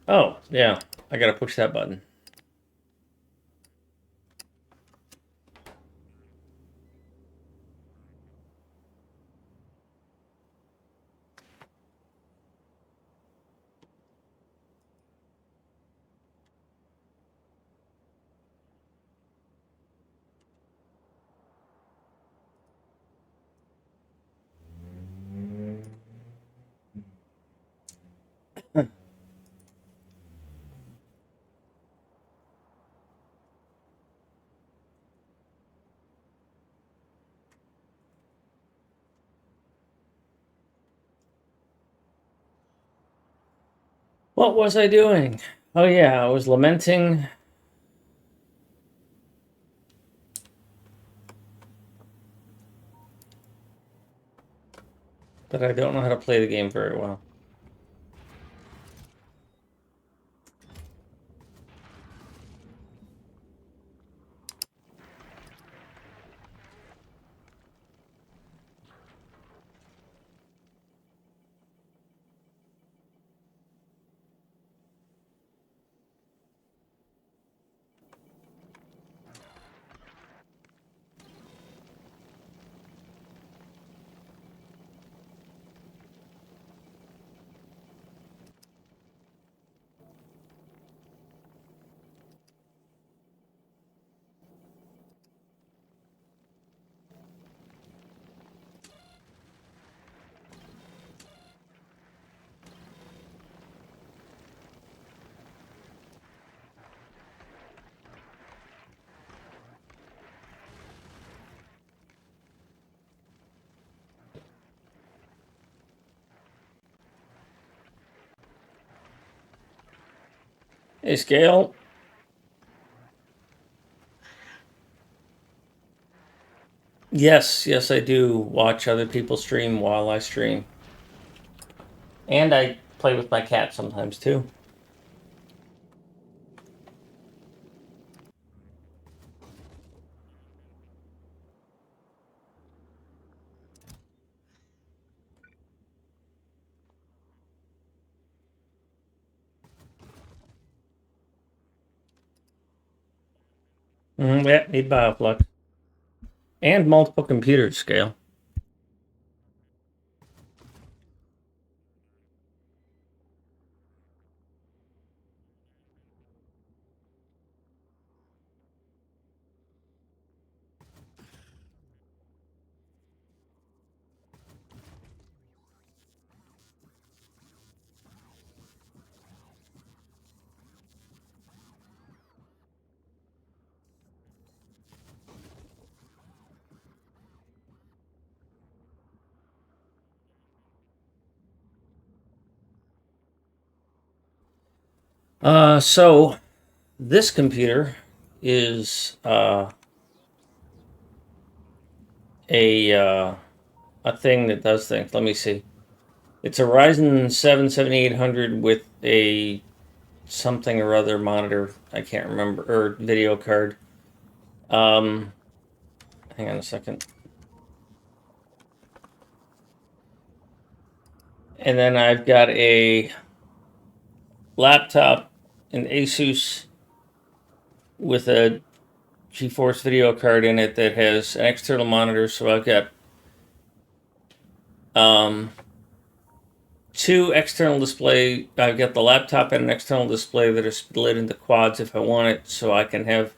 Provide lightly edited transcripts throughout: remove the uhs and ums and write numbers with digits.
Oh, yeah. I gotta push that button. What was I doing? Oh, yeah, I was lamenting that I don't know how to play the game very well. Hey, Scale. Yes, yes, I do watch other people stream while I stream. And I play with my cat sometimes too. Yeah, need bioflux. And multiple computers, Scale. So this computer is a thing that does things. Let me see. It's a Ryzen 7 7800 with a something or other monitor. I can't remember, or video card. Um, Hang on a second. And then I've got a laptop, an Asus with a GeForce video card in it that has an external monitor. So I've got um, two external display. I've got the laptop and an external display that are split into quads if I want it, so I can have.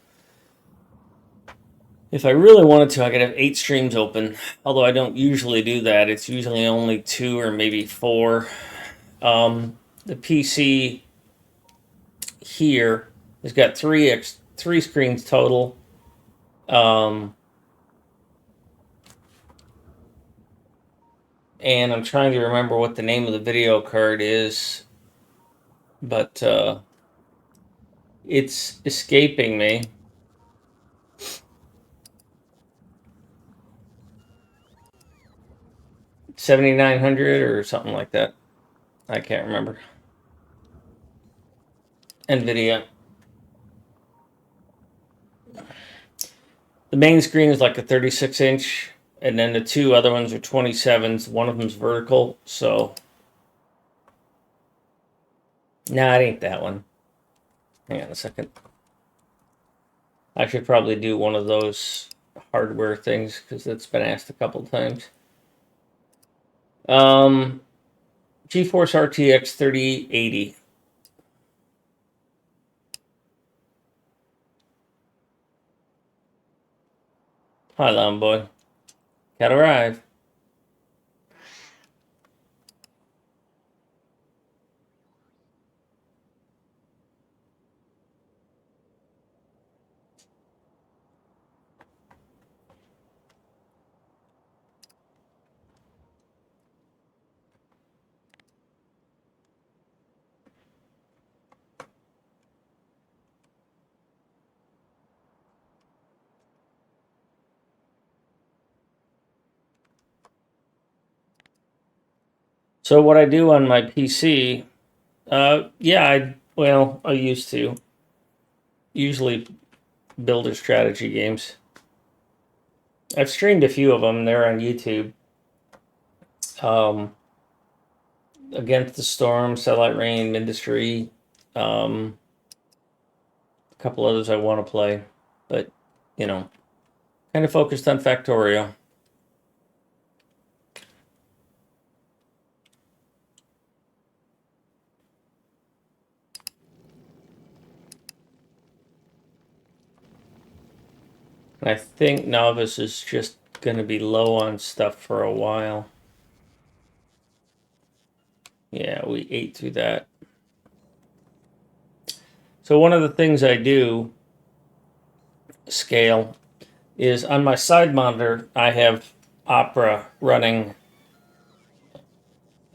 If I really wanted to, I could have 8 streams open. Although I don't usually do that. It's usually only 2 or maybe 4. The PC here has got three screens total. Um, and I'm trying to remember what the name of the video card is, but it's escaping me. 7900 or something like that. I can't remember. NVIDIA. The main screen is like a 36-inch, and then the two other ones are 27s. One of them's vertical, so Nah, it ain't that one. Hang on a second. I should probably do one of those hardware things because it's been asked a couple times. GeForce RTX 3080. Hi, Lamboy. Got arrive. So what I do on my PC, yeah, I used to usually builder strategy games. I've streamed a few of them. They're on YouTube. Um, Against the Storm, Satellite Rain, Industry, a couple others I want to play, but you know, kind of focused on Factorio. And I think Novice is just going to be low on stuff for a while. Yeah, we ate through that. So one of the things I do scale is on my side monitor, I have Opera running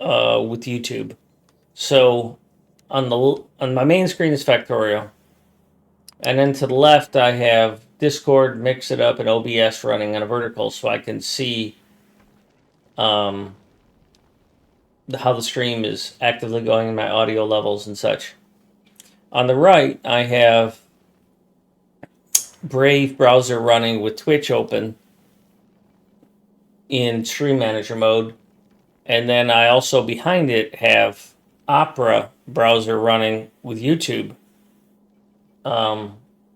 with YouTube. So on my main screen is Factorio, and then to the left I have Discord, Mix It Up, and OBS running on a vertical, so I can see how the stream is actively going in my audio levels and such. On the right, I have Brave browser running with Twitch open in Stream Manager mode, and then I also behind it have Opera browser running with YouTube,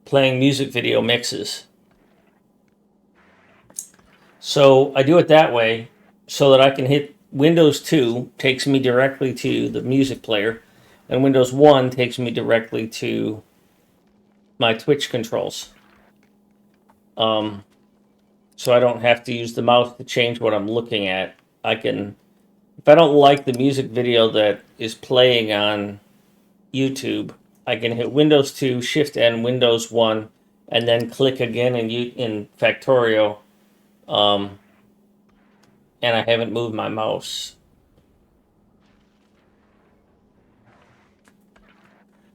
playing music video mixes. So I do it that way so that I can hit Windows 2 takes me directly to the music player, and Windows 1 takes me directly to my Twitch controls. So I don't have to use the mouse to change what I'm looking at. I can, if I don't like the music video that is playing on YouTube, I can hit Windows 2, Shift N, Windows 1, and then click again in Factorio, and I haven't moved my mouse.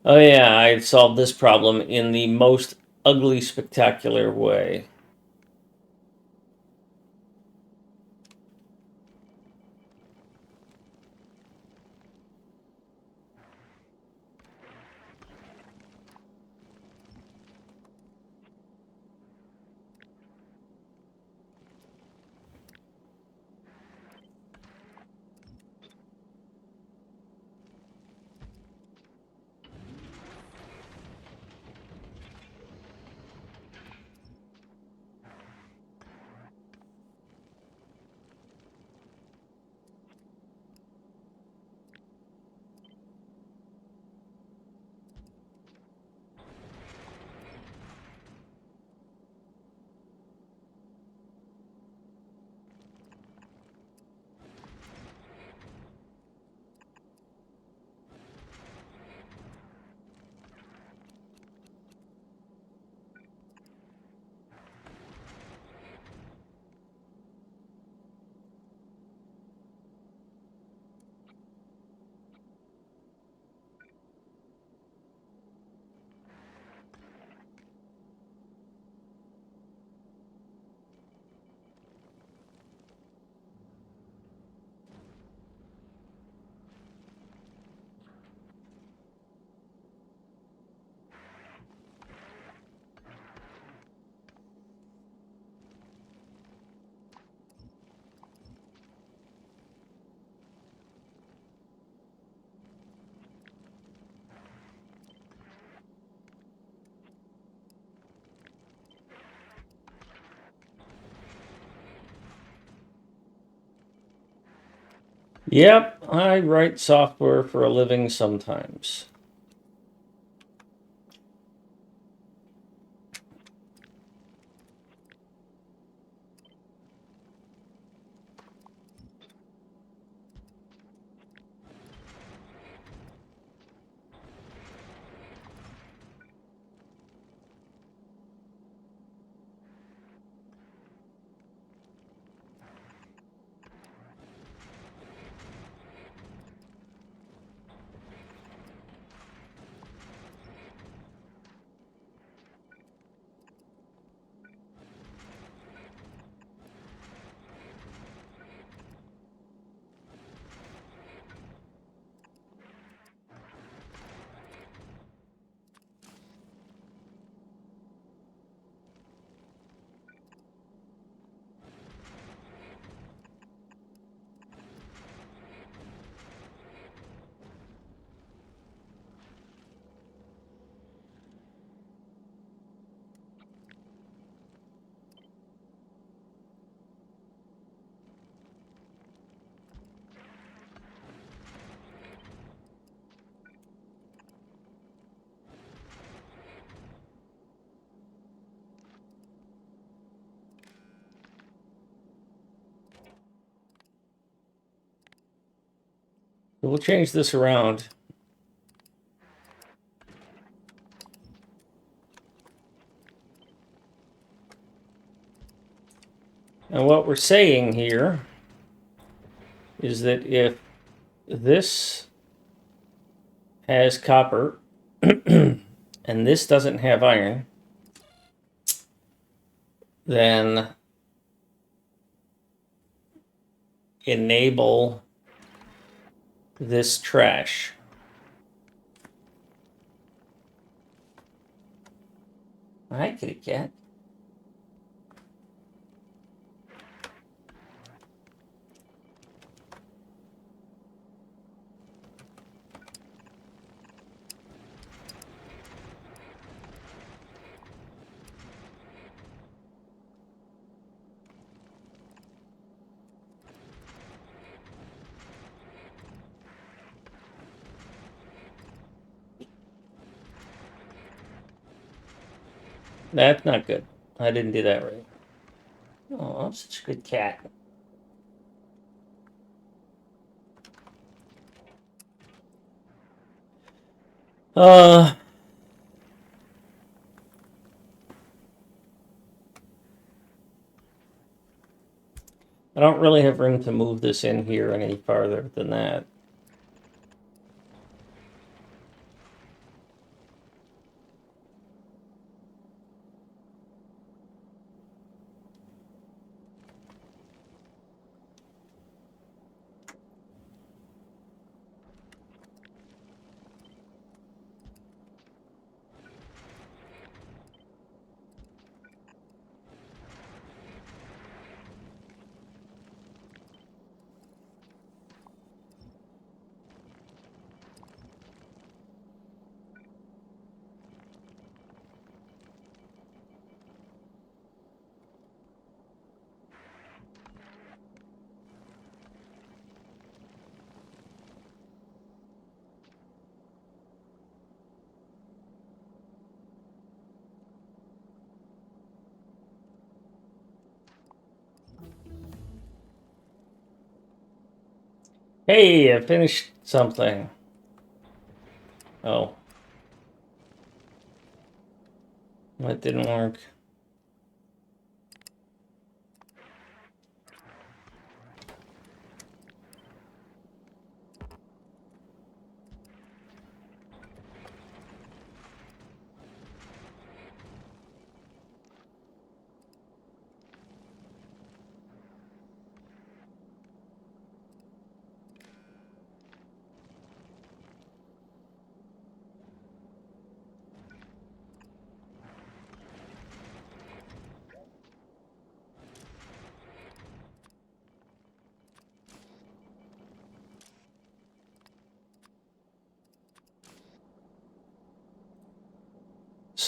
Oh yeah, I solved this problem in the most ugly, spectacular way. Yep, I write software for a living sometimes. We'll change this around. And what we're saying here is that if this has copper and this doesn't have iron, then enable this trash. Hi, kitty cat. That's not good. I didn't do that right. Oh, I'm such a good cat. I don't really have room to move this in here any farther than that. Hey, I finished something. Oh. That didn't work.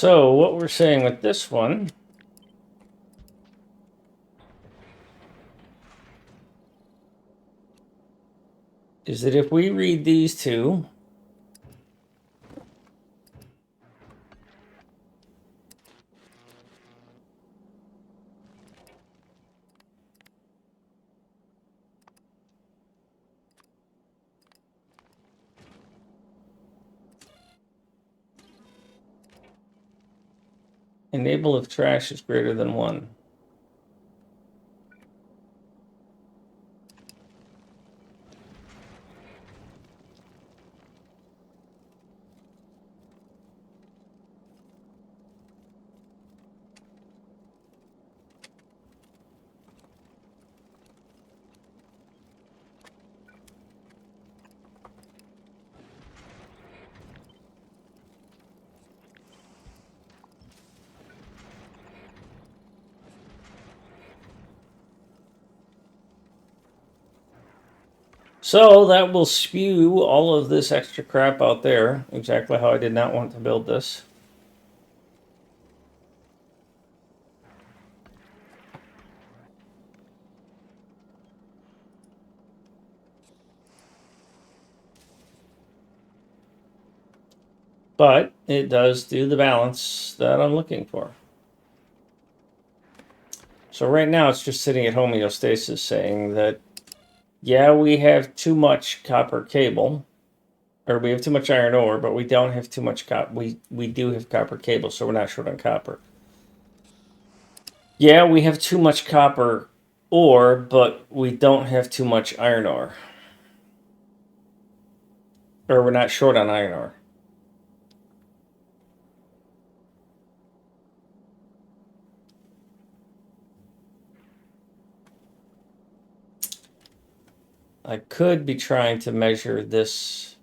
So what we're saying with this one is that if we read these two, enable if trash is greater than 1. So that will spew all of this extra crap out there, exactly how I did not want to build this. But it does do the balance that I'm looking for. So right now it's just sitting at homeostasis saying that, yeah, we have too much copper cable, or we have too much iron ore, but we don't have too much copper. We do have copper cable, so we're not short on copper. Yeah, we have too much copper ore, but we don't have too much iron ore. Or we're not short on iron ore. I could be trying to measure this.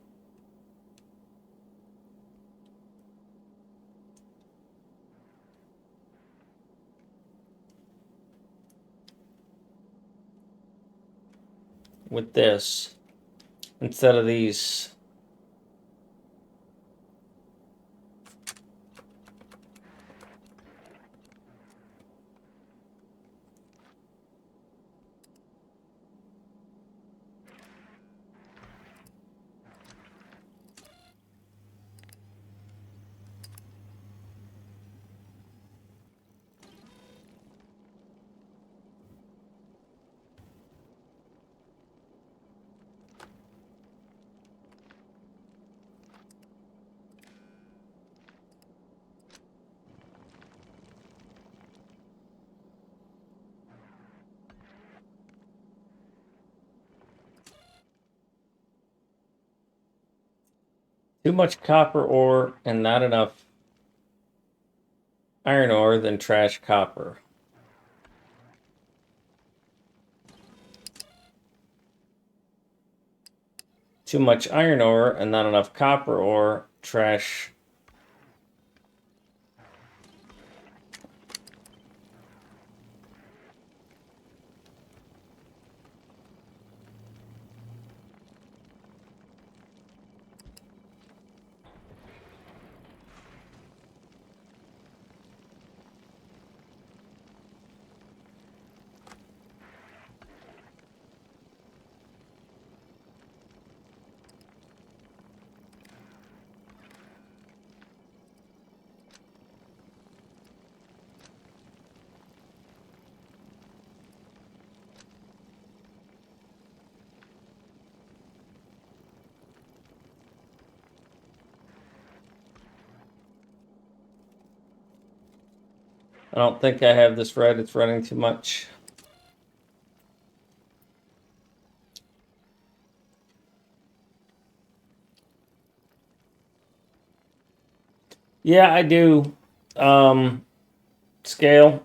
With this instead of these. Too much copper ore and not enough iron ore, then trash copper. Too much iron ore and not enough copper ore, trash. I don't think I have this right. It's running too much. Yeah, I do. Scale.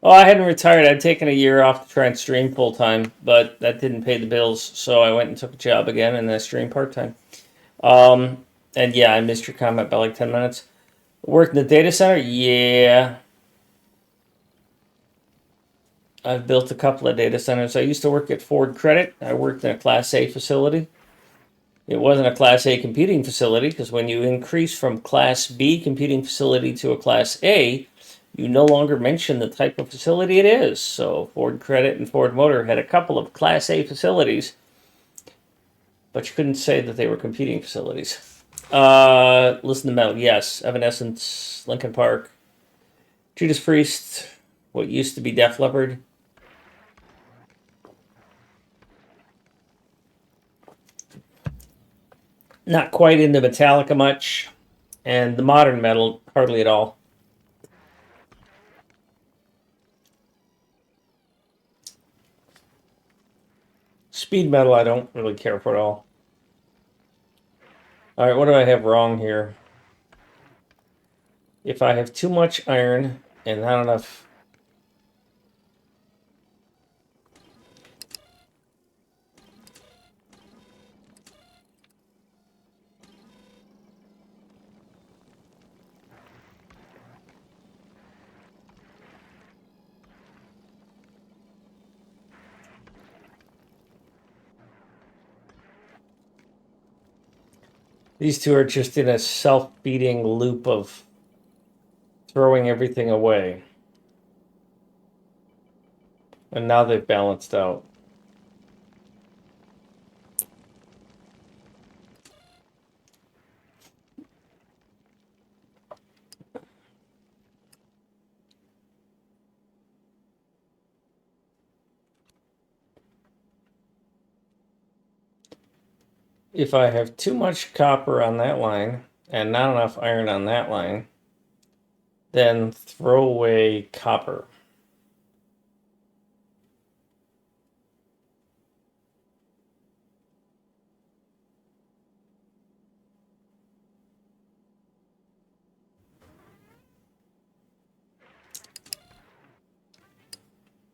Oh, I hadn't retired. I'd taken a year off to try and stream full time, but that didn't pay the bills. So I went and took a job again and I streamed part time. And yeah, I missed your comment by like 10 minutes. Worked in the data center? Yeah. I've built a couple of data centers. I used to work at Ford Credit. I worked in a Class A facility. It wasn't a Class A computing facility because when you increase from Class B computing facility to a Class A, You no longer mention the type of facility it is. So Ford Credit and Ford Motor had a couple of Class A facilities, but you couldn't say that they were competing facilities. Listen to Metal, yes. Evanescence, Linkin Park, Judas Priest, what used to be Def Leppard. Not quite into Metallica much, and the modern metal hardly at all. Speed metal I don't really care for at all. All right, what do I have wrong here? If I have too much iron and not enough. These two are just in a self-beating loop of throwing everything away. And now they've balanced out. If I have too much copper on that line and not enough iron on that line, then throw away copper.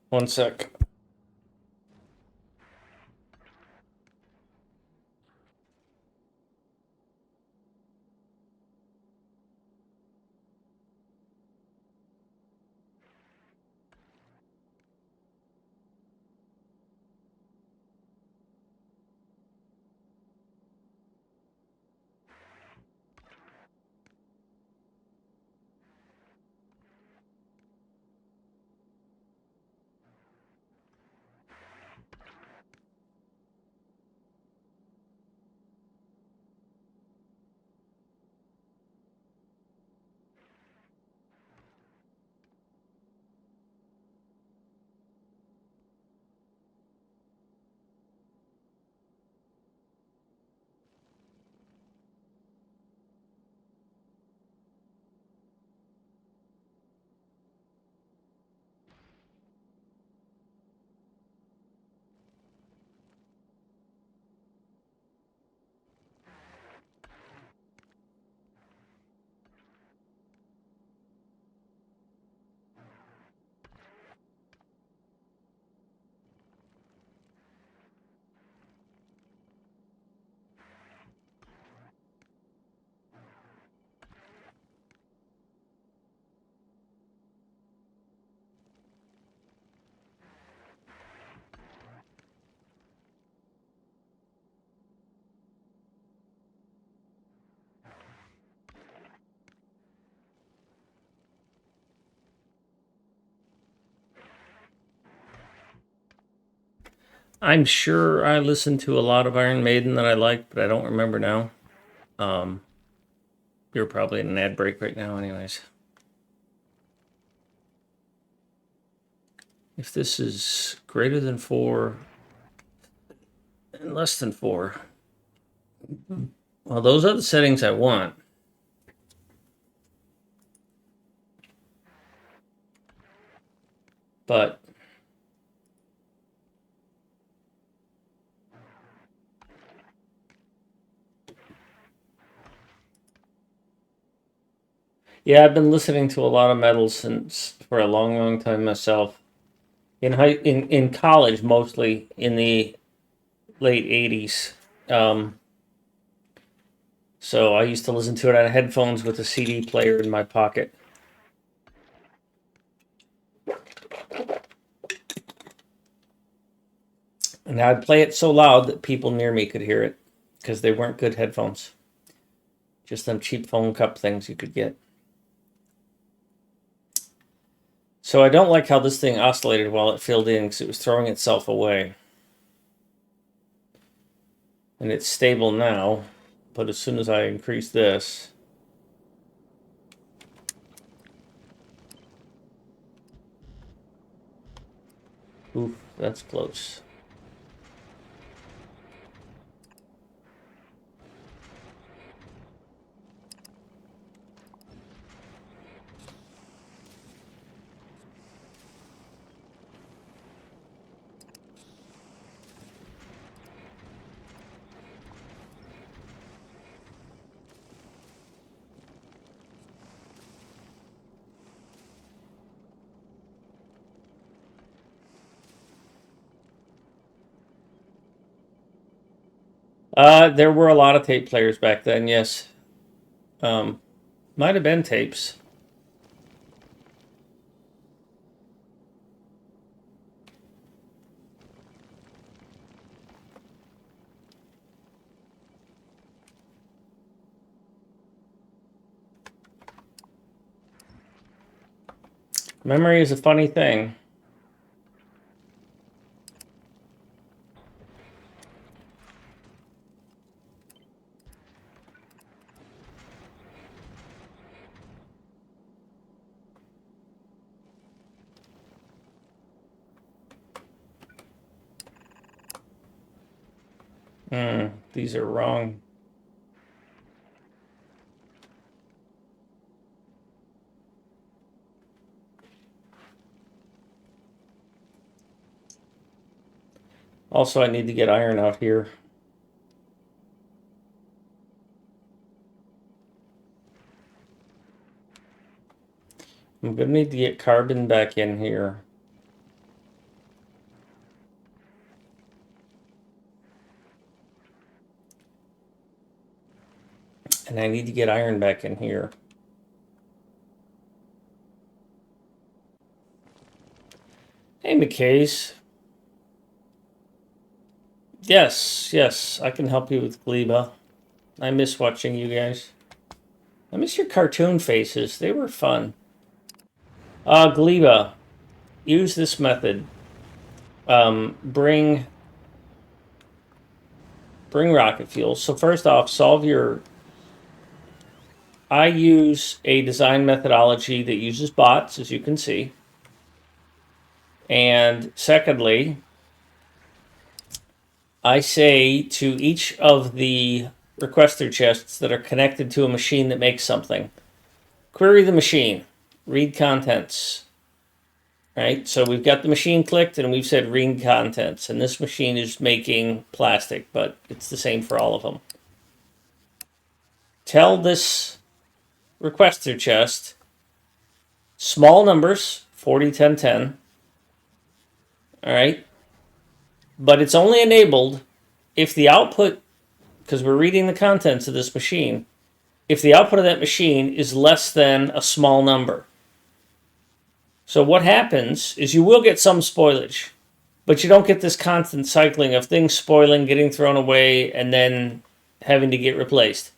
One sec. I'm sure I listened to a lot of Iron Maiden that I liked, but I don't remember now. Um, you're probably in an ad break right now, anyways. If this is greater than 4 and less than 4, well, those are the settings I want. But yeah, I've been listening to a lot of metal since for a long, long time myself. In college, mostly in the late '80s. Um, so I used to listen to it on headphones with a CD player in my pocket. And I'd play it so loud that people near me could hear it because they weren't good headphones. Just them cheap phone cup things you could get. So I don't like how this thing oscillated while it filled in because it was throwing itself away. And it's stable now, but as soon as I increase this... Oof, that's close. There were a lot of tape players back then, yes. Might have been tapes. Memory is a funny thing. These are wrong. Also, I need to get iron out here. I'm going to need to get carbon back in here. And I need to get iron back in here. Hey, McKay's. Yes, I can help you with Gleba. I miss watching you guys. I miss your cartoon faces. They were fun. Gleba. Use this method. Bring rocket fuel. So first off, solve your... I use a design methodology that uses bots, as you can see. And secondly, I say to each of the requester chests that are connected to a machine that makes something, query the machine, read contents. Right? So we've got the machine clicked and we've said read contents. And this machine is making plastic, but it's the same for all of them. Tell this requester chest small numbers, 40, 10, 10. All right? But it's only enabled if the output, because we're reading the contents of this machine, if the output of that machine is less than a small number. So what happens is you will get some spoilage, but you don't get this constant cycling of things spoiling, getting thrown away, and then having to get replaced.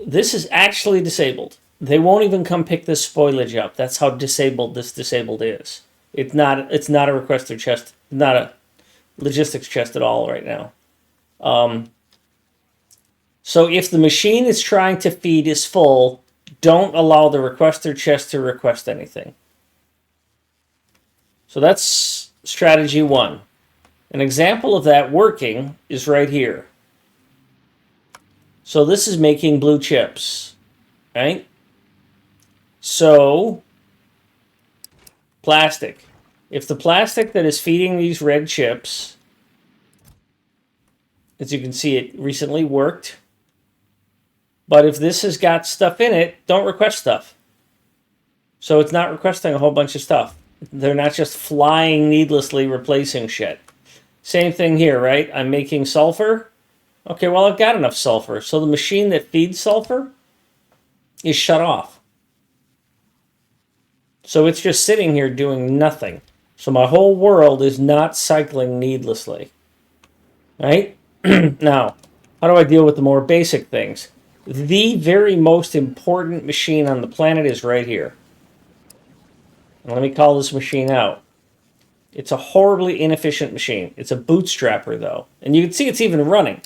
This is actually disabled. They won't even come pick this spoilage up. That's how disabled this disabled is. It's not a requester chest, not a logistics chest at all right now. So if the machine it's trying to feed is full, don't allow the requester chest to request anything. So that's strategy one. An example of that working is right here. So this is making blue chips, right? So plastic. If the plastic that is feeding these red chips, as you can see, it recently worked. But if this has got stuff in it, don't request stuff. So it's not requesting a whole bunch of stuff. They're not just flying needlessly replacing shit. Same thing here, right? I'm making sulfur. Okay, well, I've got enough sulfur. So the machine that feeds sulfur is shut off. So it's just sitting here doing nothing. So my whole world is not cycling needlessly. Right? Now, how do I deal with the more basic things? The very most important machine on the planet is right here. And let me call this machine out. It's a horribly inefficient machine. It's a bootstrapper, though. And you can see it's even running.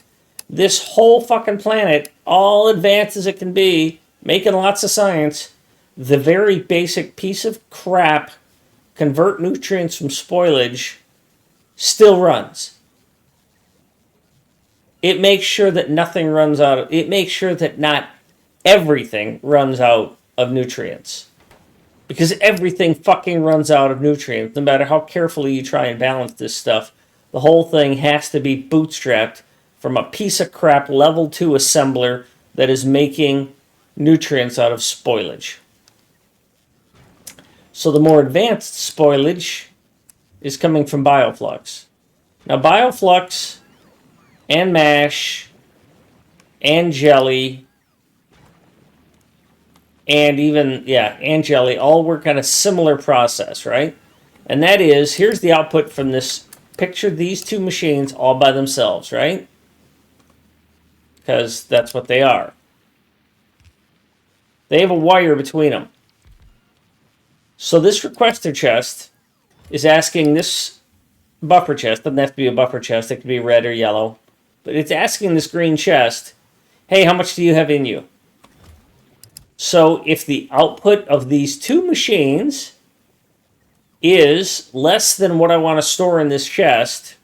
This whole fucking planet, all advanced as it can be, making lots of science, the very basic piece of crap, convert nutrients from spoilage, still runs. It makes sure that nothing runs out of... It makes sure that not everything runs out of nutrients. Because everything fucking runs out of nutrients, no matter how carefully you try and balance this stuff. The whole thing has to be bootstrapped from a piece of crap level 2 assembler that is making nutrients out of spoilage. So the more advanced spoilage is coming from bioflux. Now bioflux and mash and jelly and even, and jelly all work on a similar process, right? And that is, here's the output from this. Picture these two machines all by themselves, right? Because that's what they are. They have a wire between them. So this requester chest is asking this buffer chest, doesn't have to be a buffer chest, it could be red or yellow, but it's asking this green chest, hey, how much do you have in you? So if the output of these two machines is less than what I want to store in this chest,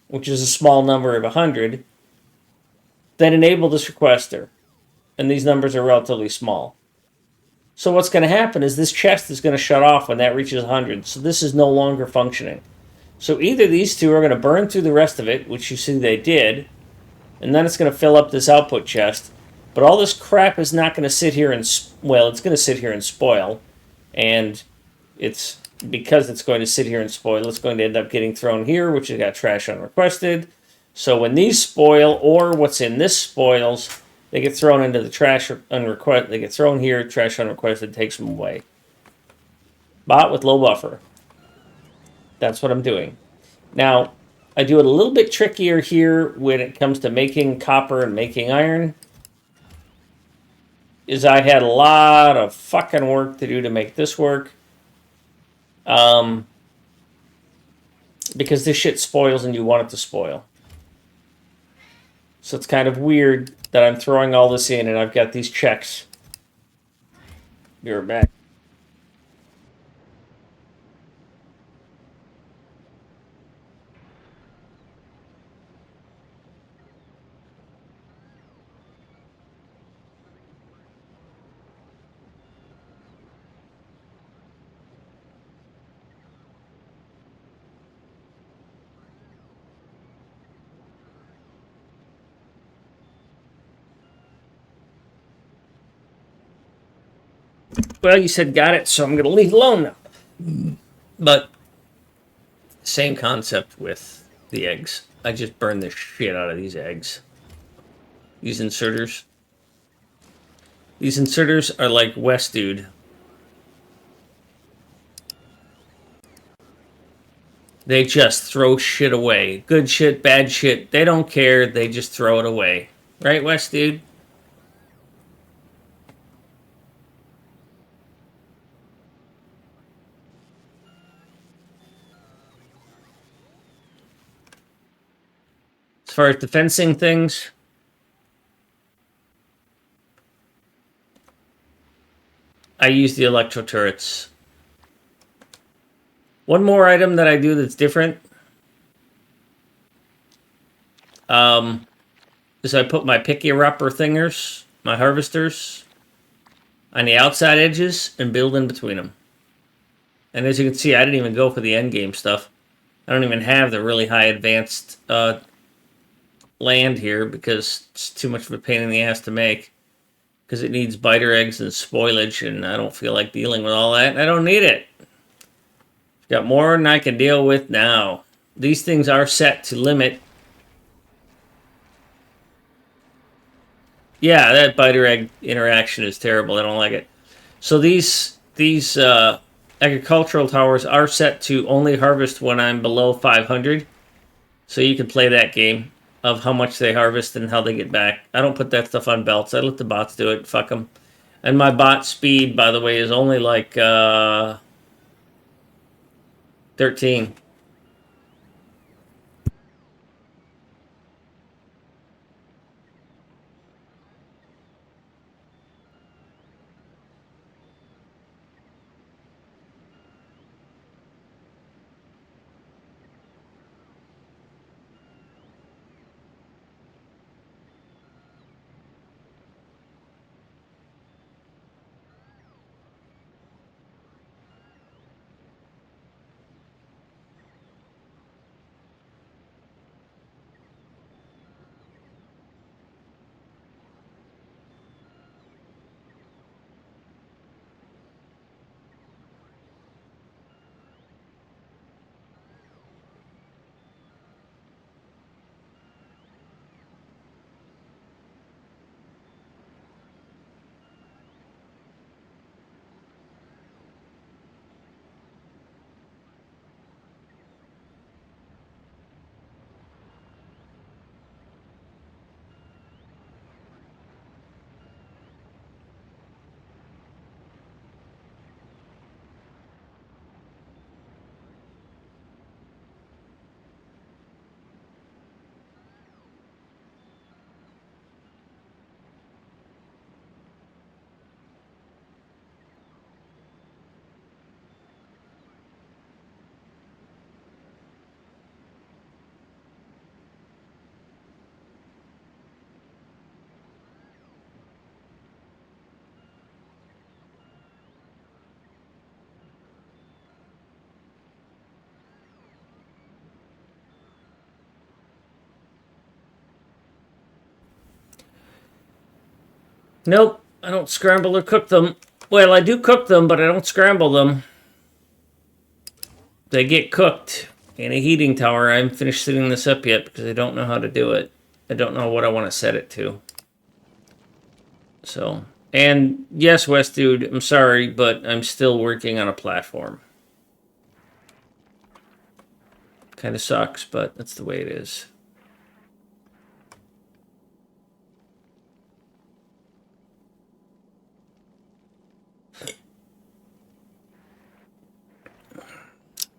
which is a small number of 100, then enable this requester. And these numbers are relatively small. So what's going to happen is this chest is going to shut off when that reaches 100. So this is no longer functioning. So either these two are going to burn through the rest of it, which you see they did, and then it's going to fill up this output chest. But all this crap is not going to sit here and, well, it's going to sit here and spoil. And it's because it's going to sit here and spoil, it's going to end up getting thrown here, which has got trash unrequested. So when these spoil, or what's in this spoils, they get thrown into the trash unrequested. They get thrown here, trash unrequested takes them away. Bot with low buffer. That's what I'm doing. Now, I do it a little bit trickier here when it comes to making copper and making iron. Is I had a lot of fucking work to do to make this work. Because this shit spoils and you want it to spoil. So it's kind of weird that I'm throwing all this in and I've got these checks. You're back. Well, you said got it, so I'm going to leave it alone now. But same concept with the eggs. I just burned the shit out of these eggs. These inserters. These inserters are like West Dude. They just throw shit away. Good shit, bad shit. They don't care. They just throw it away. Right, West Dude? As far as defensing things, I use the electro turrets. One more item that I do that's different is I put my picky-wrapper thingers, my harvesters, on the outside edges and build in between them. And as you can see, I didn't even go for the endgame stuff. I don't even have the really high advanced land here because it's too much of a pain in the ass to make. Because it needs biter eggs and spoilage, and I don't feel like dealing with all that. I don't need it. Got more than I can deal with now. These things are set to limit. Yeah, that biter egg interaction is terrible. I don't like it. So these agricultural towers are set to only harvest when I'm below 500. So you can play that game of how much they harvest and how they get back. I don't put that stuff on belts. I let the bots do it. Fuck them. And my bot speed, by the way, is only like 13. Nope, I don't scramble or cook them. Well, I do cook them, but I don't scramble them. They get cooked in a heating tower. I haven't finished setting this up yet because I don't know how to do it. I don't know what I want to set it to. So, and yes, West Dude, I'm sorry, but I'm still working on a platform. Kind of sucks, but that's the way it is.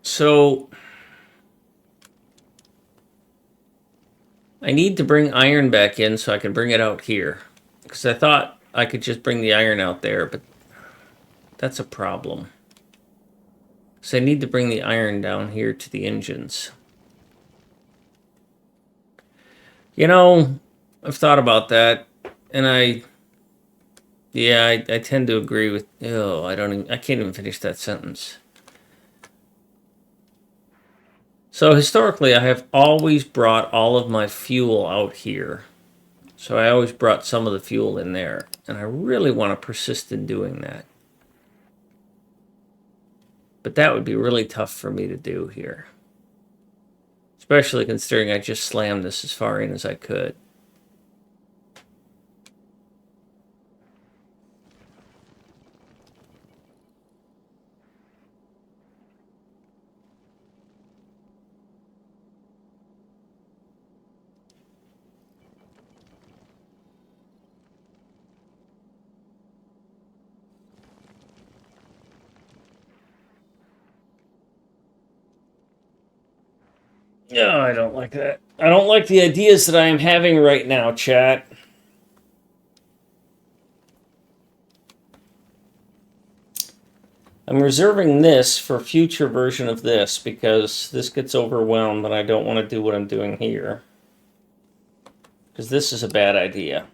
So, I need to bring iron back in so I can bring it out here. Because I thought I could just bring the iron out there, but that's a problem. So I need to bring the iron down here to the engines. You know, I've thought about that, and I tend to agree with. Oh, I can't even finish that sentence. So historically, I have always brought all of my fuel out here. So I always brought some of the fuel in there, and I really want to persist in doing that. But that would be really tough for me to do here. Especially considering I just slammed this as far in as I could. No, I don't like that. I don't like the ideas that I am having right now, chat. I'm reserving this for a future version of this because this gets overwhelmed and I don't want to do what I'm doing here. Because this is a bad idea.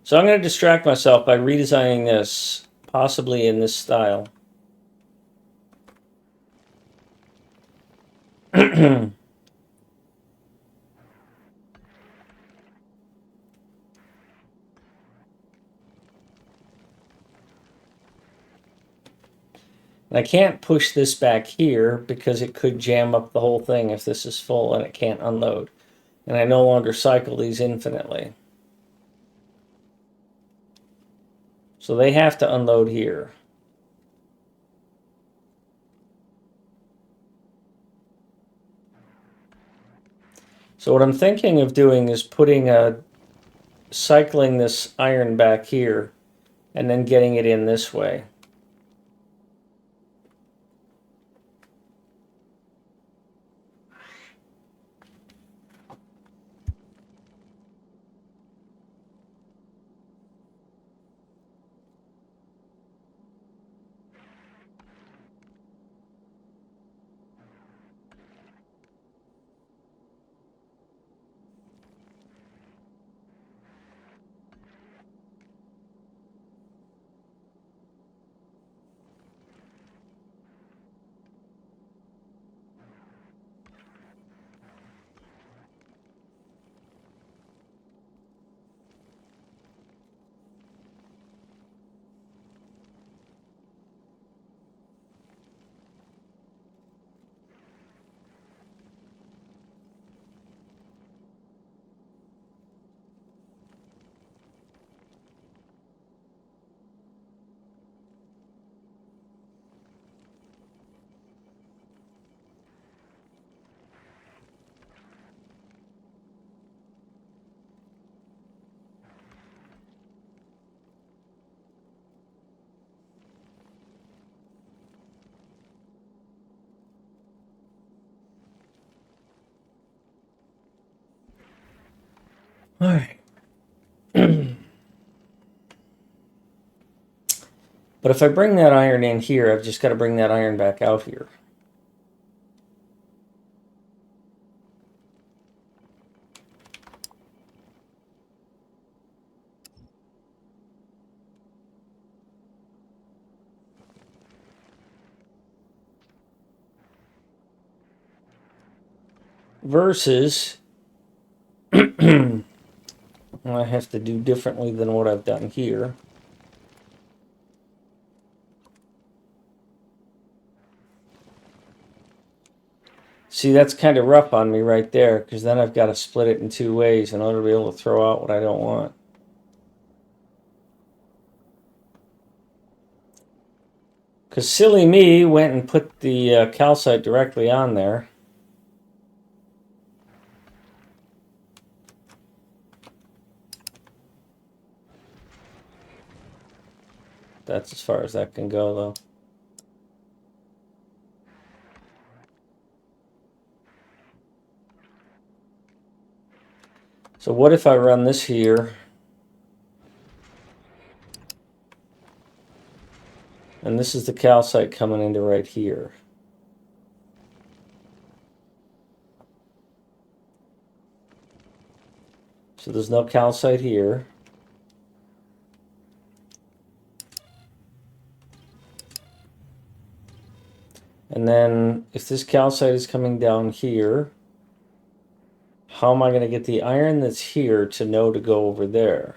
So I'm going to distract myself by redesigning this, possibly in this style. And I can't push this back here because it could jam up the whole thing if this is full and it can't unload. And I no longer cycle these infinitely. So they have to unload here. So what I'm thinking of doing is cycling this iron back here and then getting it in this way. All right. But if I bring that iron in here, I've just got to bring that iron back out here. Versus, I have to do differently than what I've done here. See, that's kind of rough on me right there, because then I've got to split it in two ways in order to be able to throw out what I don't want. Because silly me went and put the calcite directly on there. That's as far as that can go, though. So what if I run this here? And this is the calcite coming into right here. So there's no calcite here. And then if this calcite is coming down here, how am I going to get the iron that's here to know to go over there?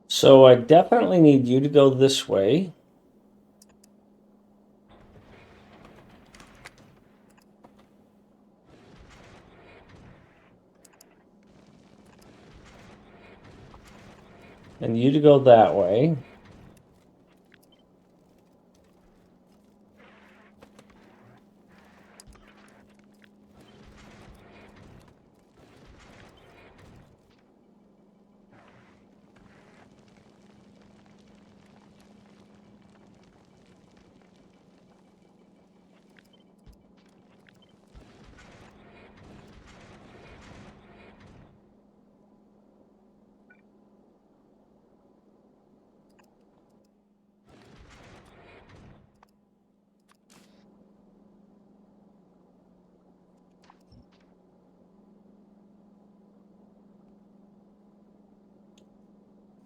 So I definitely need you to go this way. And you to go that way.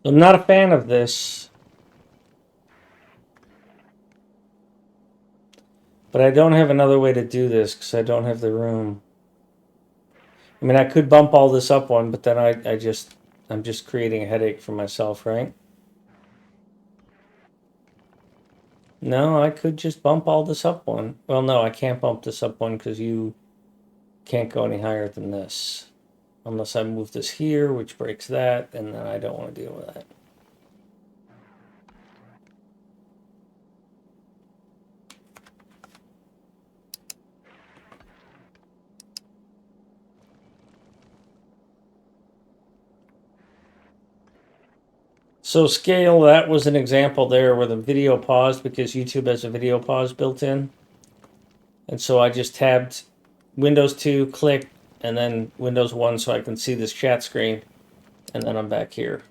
I'm not a fan of this, but I don't have another way to do this because I don't have the room. I mean, I could bump all this up one, but then I'm just creating a headache for myself, right? No, I could just bump all this up one. Well, no, I can't bump this up one because you can't go any higher than this. Unless I move this here, which breaks that, and then I don't want to deal with that. So scale, that was an example there where the video paused because YouTube has a video pause built in. And so I just tabbed Windows 2, click, and then Windows 1 so I can see this chat screen. And then I'm back here.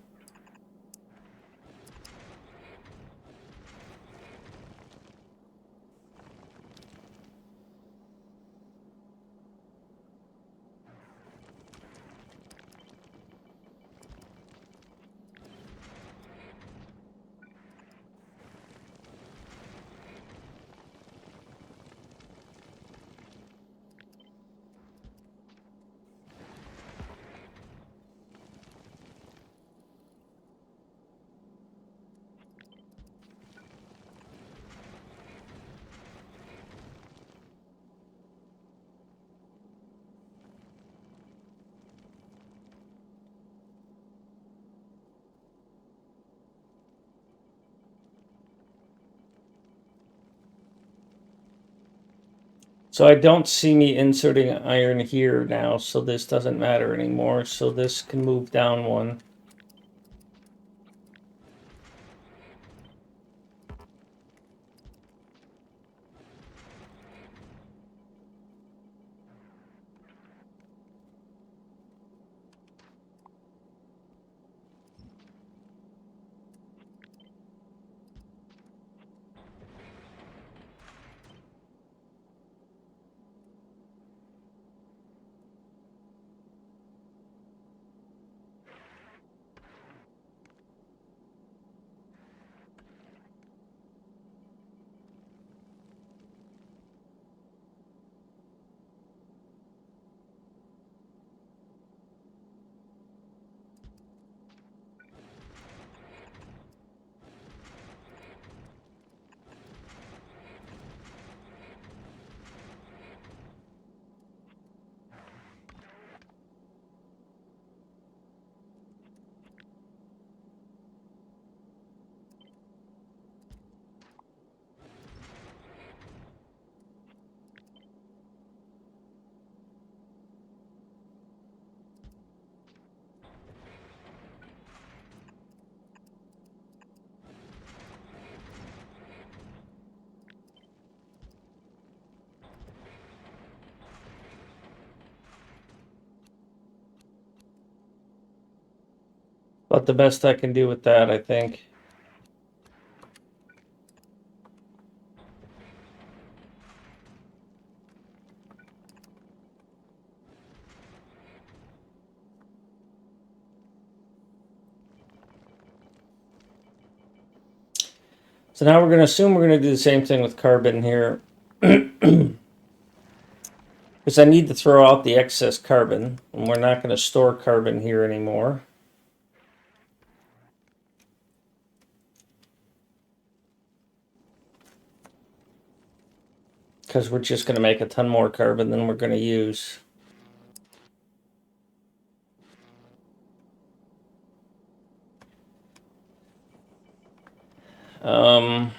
So I don't see me inserting iron here now, so this doesn't matter anymore. So this can move down one. But the best I can do with that, I think. So now we're going to assume we're going to do the same thing with carbon here. Because I need to throw out the excess carbon, and we're not going to store carbon here anymore. Because we're just going to make a ton more carbon than we're going to use. Um,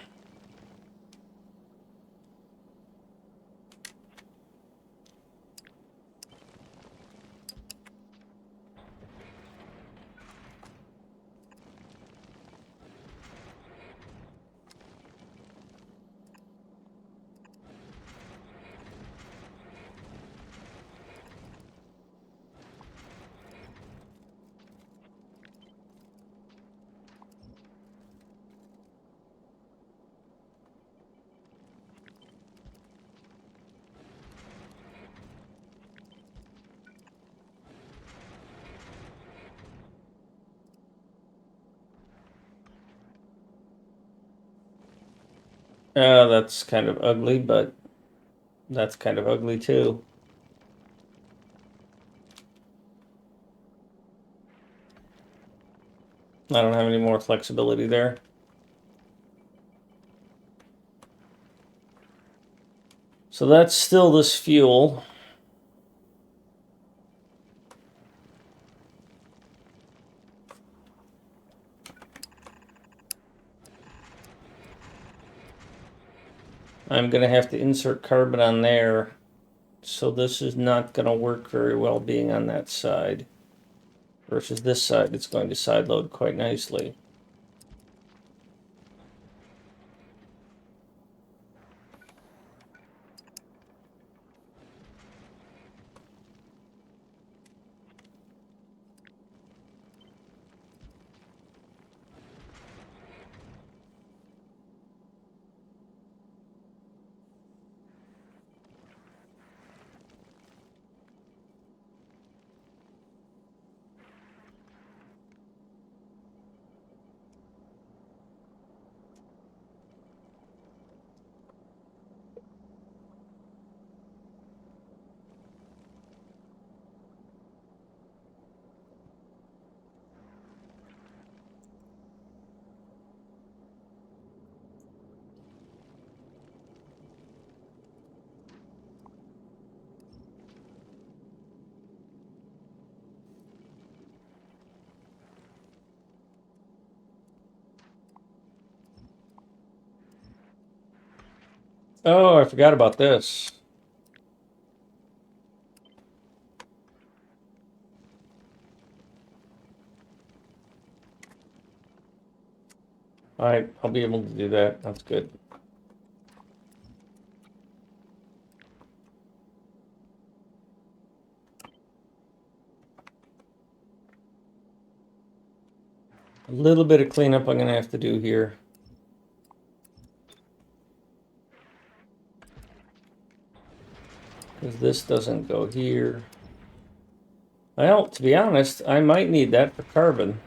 That's kind of ugly, but that's kind of ugly too. I don't have any more flexibility there. So that's still this fuel. I'm going to have to insert carbon on there. So this is not going to work very well being on that side. Versus this side, it's going to side load quite nicely. Oh, I forgot about this. Alright, I'll be able to do that. That's good. A little bit of cleanup I'm going to have to do here. Because this doesn't go here. Well, to be honest, I might need that for carbon.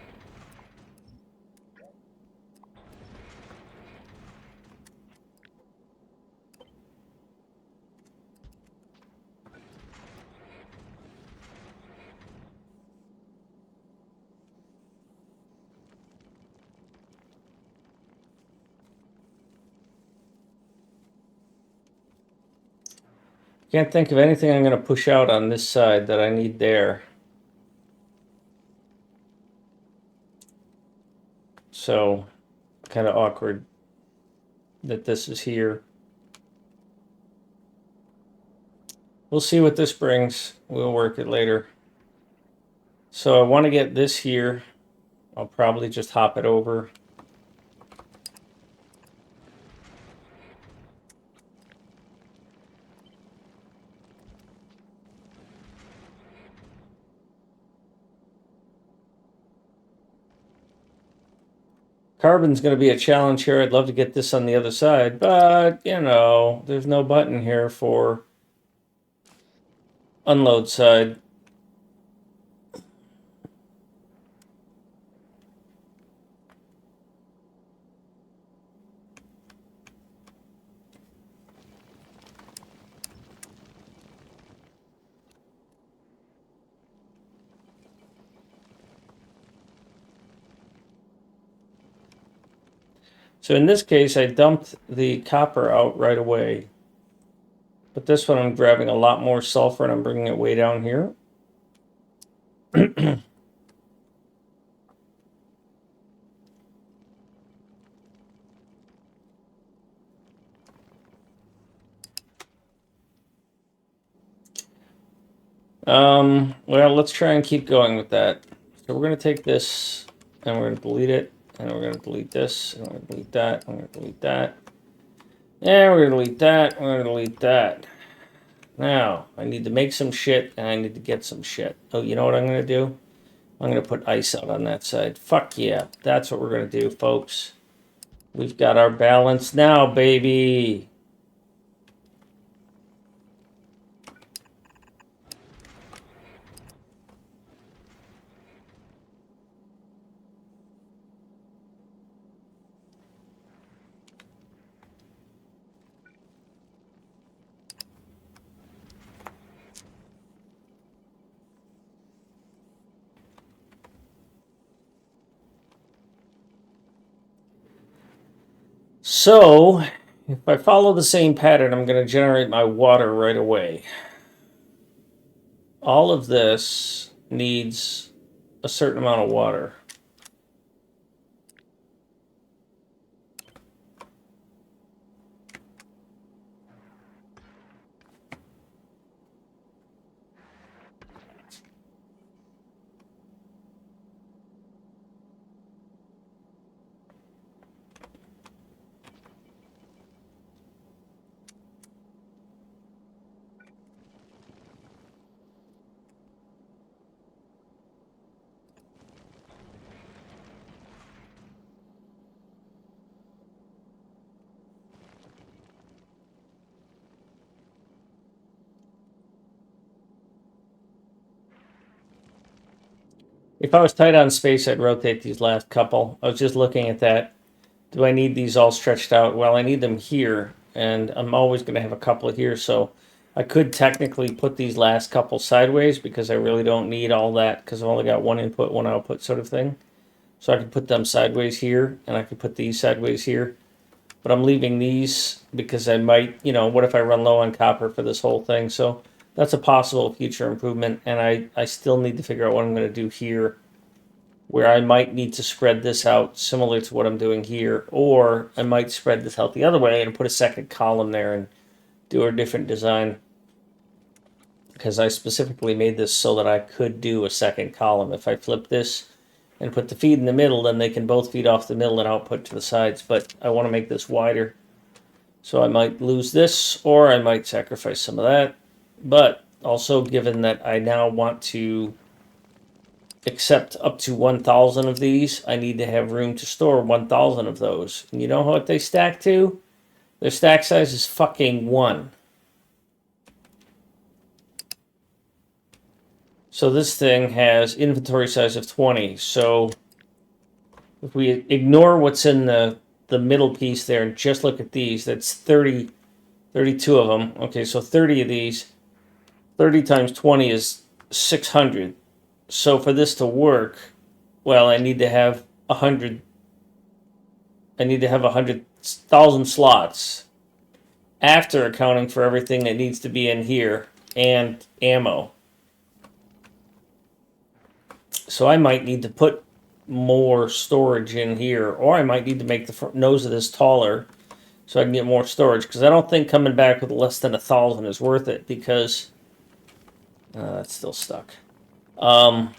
Can't think of anything I'm going to push out on this side that I need there. So, kind of awkward that this is here. We'll see what this brings. We'll work it later. So I want to get this here. I'll probably just hop it over. Carbon's going to be a challenge here. I'd love to get this on the other side, but, you know, there's no button here for unload side. So in this case, I dumped the copper out right away. But this one, I'm grabbing a lot more sulfur and I'm bringing it way down here. Well, let's try and keep going with that. So we're going to take this and we're going to delete it. And we're going to delete this. And we're going to delete that. And we're going to delete that. And we're going to delete that. We're going to delete that. Now, I need to make some shit and I need to get some shit. Oh, you know what I'm going to do? I'm going to put ice out on that side. Fuck yeah. That's what we're going to do, folks. We've got our balance now, baby. So, if I follow the same pattern, I'm going to generate my water right away. All of this needs a certain amount of water. If I was tight on space, I'd rotate these last couple. I was just looking at that. Do I need these all stretched out? Well, I need them here, and I'm always going to have a couple here, so I could technically put these last couple sideways because I really don't need all that because I've only got one input, one output sort of thing. So I could put them sideways here, and I could put these sideways here. But I'm leaving these because I might, what if I run low on copper for this whole thing? So that's a possible future improvement, and I still need to figure out what I'm going to do here, where I might need to spread this out similar to what I'm doing here, or I might spread this out the other way and put a second column there and do a different design, because I specifically made this so that I could do a second column. If I flip this and put the feed in the middle, then they can both feed off the middle and output to the sides, but I want to make this wider. So I might lose this, or I might sacrifice some of that. But also, given that I now want to accept up to 1,000 of these, I need to have room to store 1,000 of those. And you know what they stack to? Their stack size is fucking 1. So this thing has inventory size of 20. So if we ignore what's in the middle piece there and just look at these, that's 32 of them. Okay, so 30 of these. 30 times 20 is 600. So for this to work, well, I need to have 100. I need to have 100,000 slots after accounting for everything that needs to be in here and ammo. So I might need to put more storage in here, or I might need to make the nose of this taller so I can get more storage, because I don't think coming back with less than 1,000 is worth it, because that's still stuck. I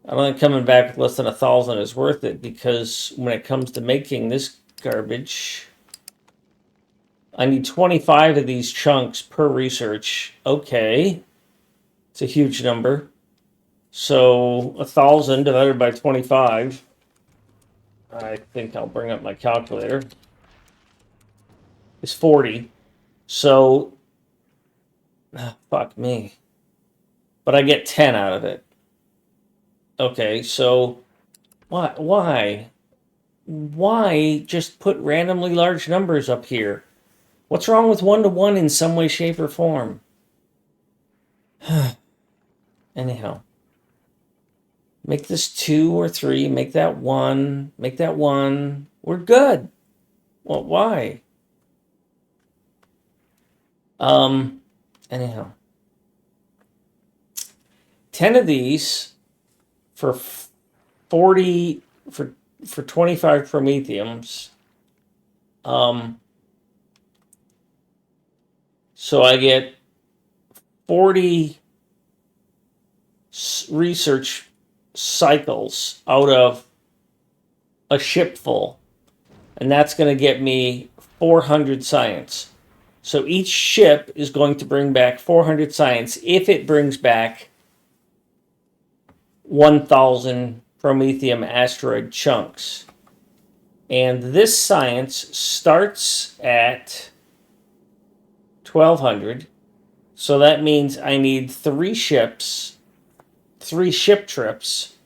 don't think coming back with less than 1,000 is worth it, because when it comes to making this garbage, I need 25 of these chunks per research. Okay. It's a huge number. So 1,000 divided by 25. I think I'll bring up my calculator. It's 40. So, fuck me. But I get 10 out of it. Okay, so why? Why just put randomly large numbers up here? What's wrong with 1-to-1 in some way, shape, or form? Anyhow. Make this 2 or 3. Make that 1. Make that 1. We're good. Well, why? Anyhow. 10 of these for 40, for 25 promethiums. So I get 40 research cycles out of a ship full. And that's going to get me 400 science. So each ship is going to bring back 400 science if it brings back 1,000 promethium asteroid chunks. And this science starts at 1,200. So that means I need 3 ship trips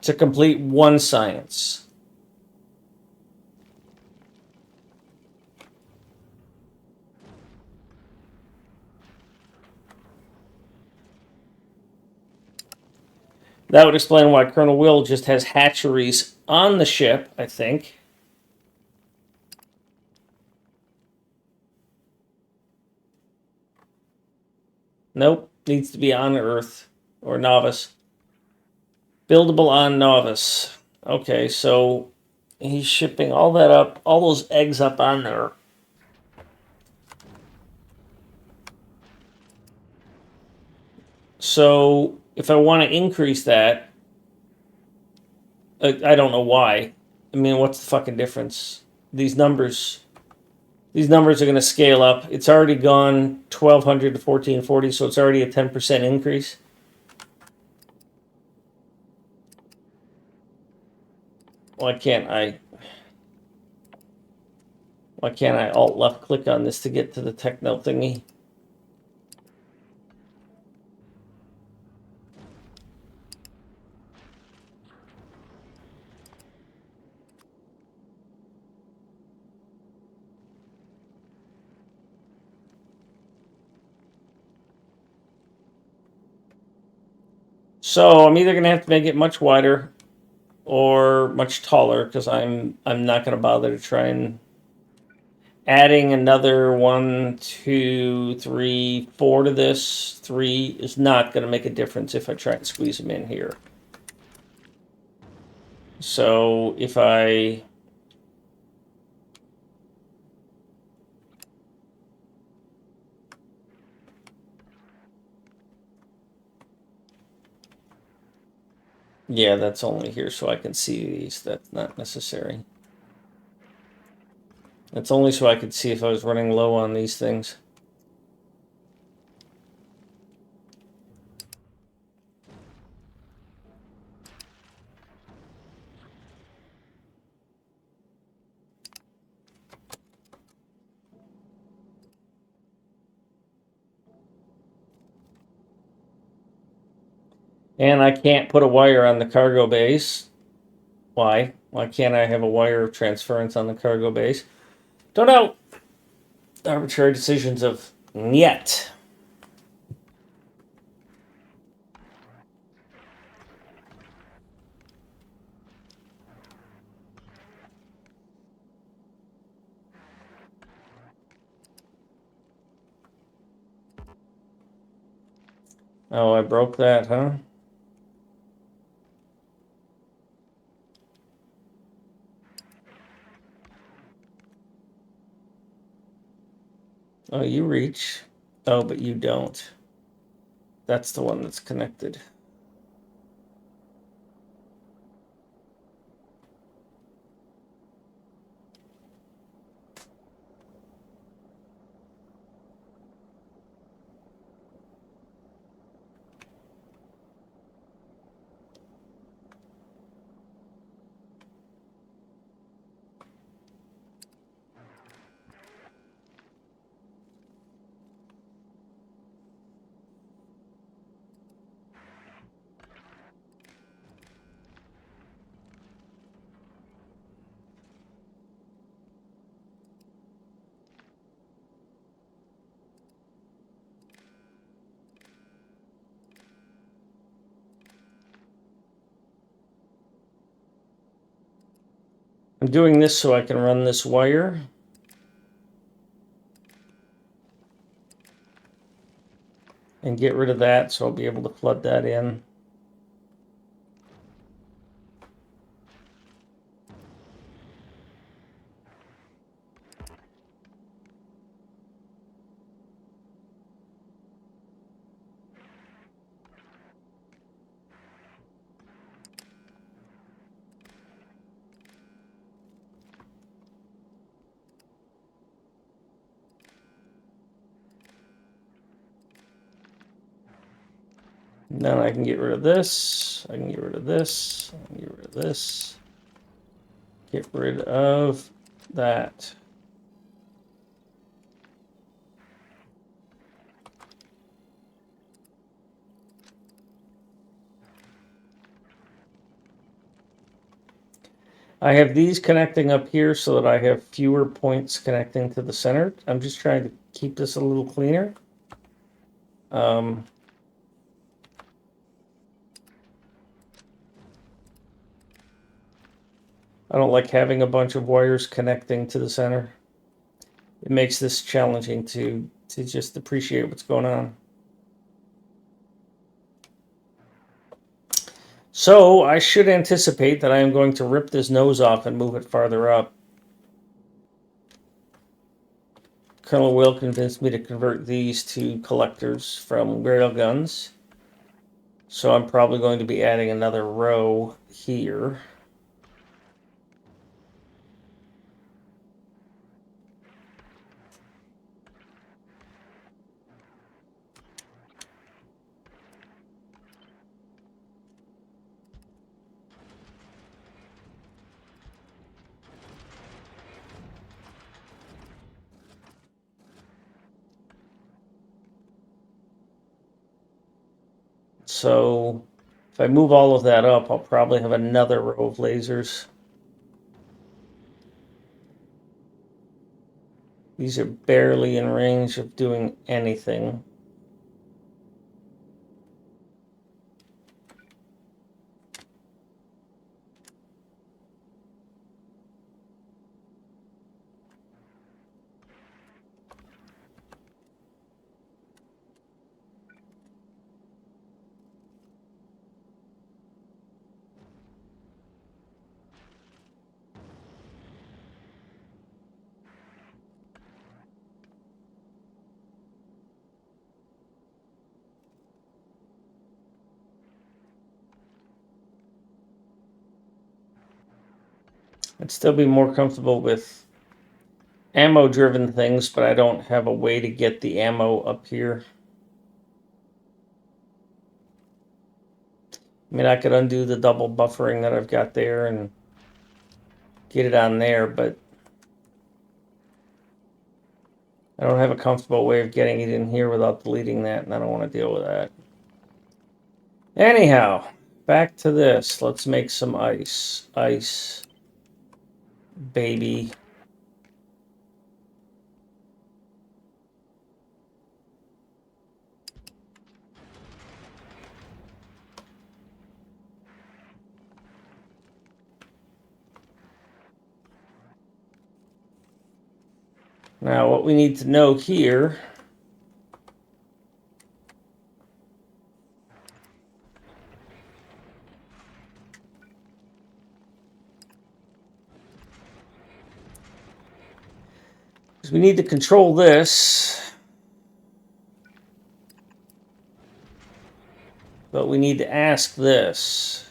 to complete 1 science. That would explain why Colonel Will just has hatcheries on the ship, I think. Nope, needs to be on Earth or Novice. Buildable on Novice. Okay, so he's shipping all that up, all those eggs up on there. So if I want to increase that, I don't know why. I mean, what's the fucking difference? These numbers are going to scale up. It's already gone 1200 to 1440, so it's already a 10% increase. Why can't I alt left click on this to get to the techno thingy? So I'm either gonna have to make it much wider or much taller because I'm not gonna bother to try and adding another 1, 2, 3, 4 to this. 3 is not gonna make a difference if I try and squeeze them in here. So if I yeah, that's only here so I can see these. That's not necessary. That's only so I could see if I was running low on these things. And I can't put a wire on the cargo base. Why? Why can't I have a wire of transference on the cargo base? Don't know. Arbitrary decisions of yet. Oh, I broke that, huh? Oh, you reach. Oh, but you don't. That's the one that's connected. I'm doing this so I can run this wire. And get rid of that so I'll be able to flood that in. Then I can get rid of this. I can get rid of this. I can get rid of this. Get rid of that. I have these connecting up here so that I have fewer points connecting to the center. I'm just trying to keep this a little cleaner. I don't like having a bunch of wires connecting to the center. It makes this challenging to just appreciate what's going on. So I should anticipate that I am going to rip this nose off and move it farther up. Colonel Will convinced me to convert these to collectors from railguns. So I'm probably going to be adding another row here. So if I move all of that up, I'll probably have another row of lasers. These are barely in range of doing anything. I'd still be more comfortable with ammo-driven things, but I don't have a way to get the ammo up here. I mean, I could undo the double buffering that I've got there and get it on there, but I don't have a comfortable way of getting it in here without deleting that, and I don't want to deal with that. Anyhow, back to this. Let's make some ice. Ice, baby. Now, what we need to know here is we need to control this, but we need to ask this.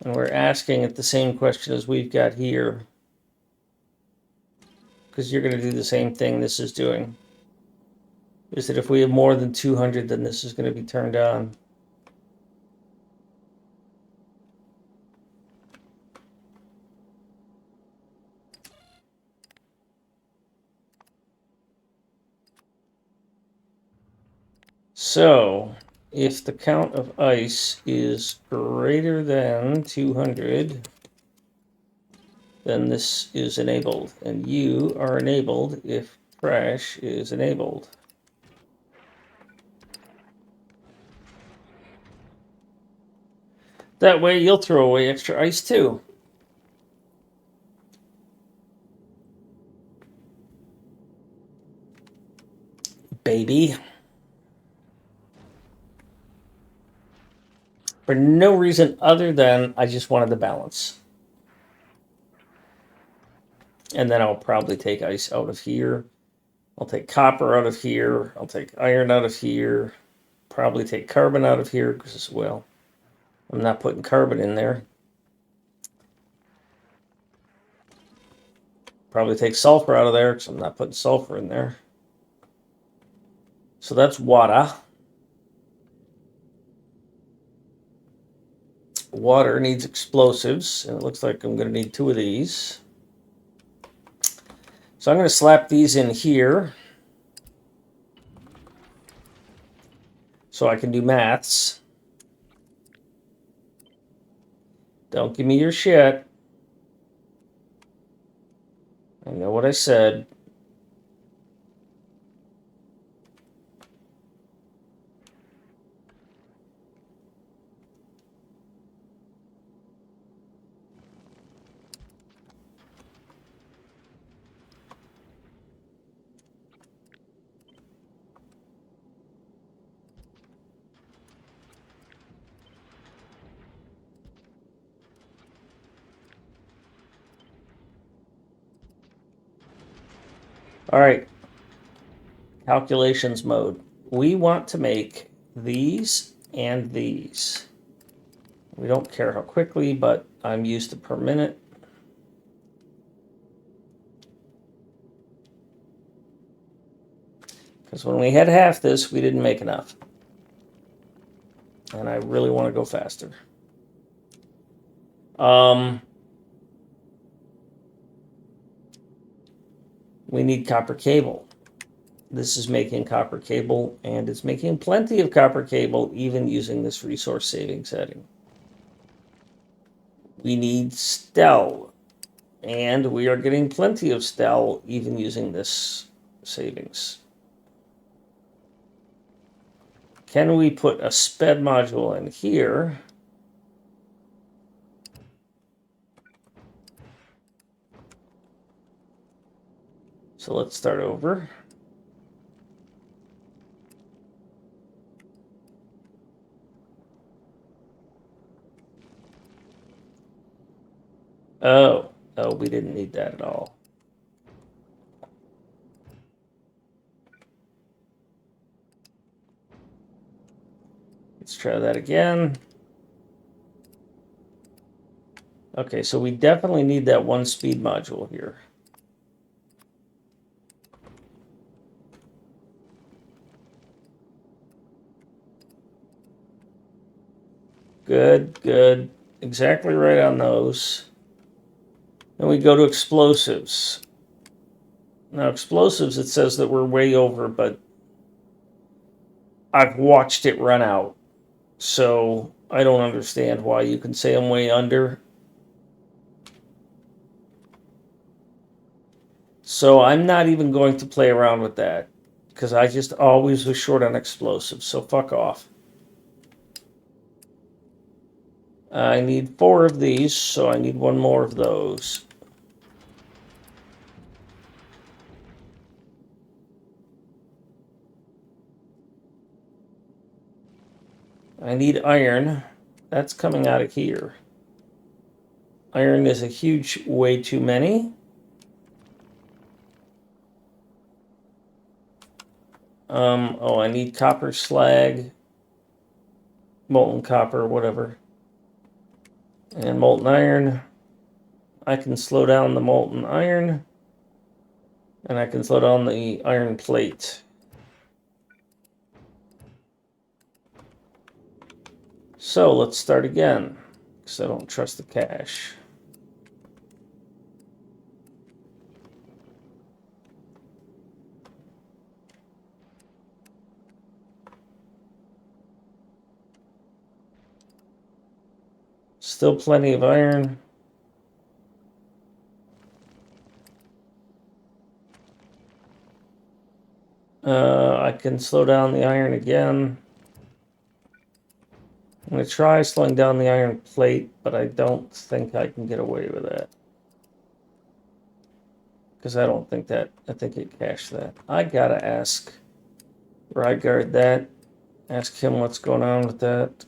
And we're asking it the same question as we've got here, because you're going to do the same thing this is doing. Is that if we have more than 200, then this is going to be turned on. So, if the count of ice is greater than 200, then this is enabled. And you are enabled if crash is enabled. That way you'll throw away extra ice too. Baby. For no reason other than I just wanted the balance. And then I'll probably take ice out of here. I'll take copper out of here. I'll take iron out of here. Probably take carbon out of here because, well, I'm not putting carbon in there. Probably take sulfur out of there because I'm not putting sulfur in there. So that's water. Water needs explosives, and it looks like I'm going to need 2 of these. So I'm going to slap these in here so I can do maths. Don't give me your shit. I know what I said. All right. Calculations mode. We want to make these and these. We don't care how quickly, but I'm used to per minute. Because when we had half this, we didn't make enough. And I really want to go faster. We need copper cable. This is making copper cable, and it's making plenty of copper cable, even using this resource saving setting. We need Stel, and we are getting plenty of Stel, even using this savings. Can we put a SPED module in here? So let's start over. Oh, we didn't need that at all. Let's try that again. Okay, so we definitely need that one speed module here. Good, good. Exactly right on those. Then we go to explosives. Now, explosives, it says that we're way over, but I've watched it run out. So I don't understand why you can say I'm way under. So I'm not even going to play around with that because I just always was short on explosives. So fuck off. I need 4 of these, so I need 1 more of those. I need iron. That's coming out of here. Iron is a huge, way too many. Oh, I need copper slag, molten copper, whatever. And molten iron. I can slow down the molten iron. And I can slow down the iron plate. So let's start again, because I don't trust the cache. Still plenty of iron. I can slow down the iron again. I'm going to try slowing down the iron plate, but I don't think I can get away with that. Because I don't think that, I think it cached that. I gotta ask Ryguard that. Ask him what's going on with that.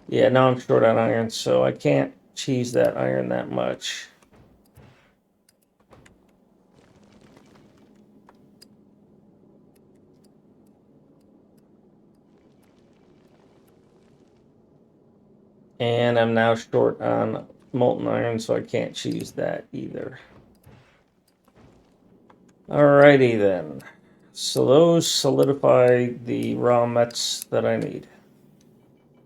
Yeah, now I'm short on iron, so I can't cheese that iron that much. And I'm now short on molten iron, so I can't choose that either. Alrighty then. So those solidify the raw mets that I need.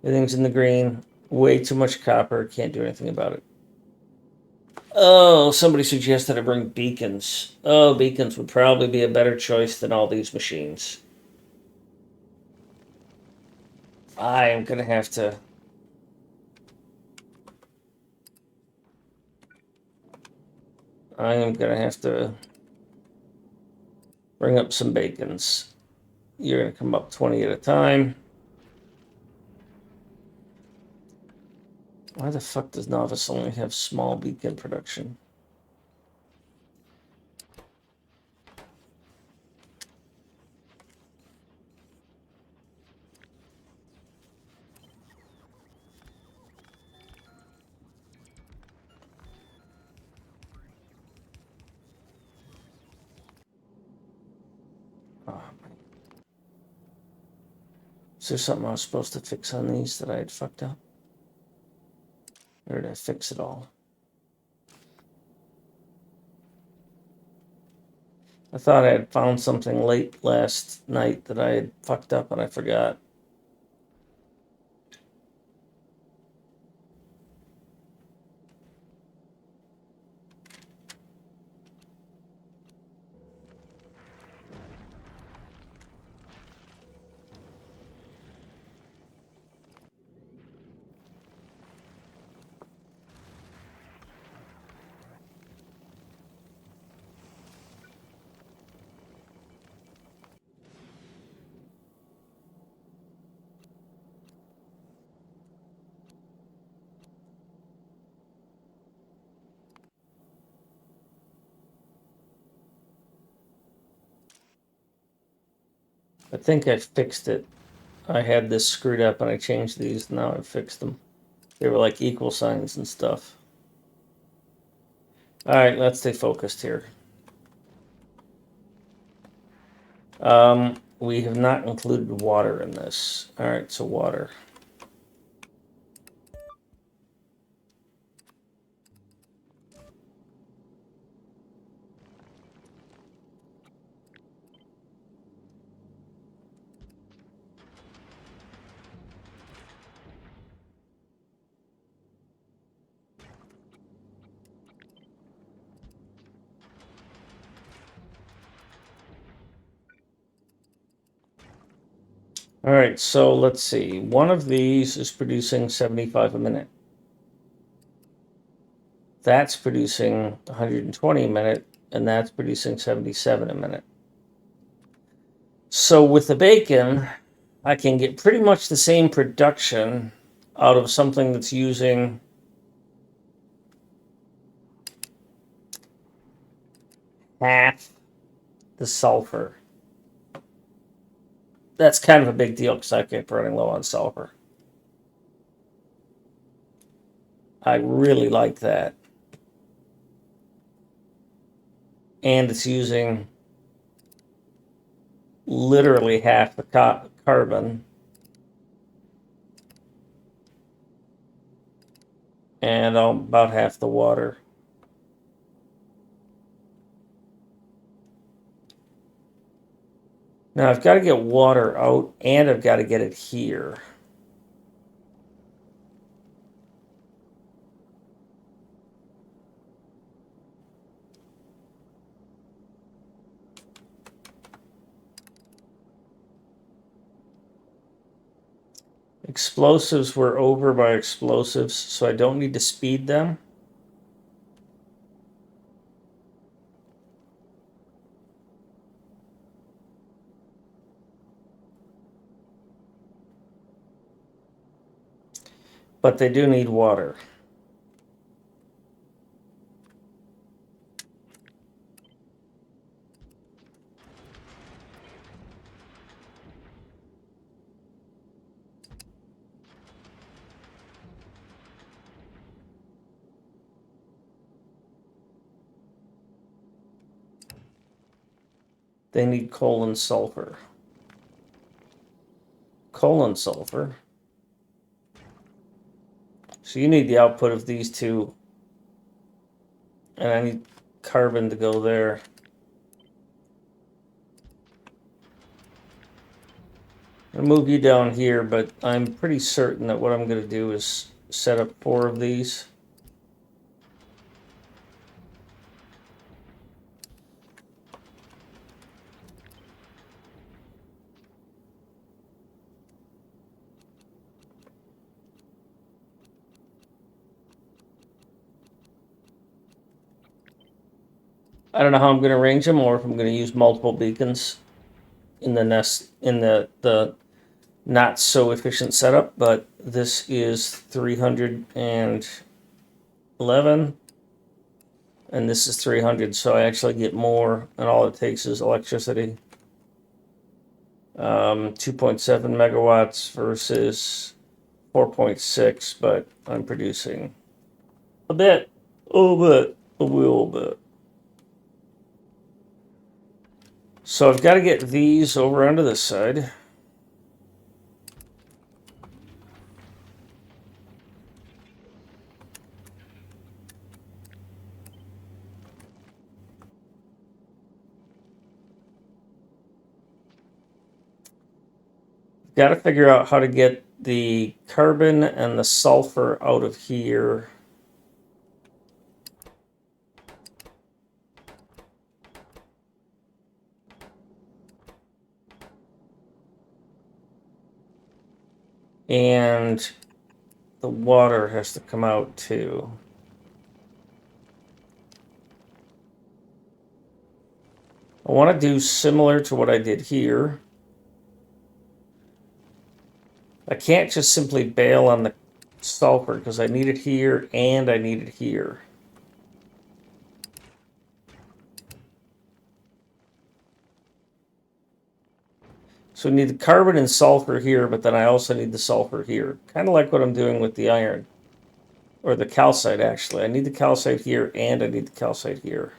Everything's in the green. Way too much copper. Can't do anything about it. Oh, somebody suggested I bring beacons. Oh, beacons would probably be a better choice than all these machines. I am gonna have to... I am gonna have to bring up some beacons. You're gonna come up 20 at a time. Why the fuck does Novice only have small beacon production? Is there something I was supposed to fix on these that I had fucked up? Or did I fix it all? I thought I had found something late last night that I had fucked up and I forgot. I think I fixed it. I had this screwed up and I changed these. Now I fixed them. They were like equal signs and stuff. All right, let's stay focused here. We have not included water in this. All right, so water. All right, so let's see. One of these is producing 75 a minute. That's producing 120 a minute, and that's producing 77 a minute. So with the bacon, I can get pretty much the same production out of something that's using half the sulfur. That's kind of a big deal because I keep running low on sulfur. I really like that. And it's using literally half the carbon and about half the water. Now I've got to get water out and I've got to get it here. Explosives were over by explosives, so I don't need to speed them. But they do need water. They need coal and sulfur. Coal and sulfur. So you need the output of these two. And I need carbon to go there. I'll move you down here, but I'm pretty certain that what I'm going to do is set up 4 of these. I don't know how I'm going to arrange them or if I'm going to use multiple beacons in the not so efficient setup, but this is 311 and this is 300, so I actually get more, and all it takes is electricity. 2.7 megawatts versus 4.6, but I'm producing a bit, a little bit. So I've got to get these over onto this side. Got to figure out how to get the carbon and the sulfur out of here. And the water has to come out too. I want to do similar to what I did here. I can't just simply bail on the sulfur because I need it here and I need it here. So we need the carbon and sulfur here, but then I also need the sulfur here. Kind of like what I'm doing with the iron. Or the calcite, actually. I need the calcite here and I need the calcite here.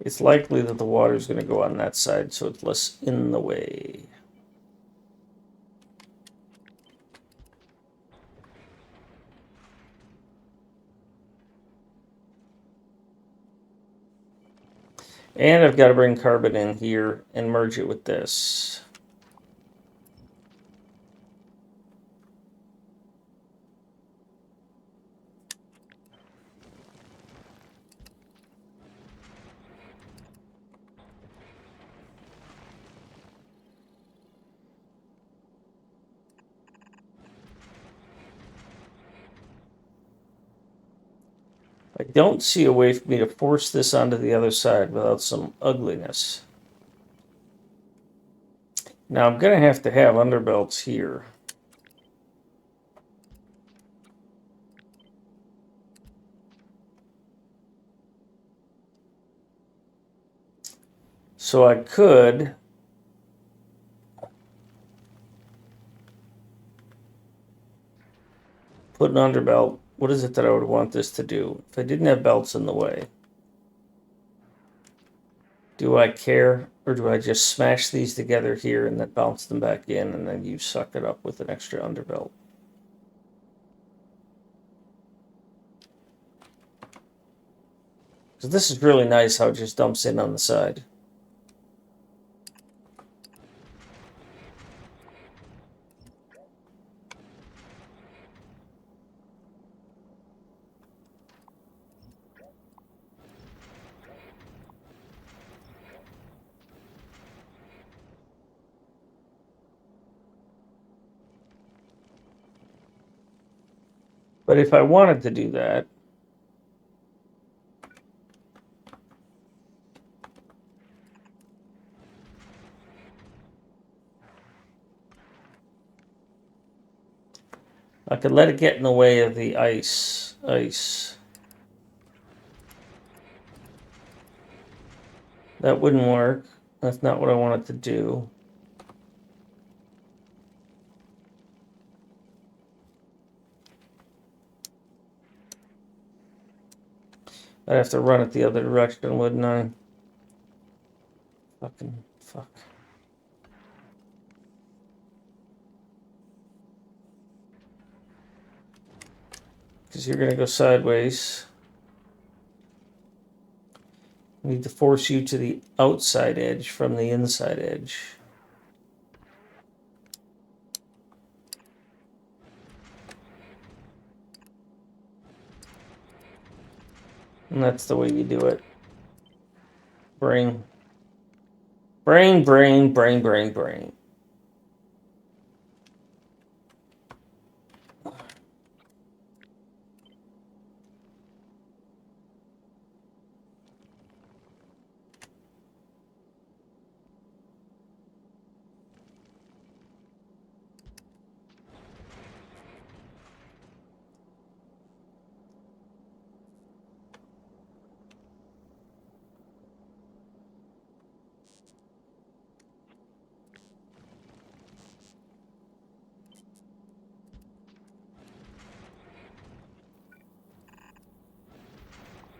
It's likely that the water is going to go on that side, so it's less in the way. And I've got to bring carbon in here and merge it with this. I don't see a way for me to force this onto the other side without some ugliness. Now I'm going to have underbelts here. So I could put an underbelt. What is it that I would want this to do if I didn't have belts in the way? Do I care, or do I just smash these together here and then bounce them back in and then you suck it up with an extra underbelt? So this is really nice how it just dumps in on the side. But if I wanted to do that, I could let it get in the way of the ice. That wouldn't work. That's not what I wanted to do. I'd have to run it the other direction, wouldn't I? Fucking fuck. Because you're going to go sideways. I need to force you to the outside edge from the inside edge. And that's the way you do it. Brain. Brain, brain, brain, brain, brain.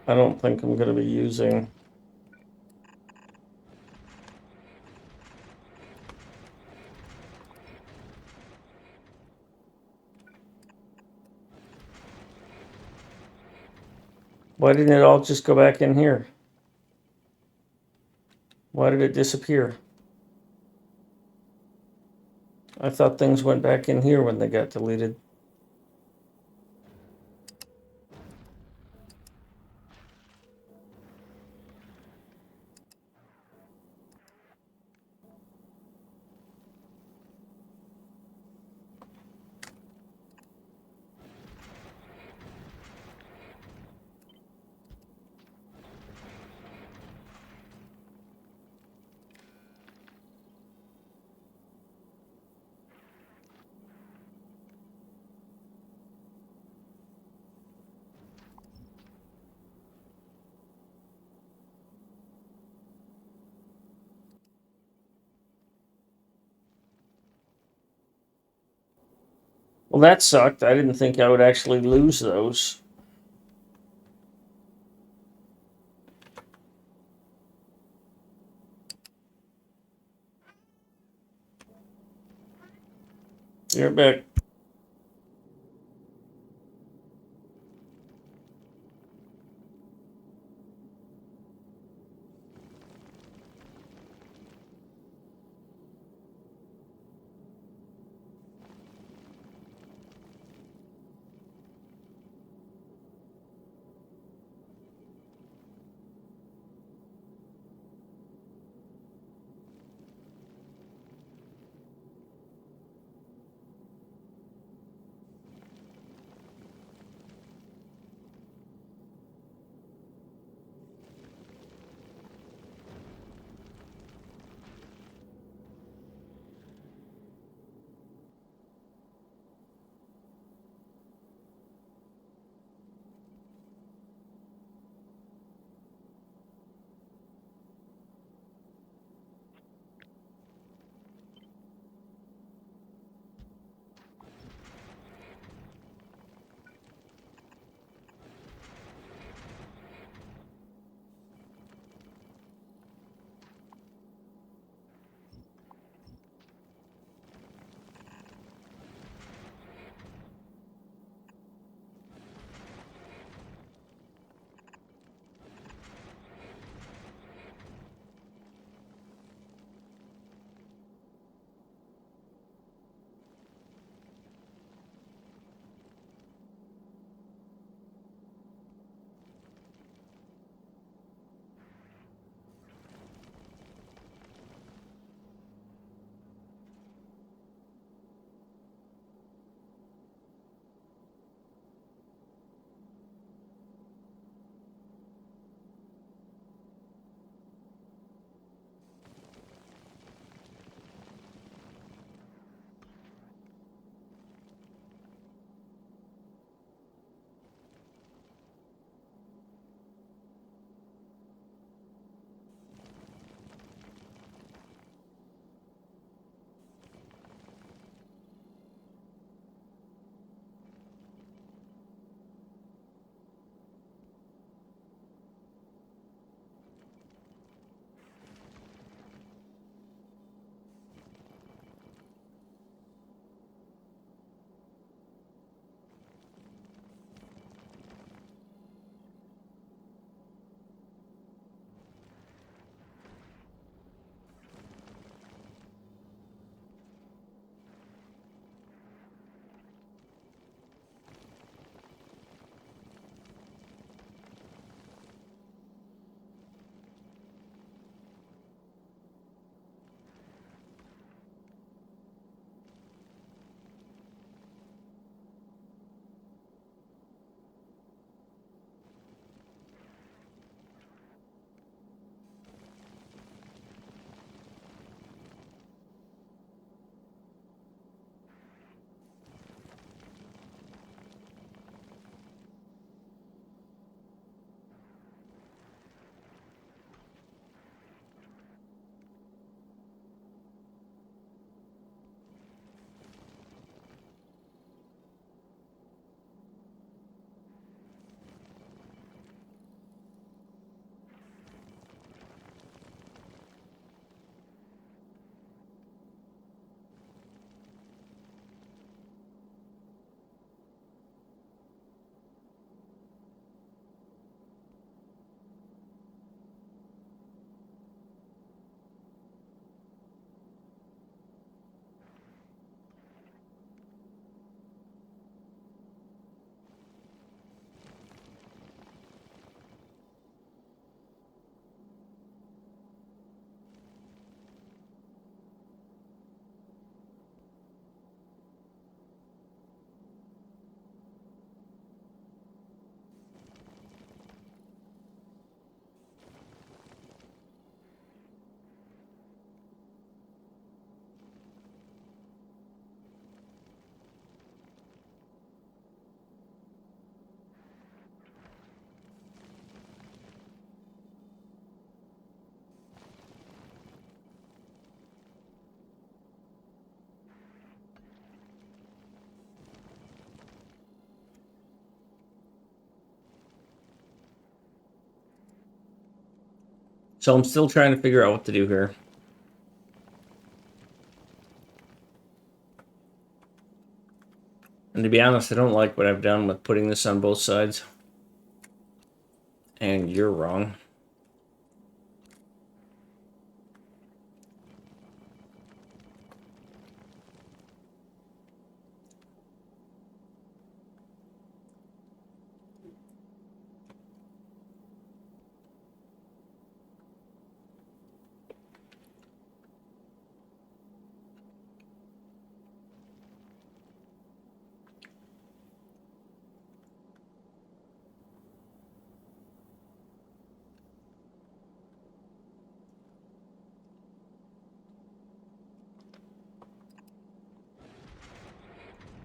I don't think I'm going to be using. Why didn't it all just go back in here? Why did it disappear? I thought things went back in here when they got deleted. Well, that sucked. I didn't think I would actually lose those. You're back. So I'm still trying to figure out what to do here. And to be honest, I don't like what I've done with putting this on both sides. And you're wrong.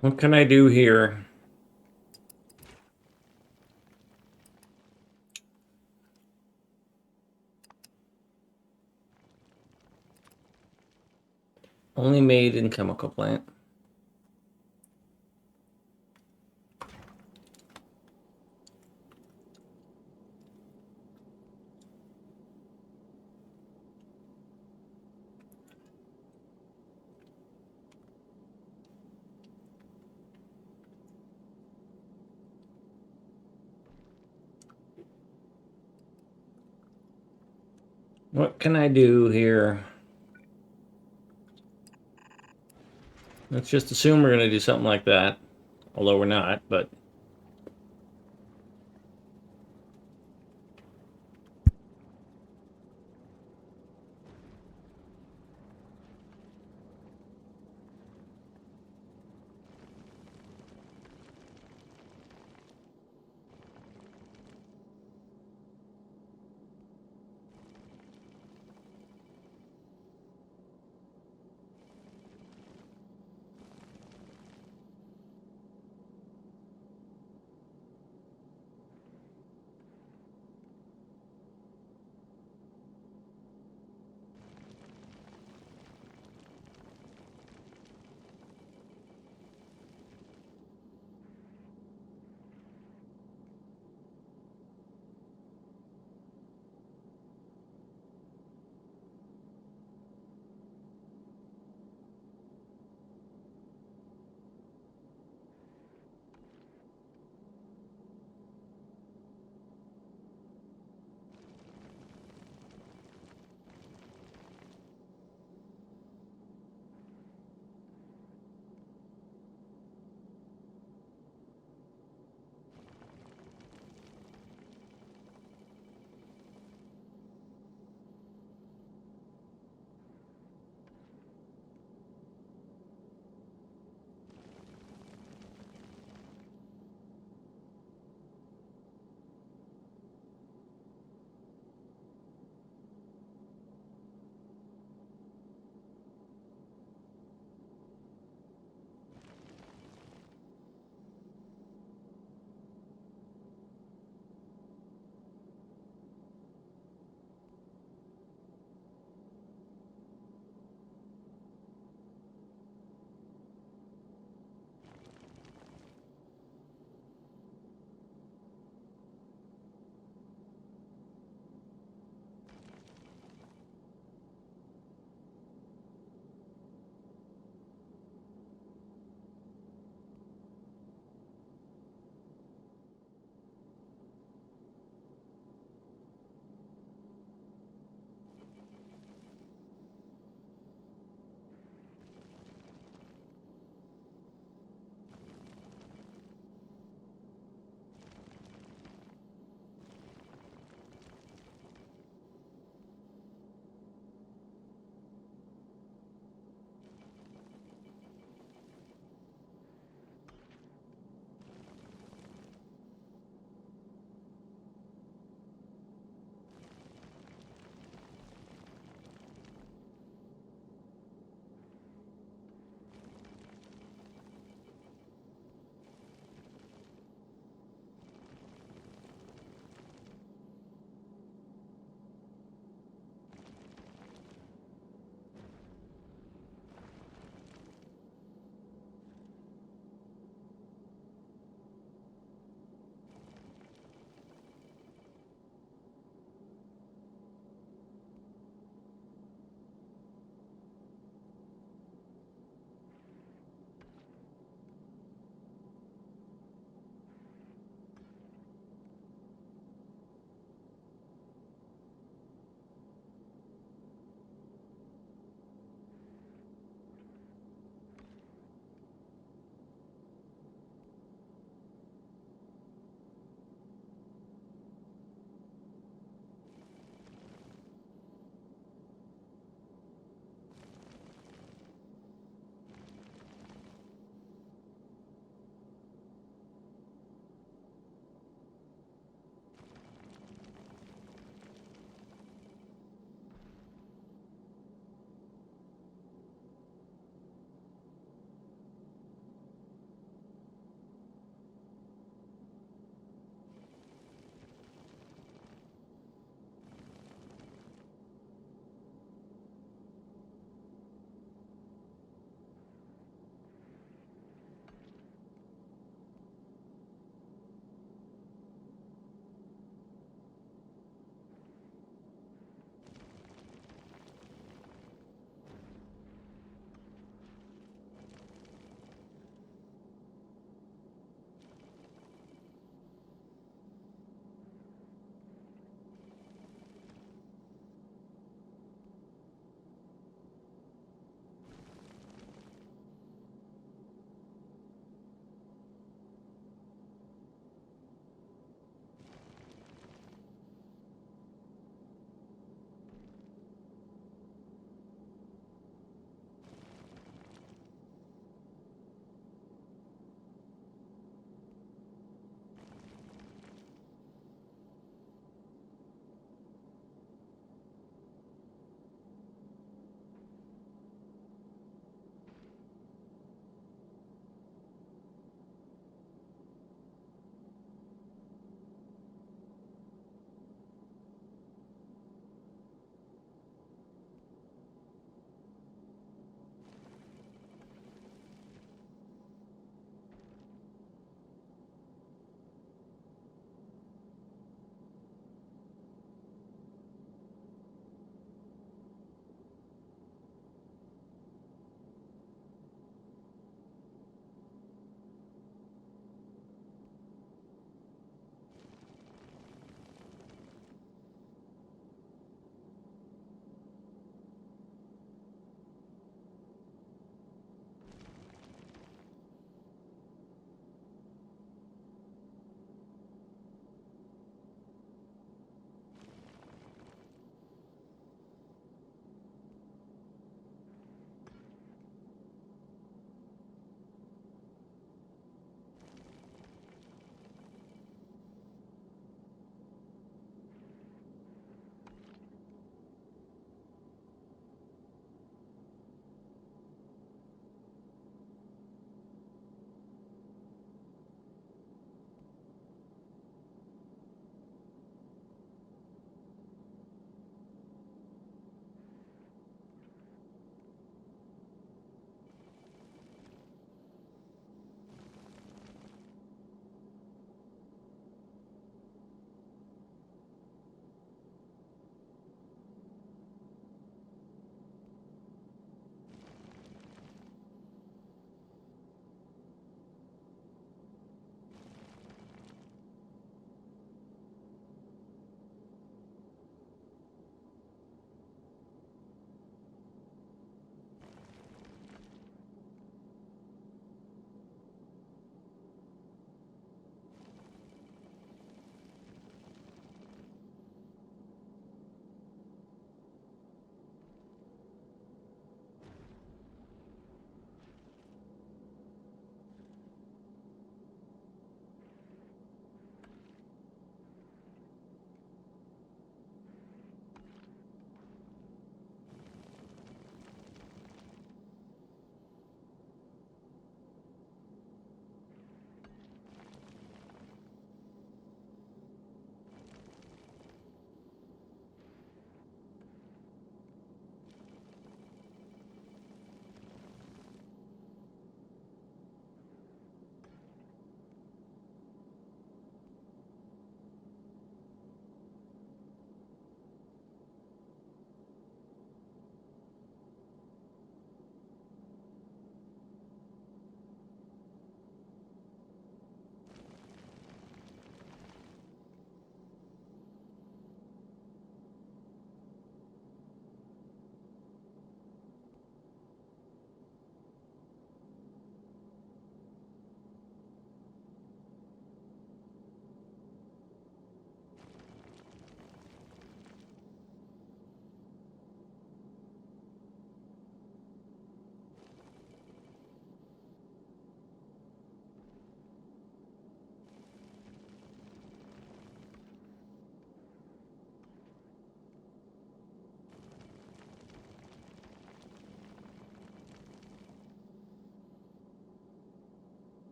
What can I do here? Only made in chemical plant. What can I do here? Let's just assume we're going to do something like that. Although we're not, but...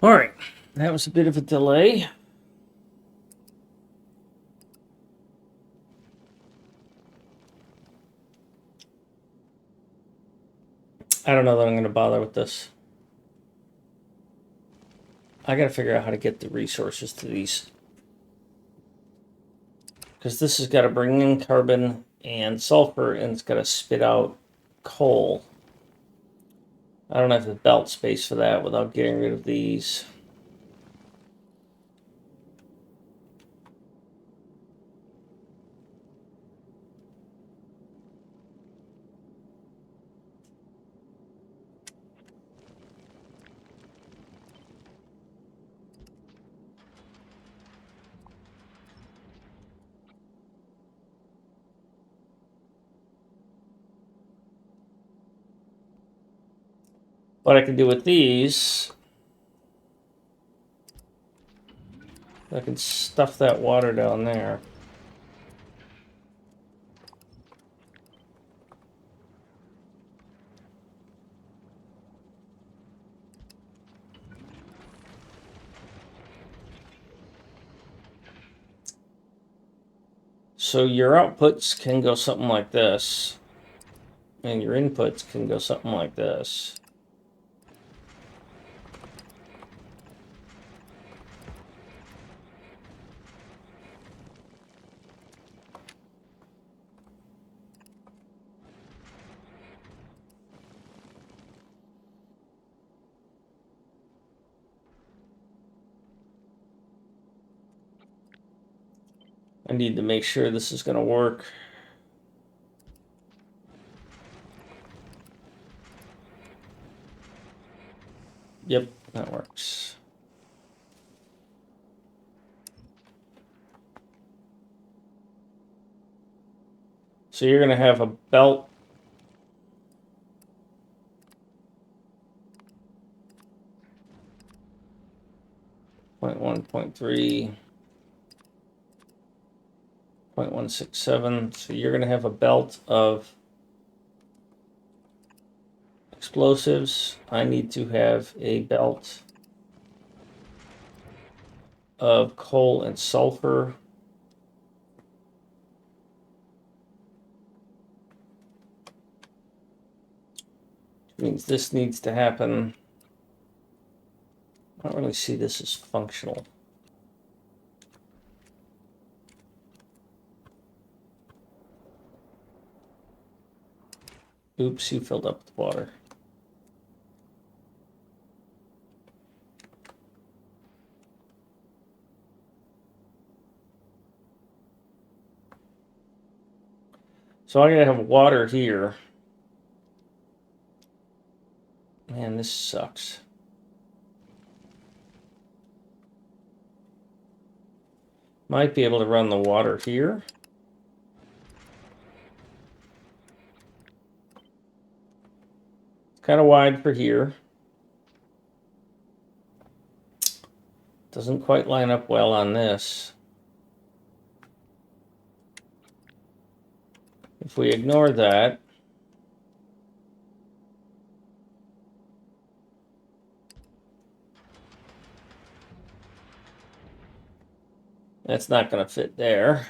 All right, that was a bit of a delay. I don't know that I'm going to bother with this. I got to figure out how to get the resources to these. Because this has got to bring in carbon and sulfur, and it's got to spit out coal. I don't have the belt space for that without getting rid of these. What I can do with these, I can stuff that water down there. So your outputs can go something like this, and your inputs can go something like this. I need to make sure this is going to work. Yep, that works. So you're going to have a belt. Point 1, point 3, 0.167. So you're going to have a belt of explosives. I need to have a belt of coal and sulfur. Which means this needs to happen. I don't really see this as functional. Oops, you filled up with water. So I gotta have water here. Man, this sucks. Might be able to run the water here. It's kind of wide for here. Doesn't quite line up well on this. If we ignore that, that's not going to fit there.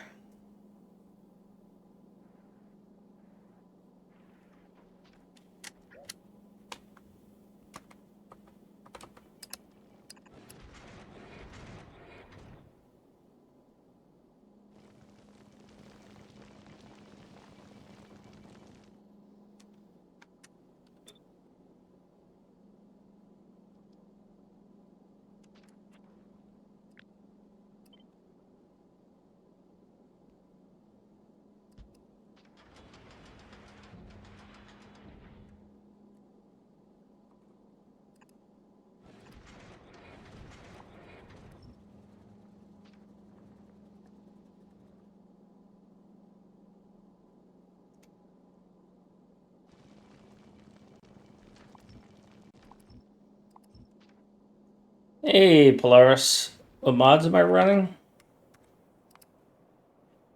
Hey, Polaris. What mods am I running?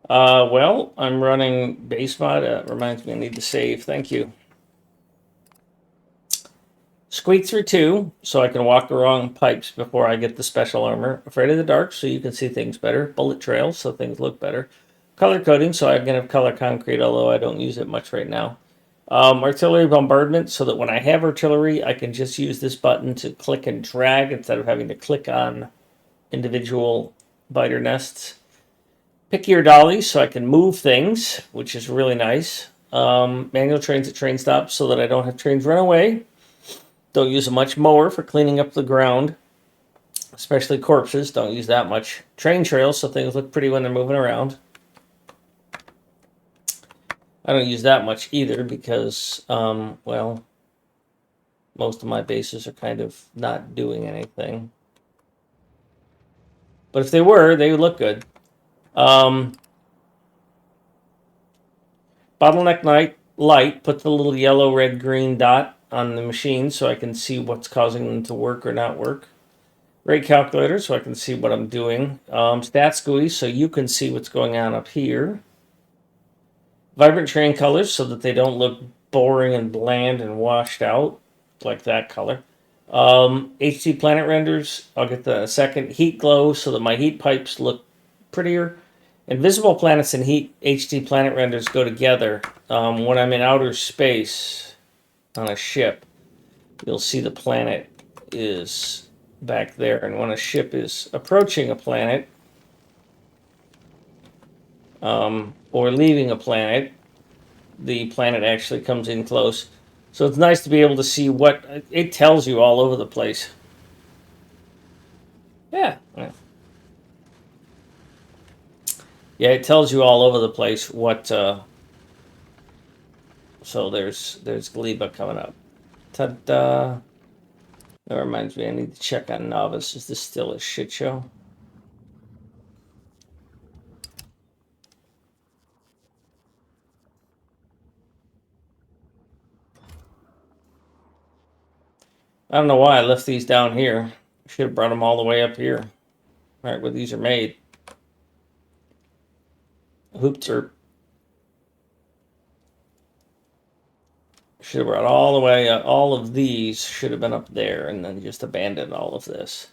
Well, I'm running base mod. Reminds me I need to save. Thank you. Squeak through 2, so I can walk along pipes before I get the special armor. Afraid of the dark, so you can see things better. Bullet trails, so things look better. Color coding, so I can have color concrete, although I don't use it much right now. Artillery bombardment, so that when I have artillery, I can just use this button to click and drag instead of having to click on individual biter nests. Pick your dollies, so I can move things, which is really nice. Manual trains at train stops, so that I don't have trains run away. Don't use a much mower for cleaning up the ground, especially corpses. Don't use that much. Train trails, so things look pretty when they're moving around. I don't use that much either because, well, most of my bases are kind of not doing anything. But if they were, they would look good. Bottleneck light, put the little yellow, red, green dot on the machine so I can see what's causing them to work or not work. Rate calculator so I can see what I'm doing. Stat GUI so you can see what's going on up here. Vibrant train colors so that they don't look boring and bland and washed out like that color. HD planet renders, I'll get the second. Heat glow so that my heat pipes look prettier. Invisible planets and heat HD planet renders go together. When I'm in outer space on a ship, you'll see the planet is back there. And when a ship is approaching a planet or leaving a planet, the planet actually comes in close. So it's nice to be able to see what it tells you all over the place. Yeah. Yeah, it tells you all over the place what. So there's Gleba coming up. Ta-da! That reminds me, I need to check on Novice. Is this still a shit show? I don't know why I left these down here. Should have brought them all the way up here. Right where these are made. Hoopter. Should have brought all the way up. All of these should have been up there and then just abandoned all of this.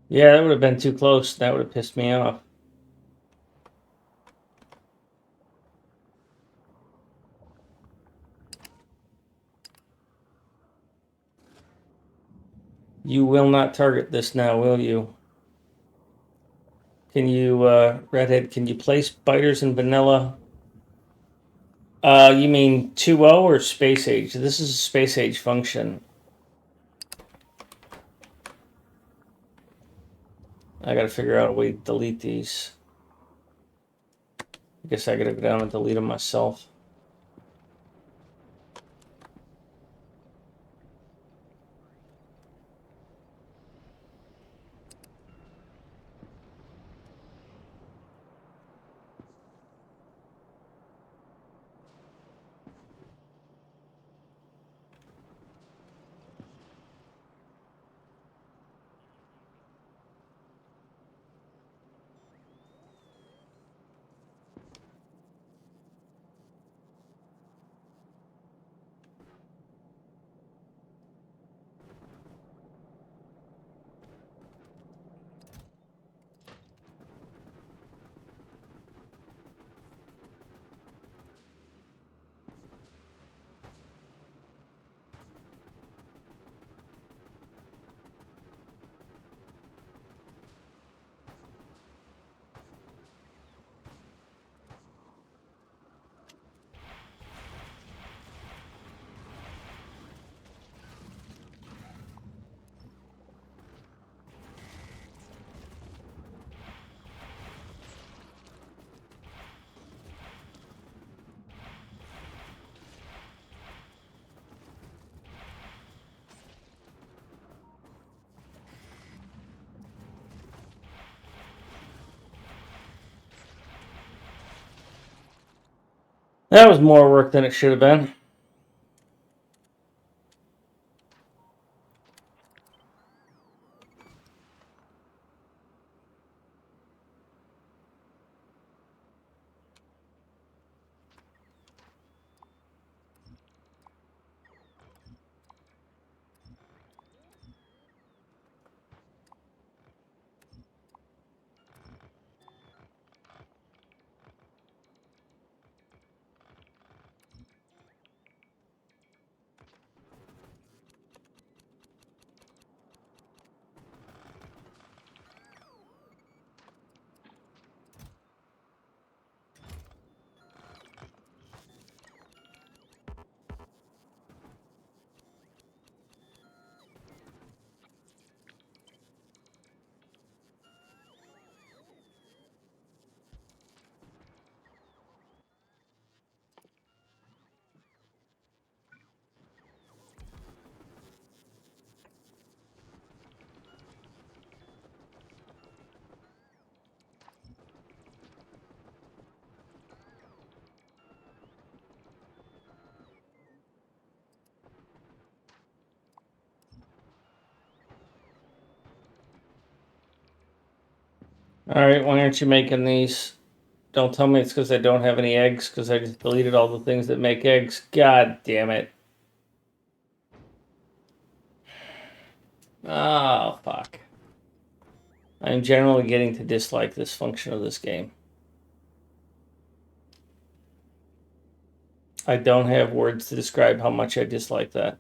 Yeah, that would have been too close. That would have pissed me off. You will not target this now, will you? Can you, Redhead, can you place biters in vanilla? You mean 2.0 or space age? This is a space age function. I gotta figure out a way to delete these. I guess I gotta go down and delete them myself. That was more work than it should have been. Alright, why aren't you making these? Don't tell me it's because I don't have any eggs, because I just deleted all the things that make eggs. God damn it. Oh, fuck. I'm generally getting to dislike this function of this game. I don't have words to describe how much I dislike that.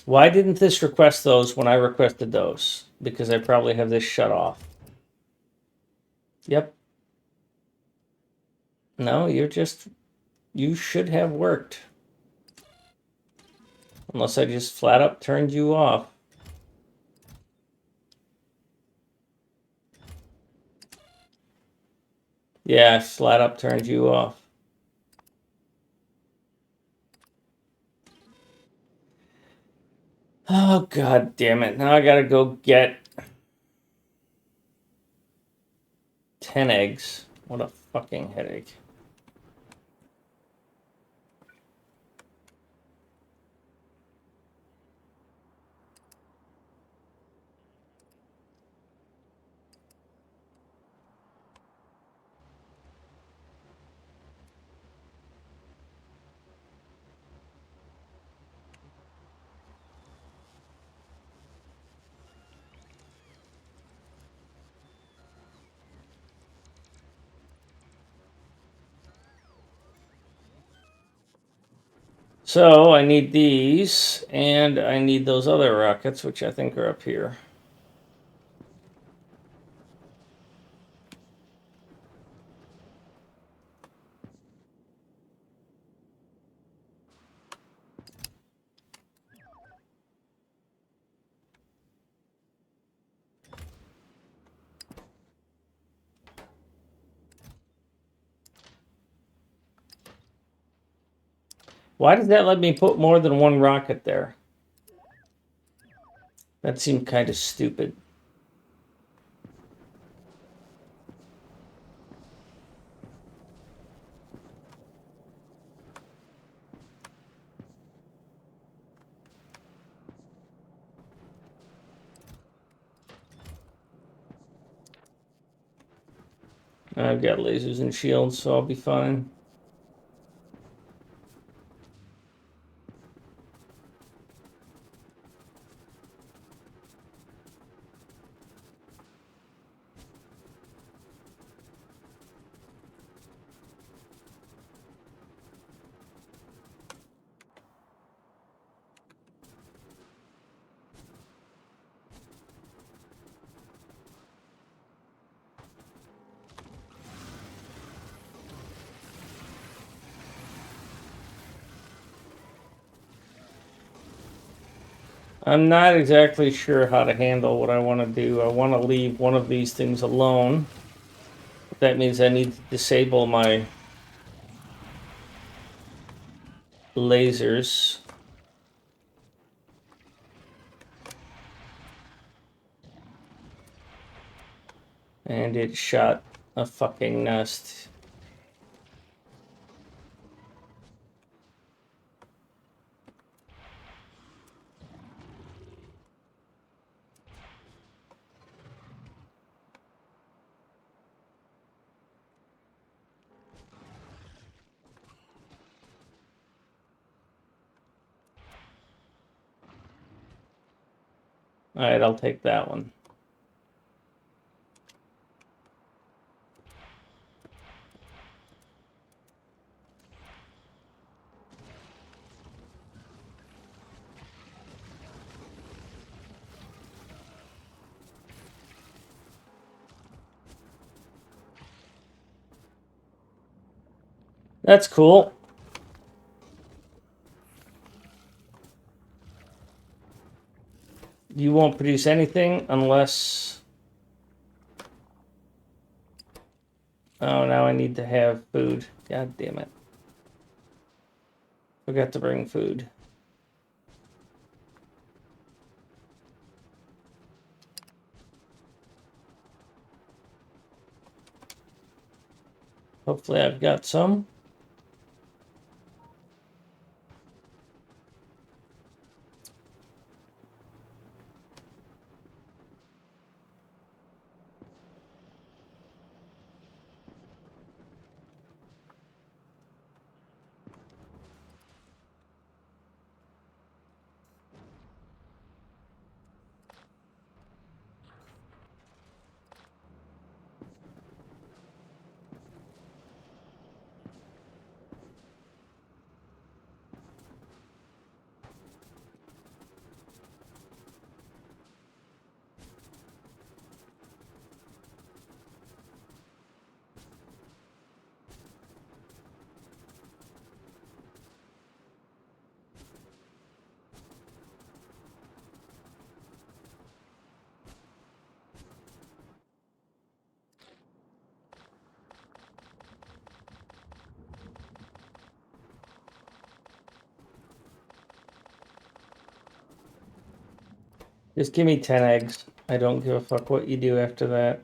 Why didn't this request those when I requested those? Because I probably have this shut off. Yep. No, you should have worked. Unless I just flat up turned you off. Yeah, I flat up turned you off. Oh, god damn it. Now I gotta go get 10 eggs. What a fucking headache. So I need these, and I need those other rockets, which I think are up here. Why does that let me put more than one rocket there? That seemed kind of stupid. I've got lasers and shields, so I'll be fine. I'm not exactly sure how to handle what I want to do. I want to leave one of these things alone. That means I need to disable my lasers. And it shot a fucking nest. All right, I'll take that one. That's cool. You won't produce anything unless... Oh, now I need to have food. God damn it. Forgot to bring food. Hopefully I've got some. Just give me 10 eggs. I don't give a fuck what you do after that.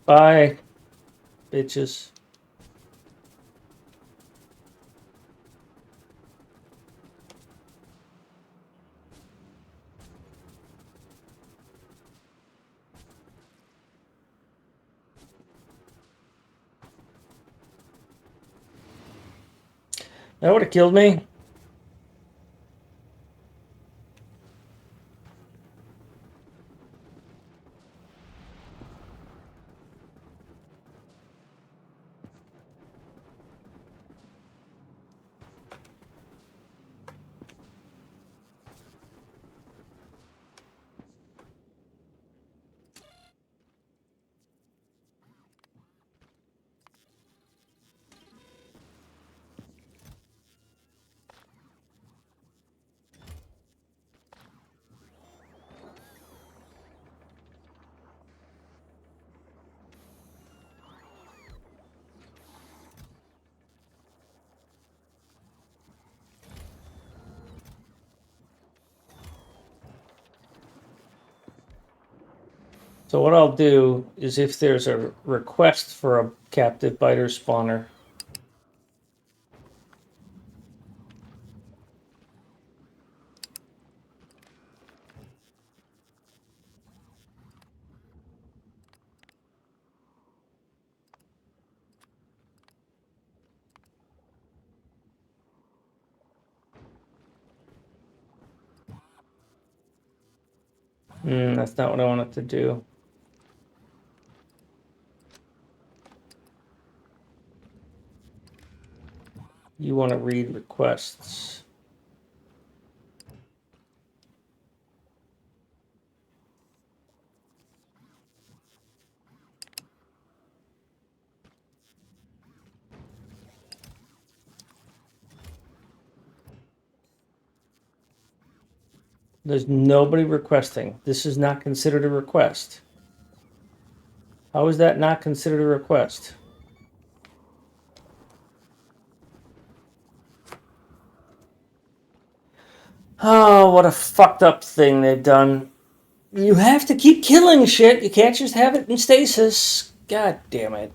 Bye, bitches. That would have killed me. So what I'll do is if there's a request for a captive biter spawner, that's not what I wanted to do. You want to read requests. There's nobody requesting. This is not considered a request. How is that not considered a request? Oh, what a fucked up thing they've done. You have to keep killing shit. You can't just have it in stasis. God damn it.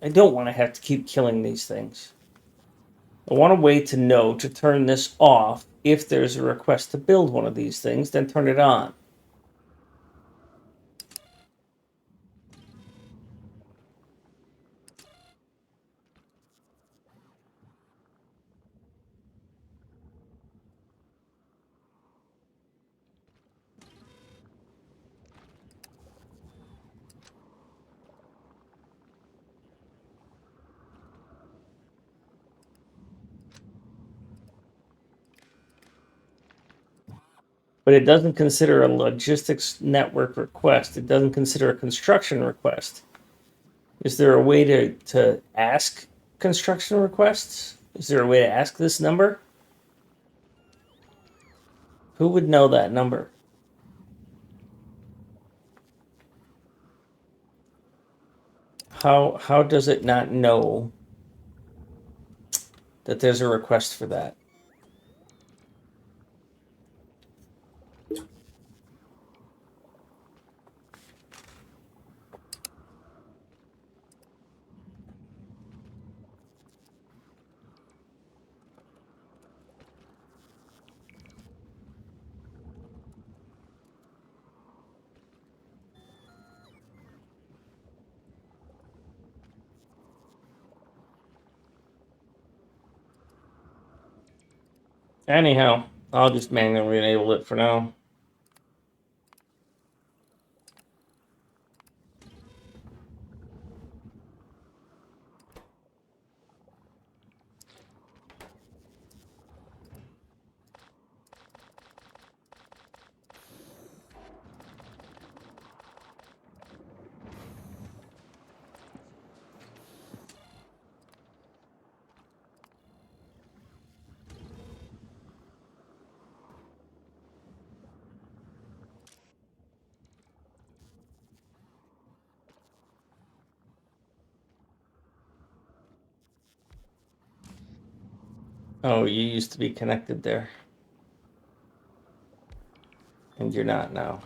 I don't want to have to keep killing these things. I want a way to know to turn this off if there's a request to build one of these things, then turn it on. But it doesn't consider a logistics network request. It doesn't consider a construction request. Is there a way to ask construction requests? Is there a way to ask this number? Who would know that number? How does it not know that there's a request for that? Anyhow, I'll just manually enable it for now. Oh, you used to be connected there. And you're not now.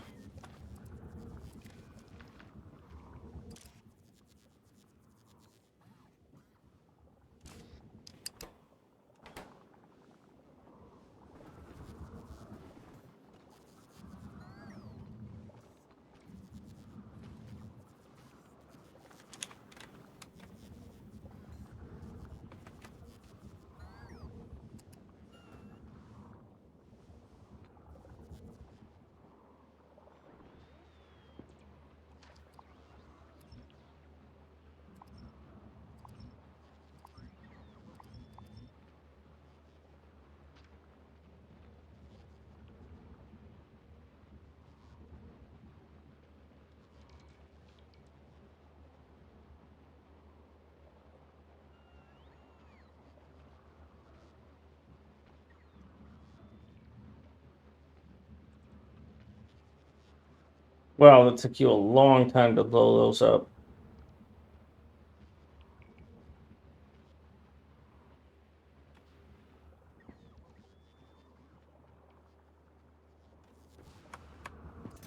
Well, it took you a long time to blow those up.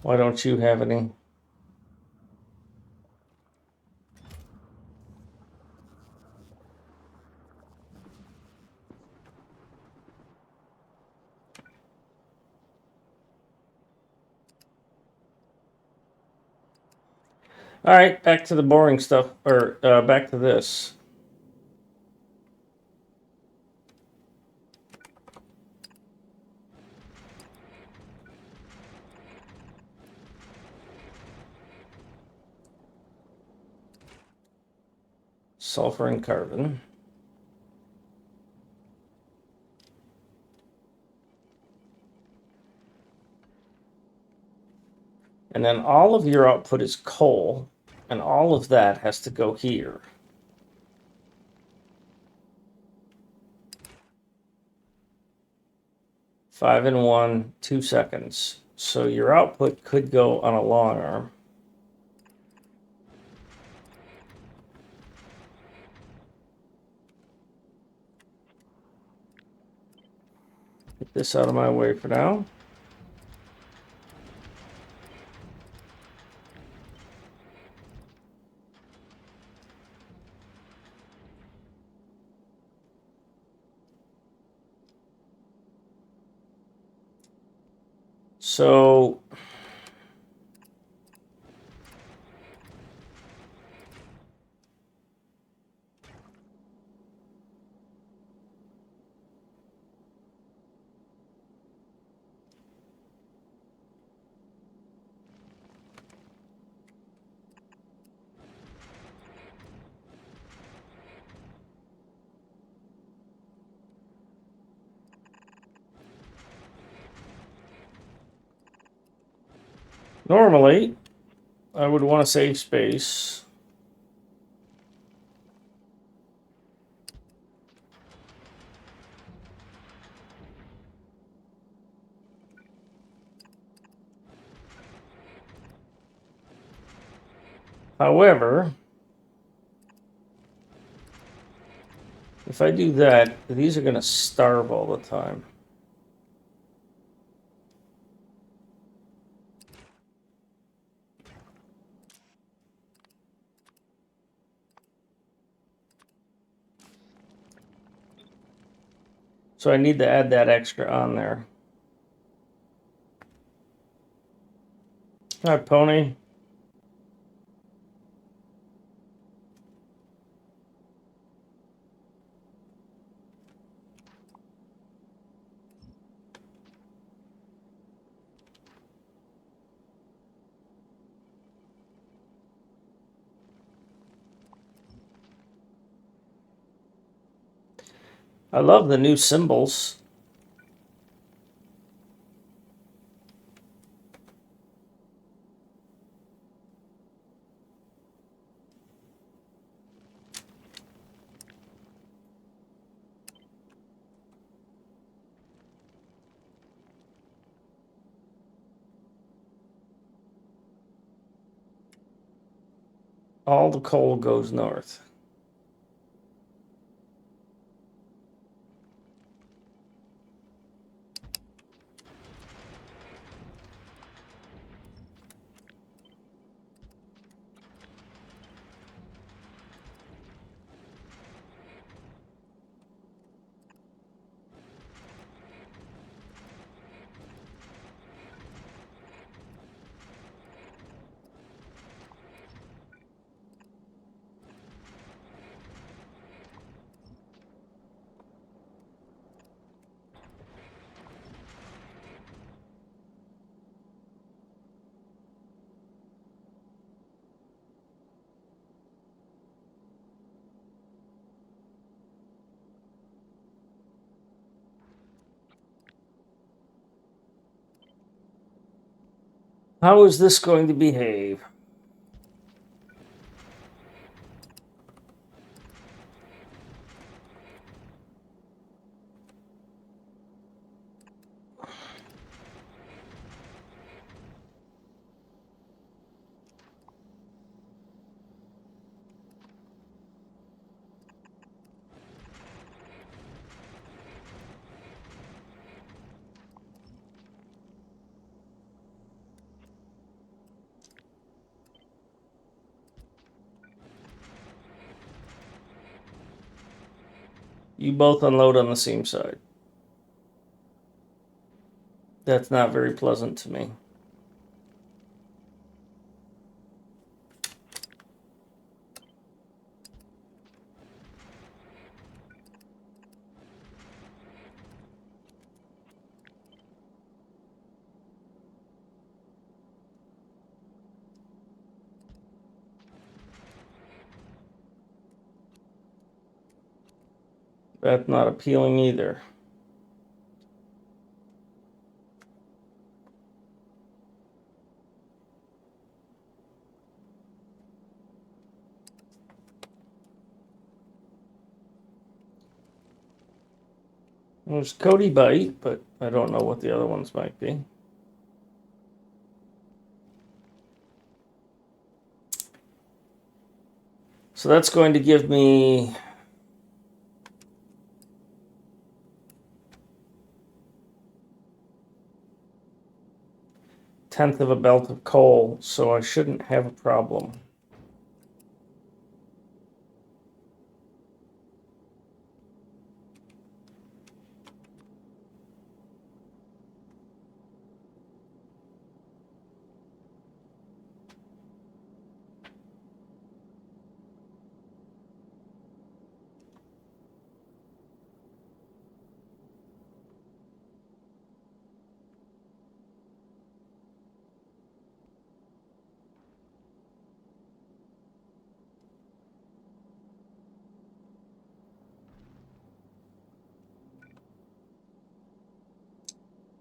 Why don't you have any? All right, back to the boring stuff, or back to this. Sulfur and carbon. And then all of your output is coal, and all of that has to go here. 5 and 1, 2 seconds. So your output could go on a long arm. this out of my way for now. So normally I would want to save space. However, if I do that, these are going to starve all the time. So I need to add that extra on there. Hi, Pony. I love the new symbols. All the coal goes north. How is this going to behave? You both unload on the same side. That's not very pleasant to me. That's not appealing either. There's Cody Bite, but I don't know what the other ones might be. So that's going to give me tenth of a belt of coal, so I shouldn't have a problem.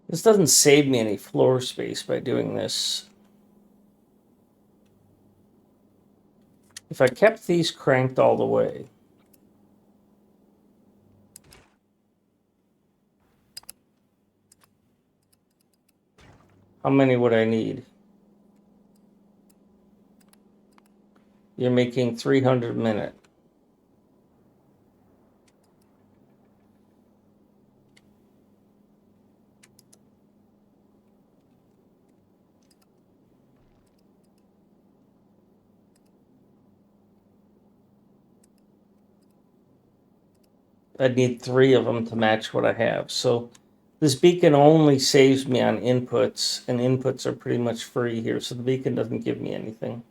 This doesn't save me any floor space by doing this. If I kept these cranked all the way, how many would I need? You're making 300 a minute. I'd need 3 of them to match what I have. So this beacon only saves me on inputs, and inputs are pretty much free here, so the beacon doesn't give me anything.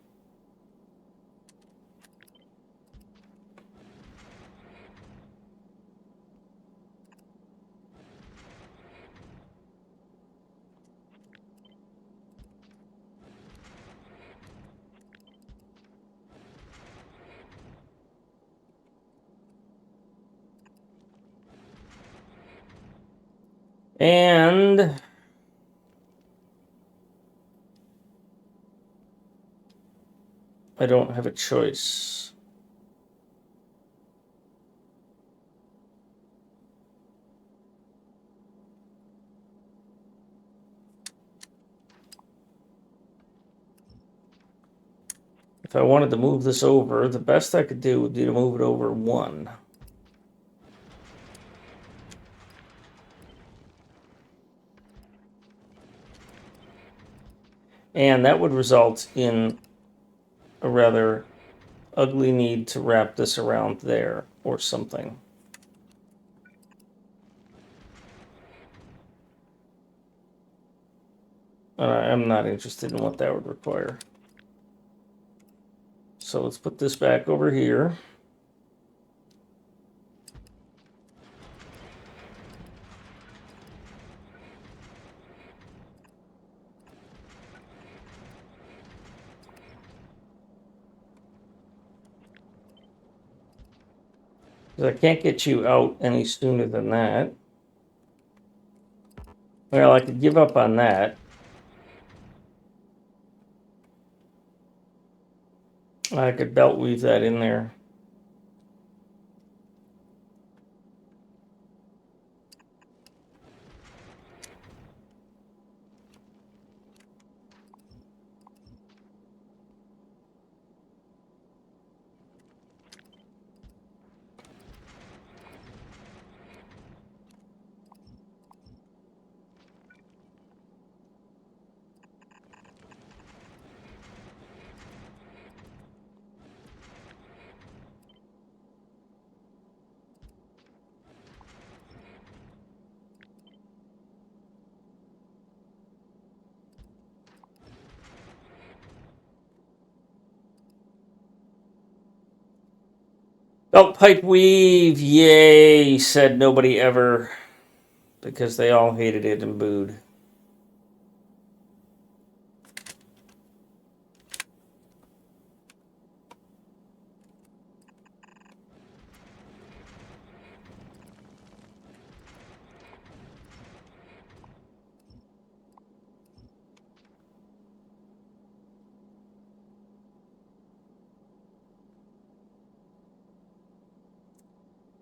And I don't have a choice. If I wanted to move this over, the best I could do would be to move it over 1. And that would result in a rather ugly need to wrap this around there or something. I'm not interested in what that would require. So let's put this back over here. I can't get you out any sooner than that. Well, I could give up on that. I could belt weave that in there. Belt pipe weave, yay, said nobody ever, because they all hated it and booed.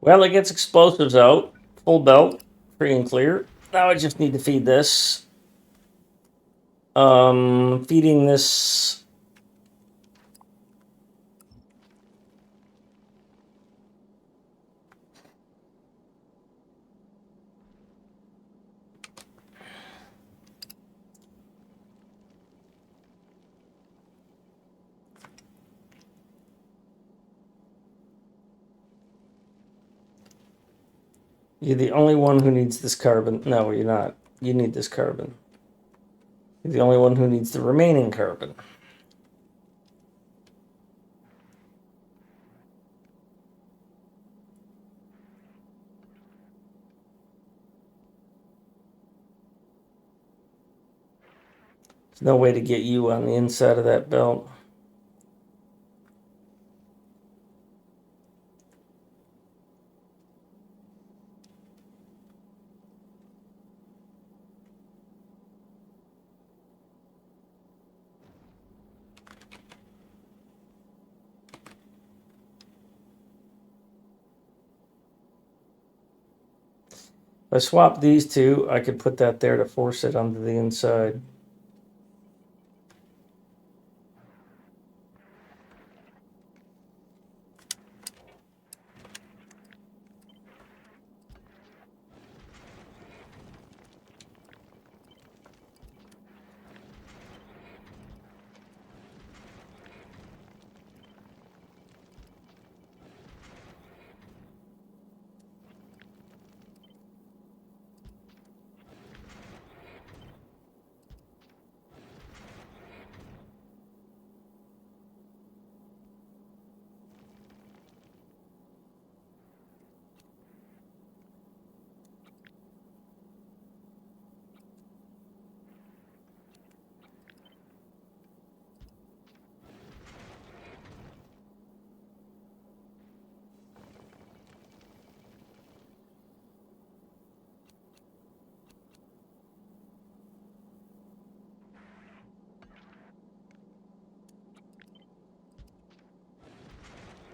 Well, it gets explosives out, full belt, free and clear. Now I just need to feed this. Feeding this. You're the only one who needs this carbon. No, you're not. You need this carbon. You're the only one who needs the remaining carbon. There's no way to get you on the inside of that belt. If I swap these two, I could put that there to force it onto the inside.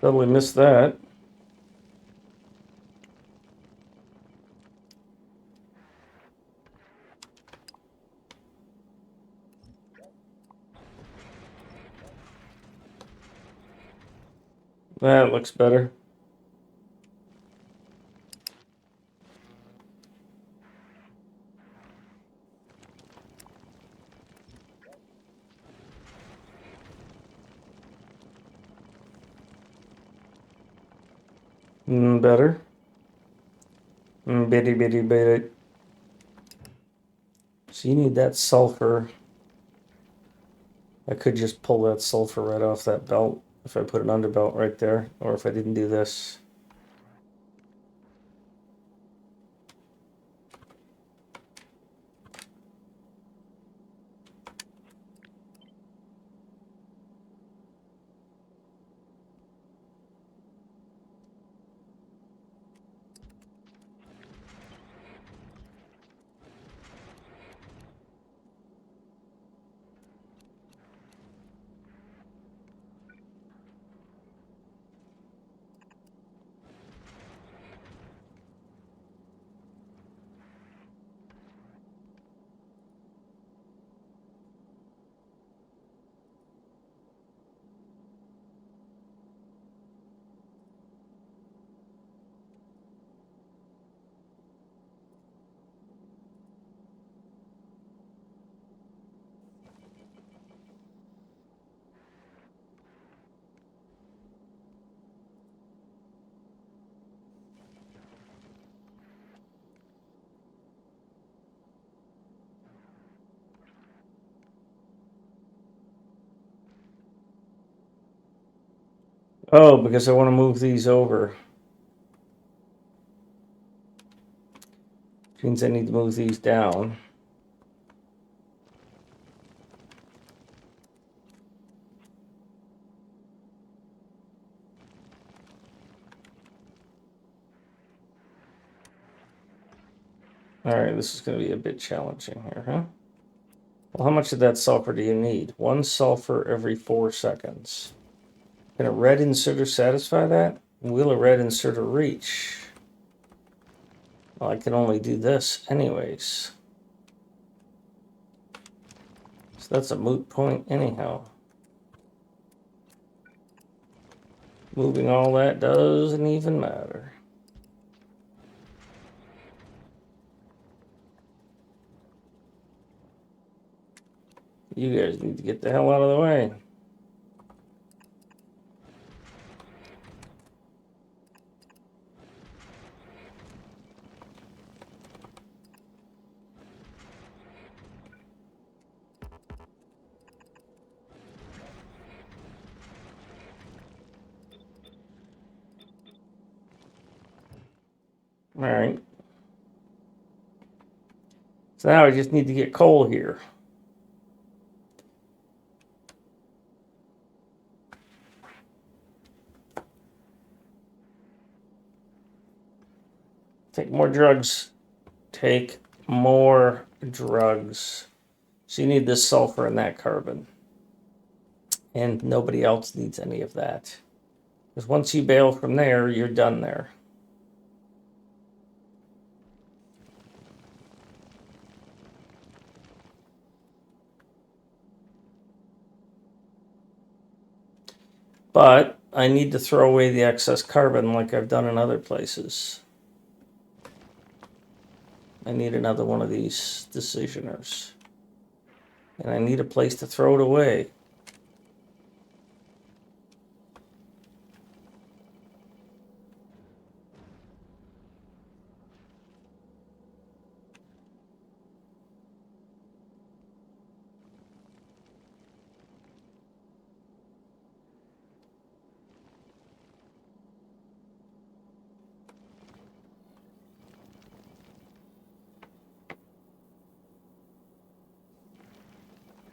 Totally missed that. That looks better. Better. Bitty bitty bitty. So you need that sulfur. I could just pull that sulfur right off that belt if I put an underbelt right there, or if I didn't do this. Oh, because I want to move these over. Which means I need to move these down. Alright, this is going to be a bit challenging here, huh? Well, how much of that sulfur do you need? 1 sulfur every 4 seconds. Can a red inserter satisfy that? Will a red inserter reach? Well, I can only do this anyways. So that's a moot point anyhow. Moving all that doesn't even matter. You guys need to get the hell out of the way. All right. So now I just need to get coal here. Take more drugs. Take more drugs. So you need this sulfur and that carbon. And nobody else needs any of that. Because once you bail from there, you're done there. But I need to throw away the excess carbon like I've done in other places. I need another one of these decisioners. And I need a place to throw it away.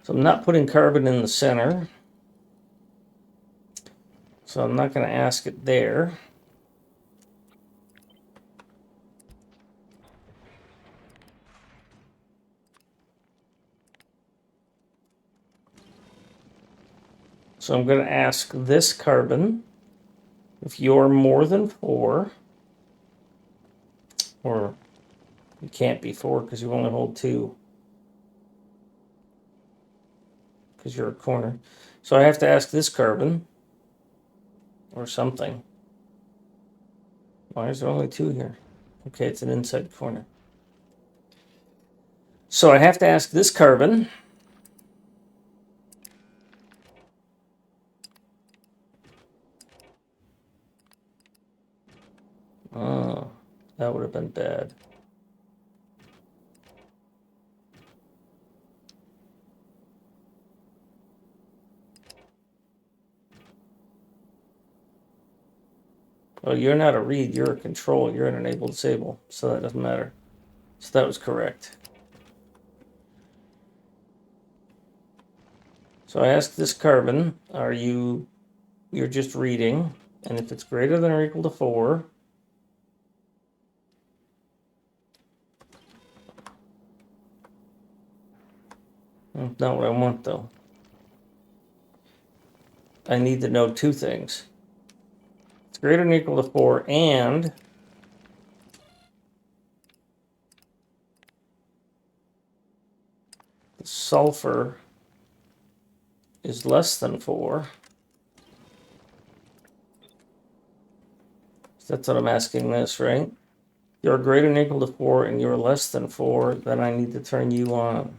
So I'm not putting carbon in the center. So I'm not going to ask it there. So I'm going to ask this carbon if you're more than 4, or you can't be 4 because you only hold 2 because you're a corner. So I have to ask this carbon or something. Why is there only 2 here? Okay, it's an inside corner. So I have to ask this carbon. Oh, that would have been bad. Well, you're not a read, you're a control, you're an enable disable, so that doesn't matter. So that was correct. So I asked this carbon, you're just reading, and if it's greater than or equal to 4, not what I want though. I need to know 2 things. It's greater than or equal to 4, and the sulfur is less than 4. So that's what I'm asking this, right? You're greater than or equal to 4 and you're less than 4, then I need to turn you on.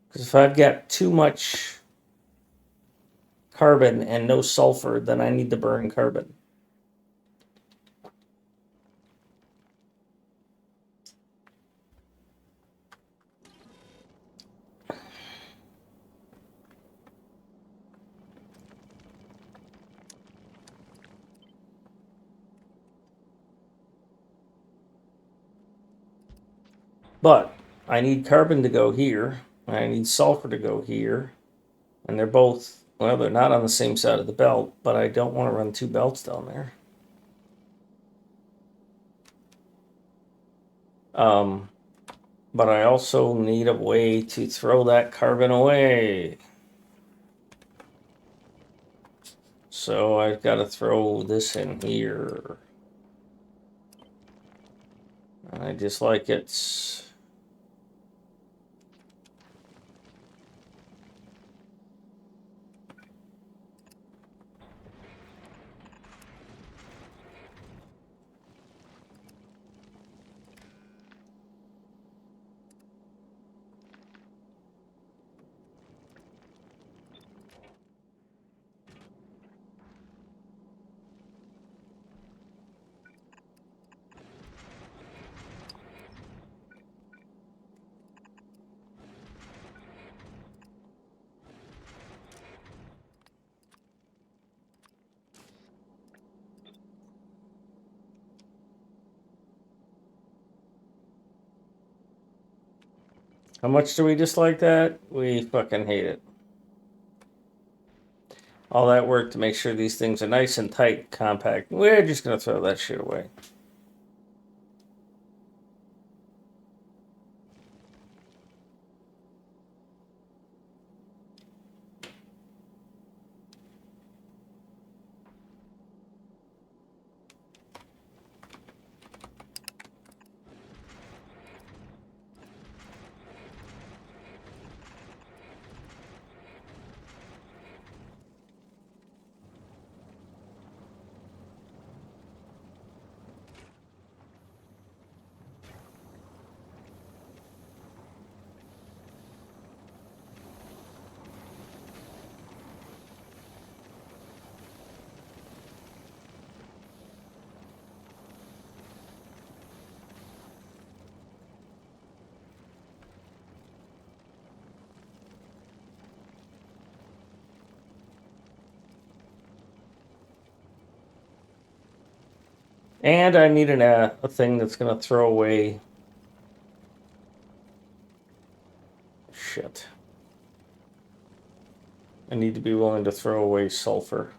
Because if I've got too much carbon and no sulfur, then I need to burn carbon. But I need carbon to go here, and I need sulfur to go here, and they're both, well, they're not on the same side of the belt, but I don't want to run 2 belts down there. But I also need a way to throw that carbon away. So I've got to throw this in here. I just like it's... How much do we dislike that? We fucking hate it. All that work to make sure these things are nice and tight, compact. We're just gonna throw that shit away. And I need a thing that's gonna throw away shit. I need to be willing to throw away sulfur.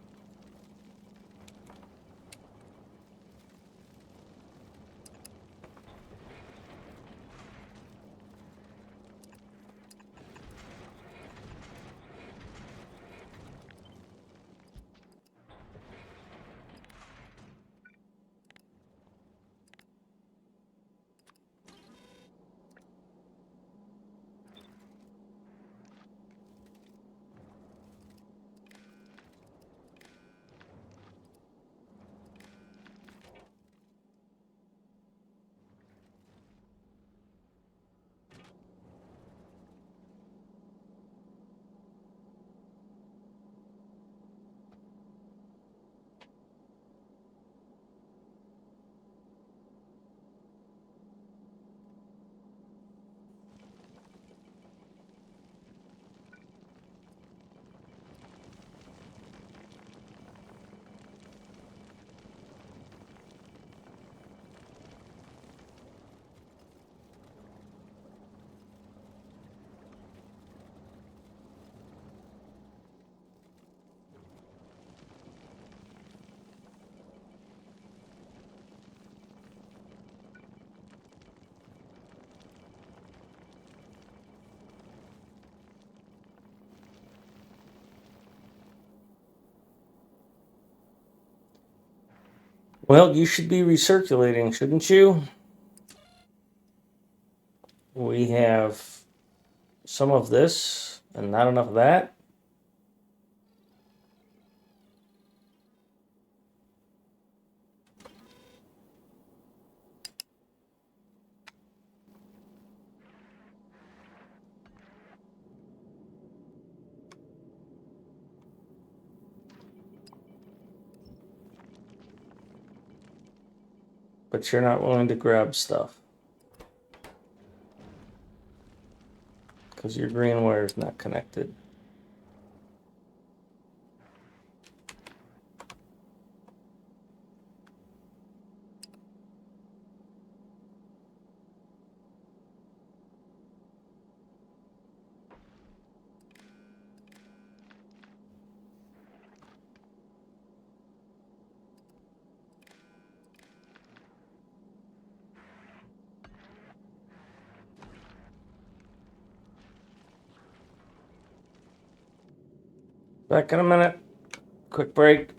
Well, you should be recirculating, shouldn't you? We have some of this and not enough of that. But you're not willing to grab stuff because your green wire is not connected. Back in a minute. Quick break.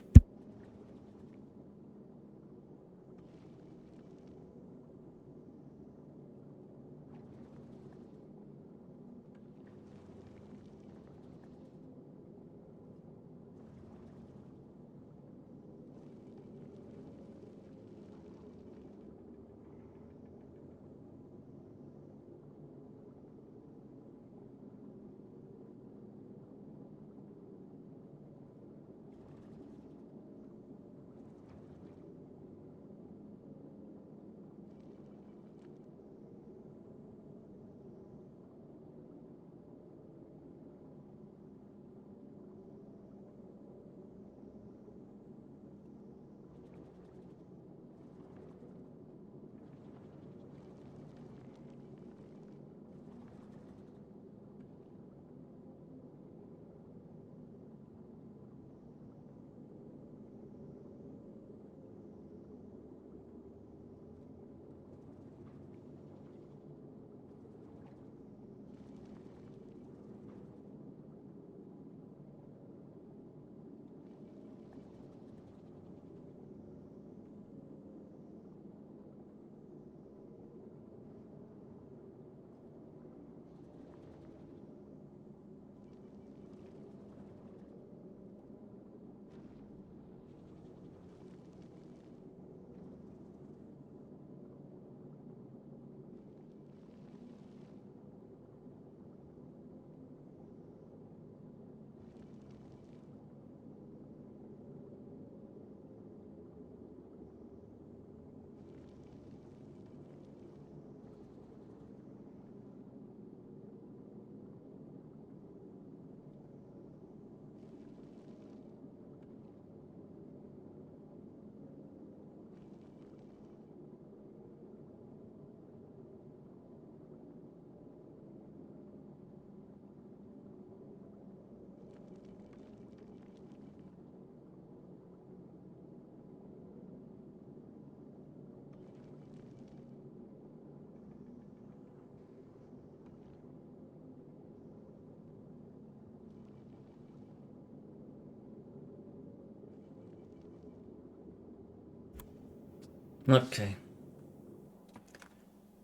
Okay.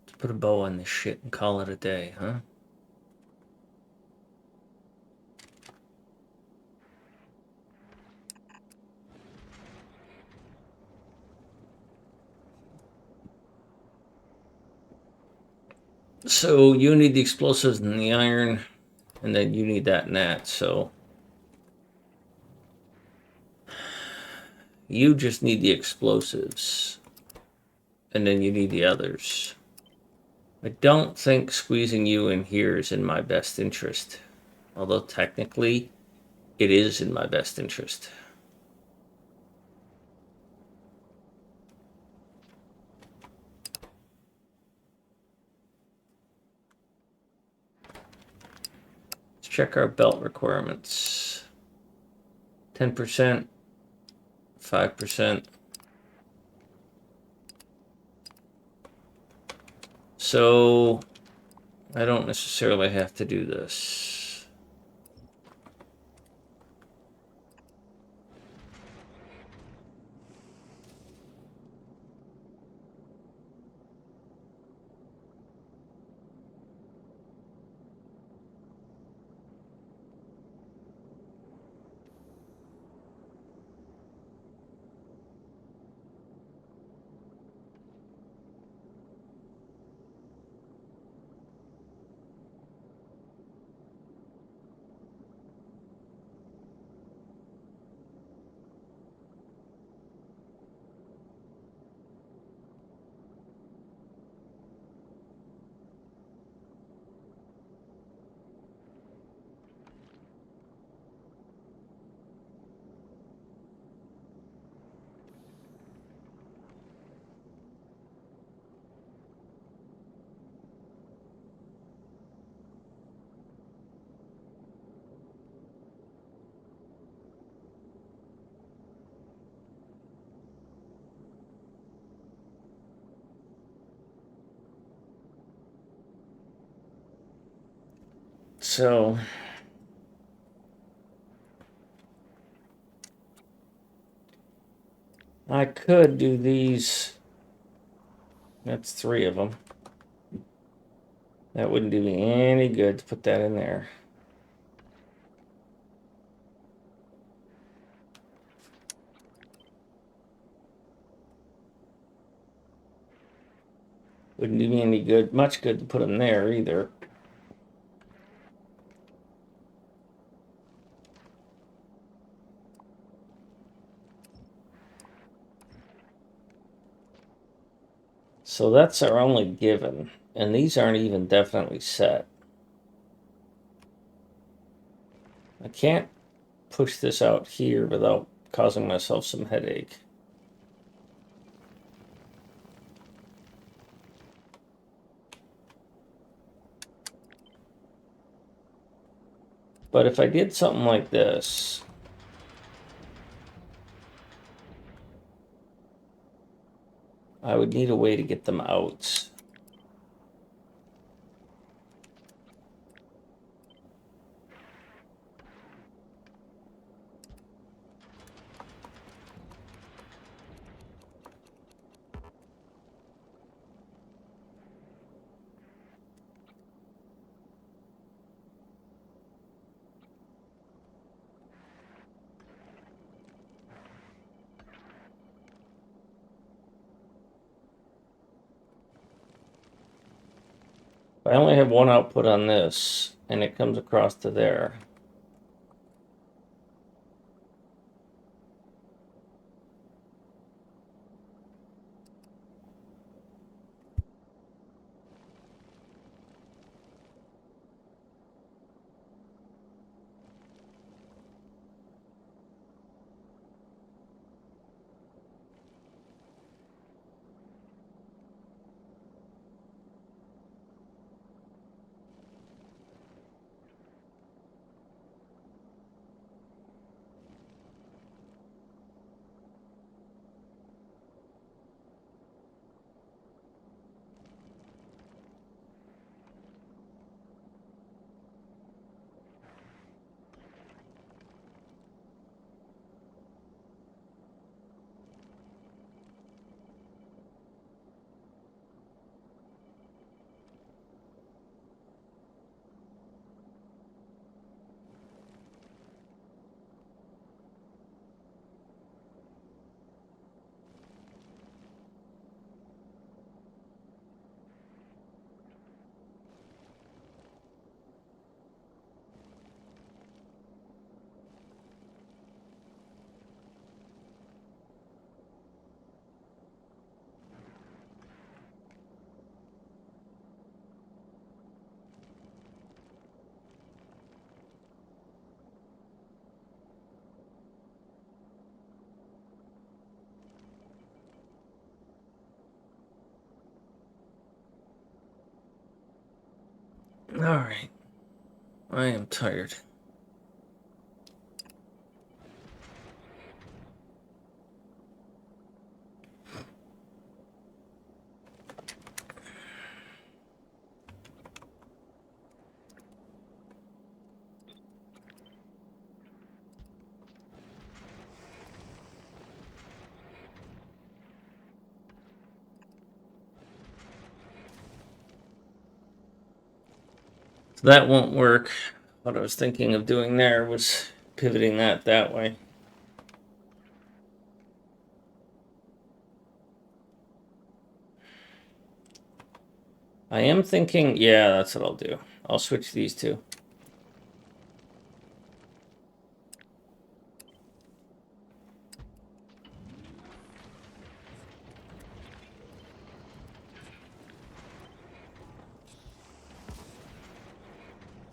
Let's put a bow on this shit and call it a day, huh? So you need the explosives and the iron, and then you need that and that, so you just need the explosives, and then you need the others. I don't think squeezing you in here is in my best interest, although technically it is in my best interest. Let's check our belt requirements. 10%, 5%. So I don't necessarily have to do this. So I could do these. That's 3 of them. That wouldn't do me any good to put that in there. Wouldn't do me any good, much good to put them there either. So that's our only given, and these aren't even definitely set. I can't push this out here without causing myself some headache. But if I did something like this, I would need a way to get them out. I only have one output on this, and it comes across to there. Alright. I am tired. So that won't work. What I was thinking of doing there was pivoting that way. I am thinking, yeah, that's what I'll do. I'll switch these two.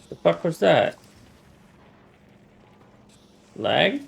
The fuck was that? Lag?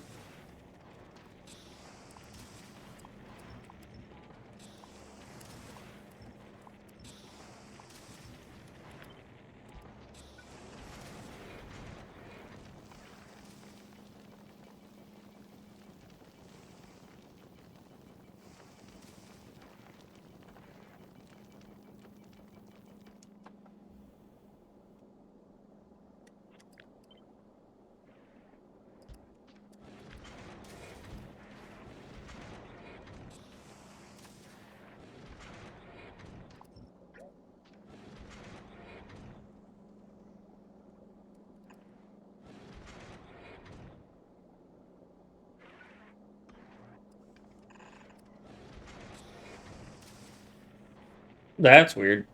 That's weird.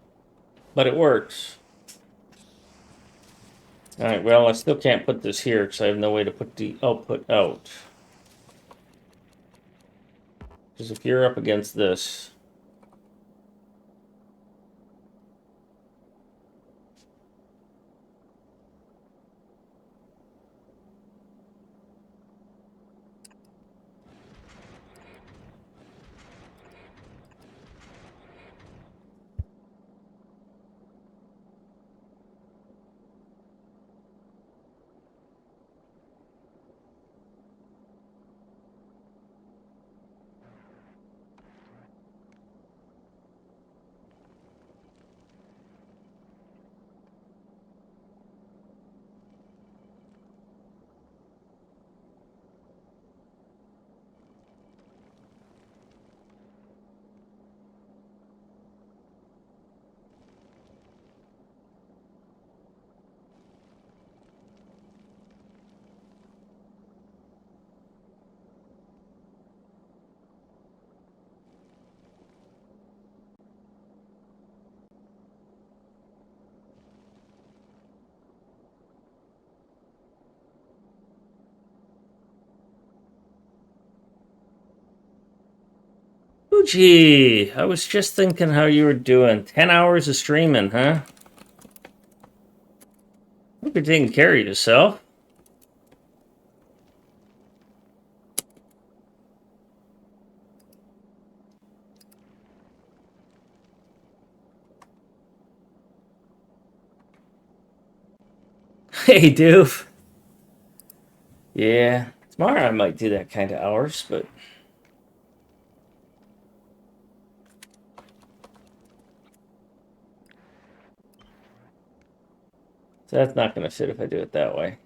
But it works. Alright, well, I still can't put this here because I have no way to put the output out. Because if you're up against this... Gee, I was just thinking how you were doing. 10 hours of streaming, huh? Hope you're taking care of yourself. Hey, doof. Yeah, tomorrow I might do that kind of hours, but... So that's not going to fit if I do it that way.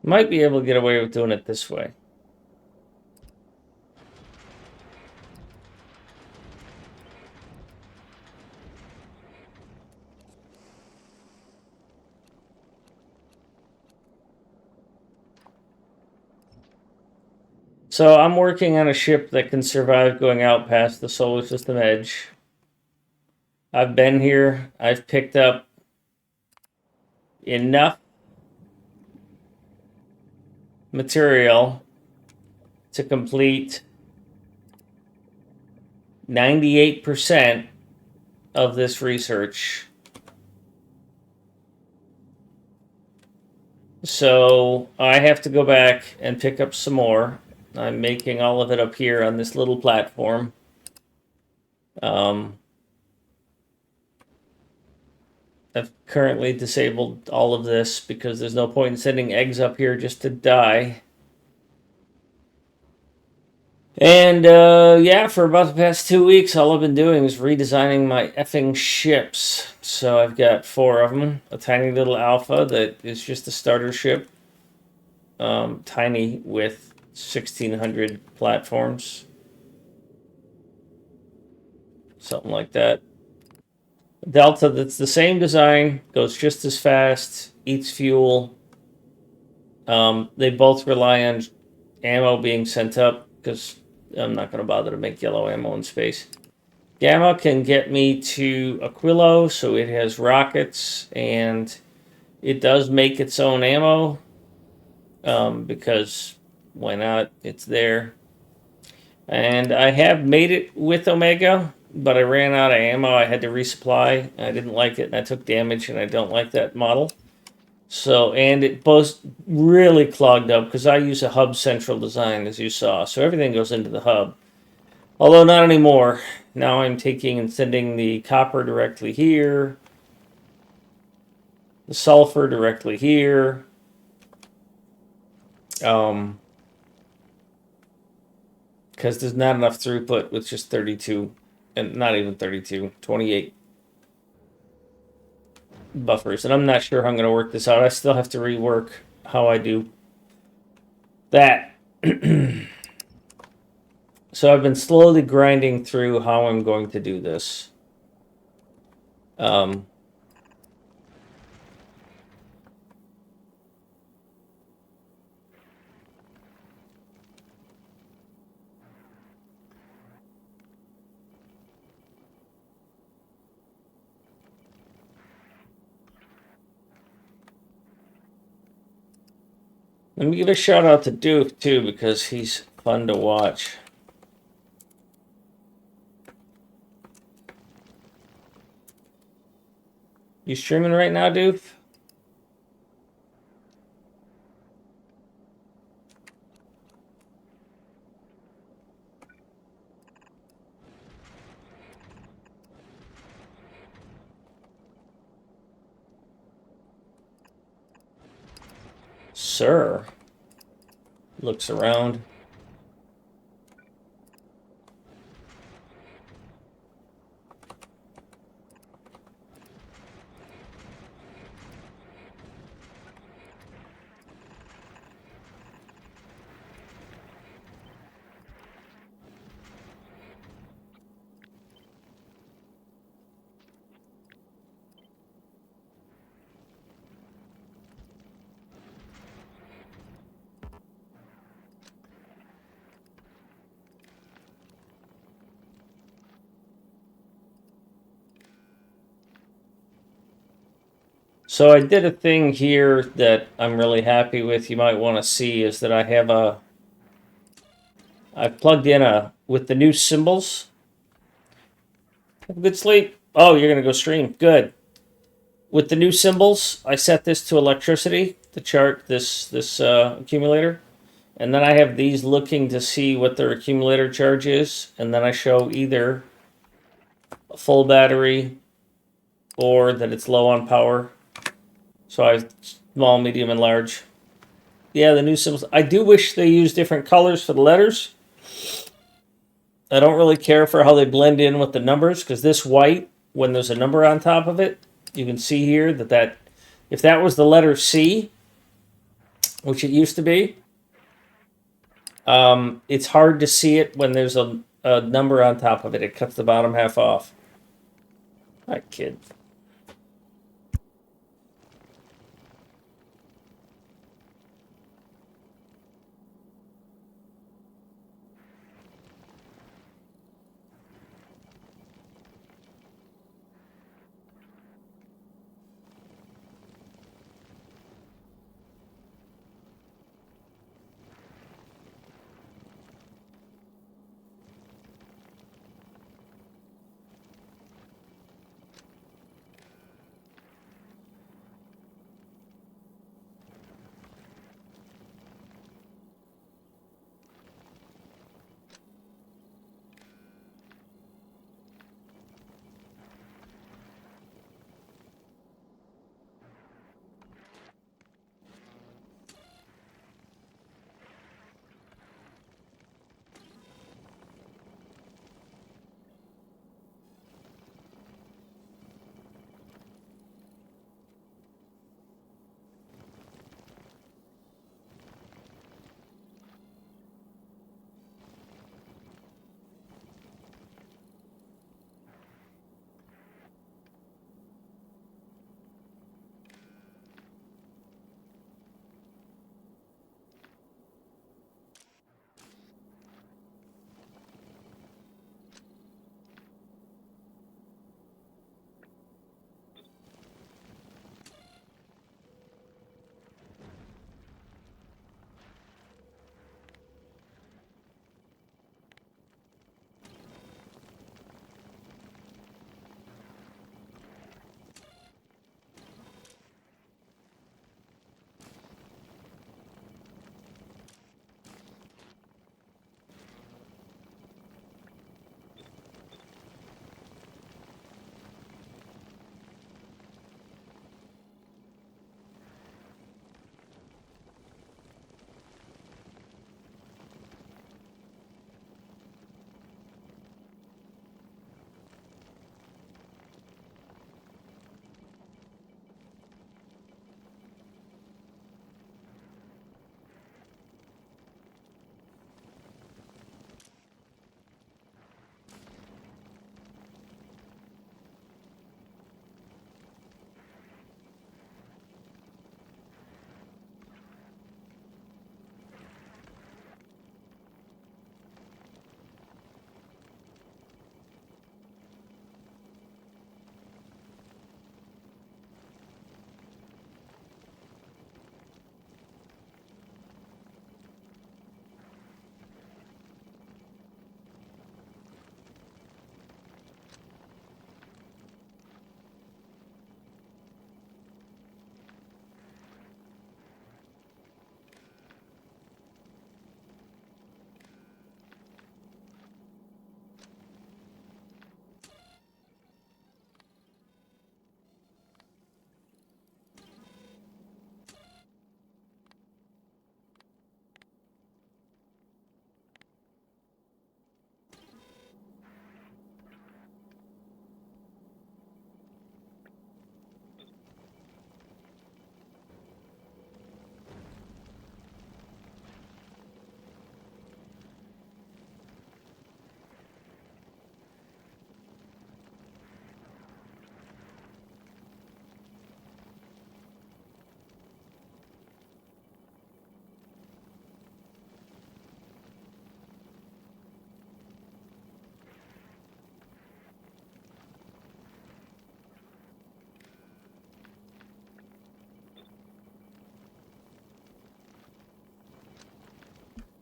Might be able to get away with doing it this way. So I'm working on a ship that can survive going out past the solar system edge. I've been here. I've picked up enough material to complete 98% of this research. So I have to go back and pick up some more. I'm making all of it up here on this little platform. I've currently disabled all of this because there's no point in sending eggs up here just to die. And yeah, for about the past 2 weeks, all I've been doing is redesigning my effing ships. So I've got 4 of them. A tiny little Alpha that is just a starter ship. Tiny with 1,600 platforms. Something like that. Delta that's the same design, goes just as fast, eats fuel. They both rely on ammo being sent up because I'm not going to bother to make yellow ammo in space. Gamma can get me to Aquilo, so it has rockets, and it does make its own ammo, because why not? It's there. And I have made it with Omega, but I ran out of ammo. I had to resupply. I didn't like it, and I took damage, and I don't like that model. So, and it both really clogged up because I use a hub central design, as you saw. So everything goes into the hub. Although not anymore. Now I'm taking and sending the copper directly here, the sulfur directly here. Because there's not enough throughput with just 32, and not even 32, 28 buffers. And I'm not sure how I'm going to work this out. I still have to rework how I do that. So I've been slowly grinding through how I'm going to do this. Let me give a shout out to Duke too, because he's fun to watch. You streaming right now, Duke? Sir. Looks around. So I did a thing here that I'm really happy with. You might want to see is that I've plugged in with the new symbols. Have a good sleep. Oh, you're gonna go stream. Good. With the new symbols, I set this to electricity to chart this accumulator, and then I have these looking to see what their accumulator charge is, and then I show either a full battery or that it's low on power. So I have small, medium, and large. Yeah, the new symbols. I do wish they used different colors for the letters. I don't really care for how they blend in with the numbers, because this white, when there's a number on top of it, you can see here that if that was the letter C, which it used to be, it's hard to see it when there's a number on top of it. It cuts the bottom half off. Hi, kid.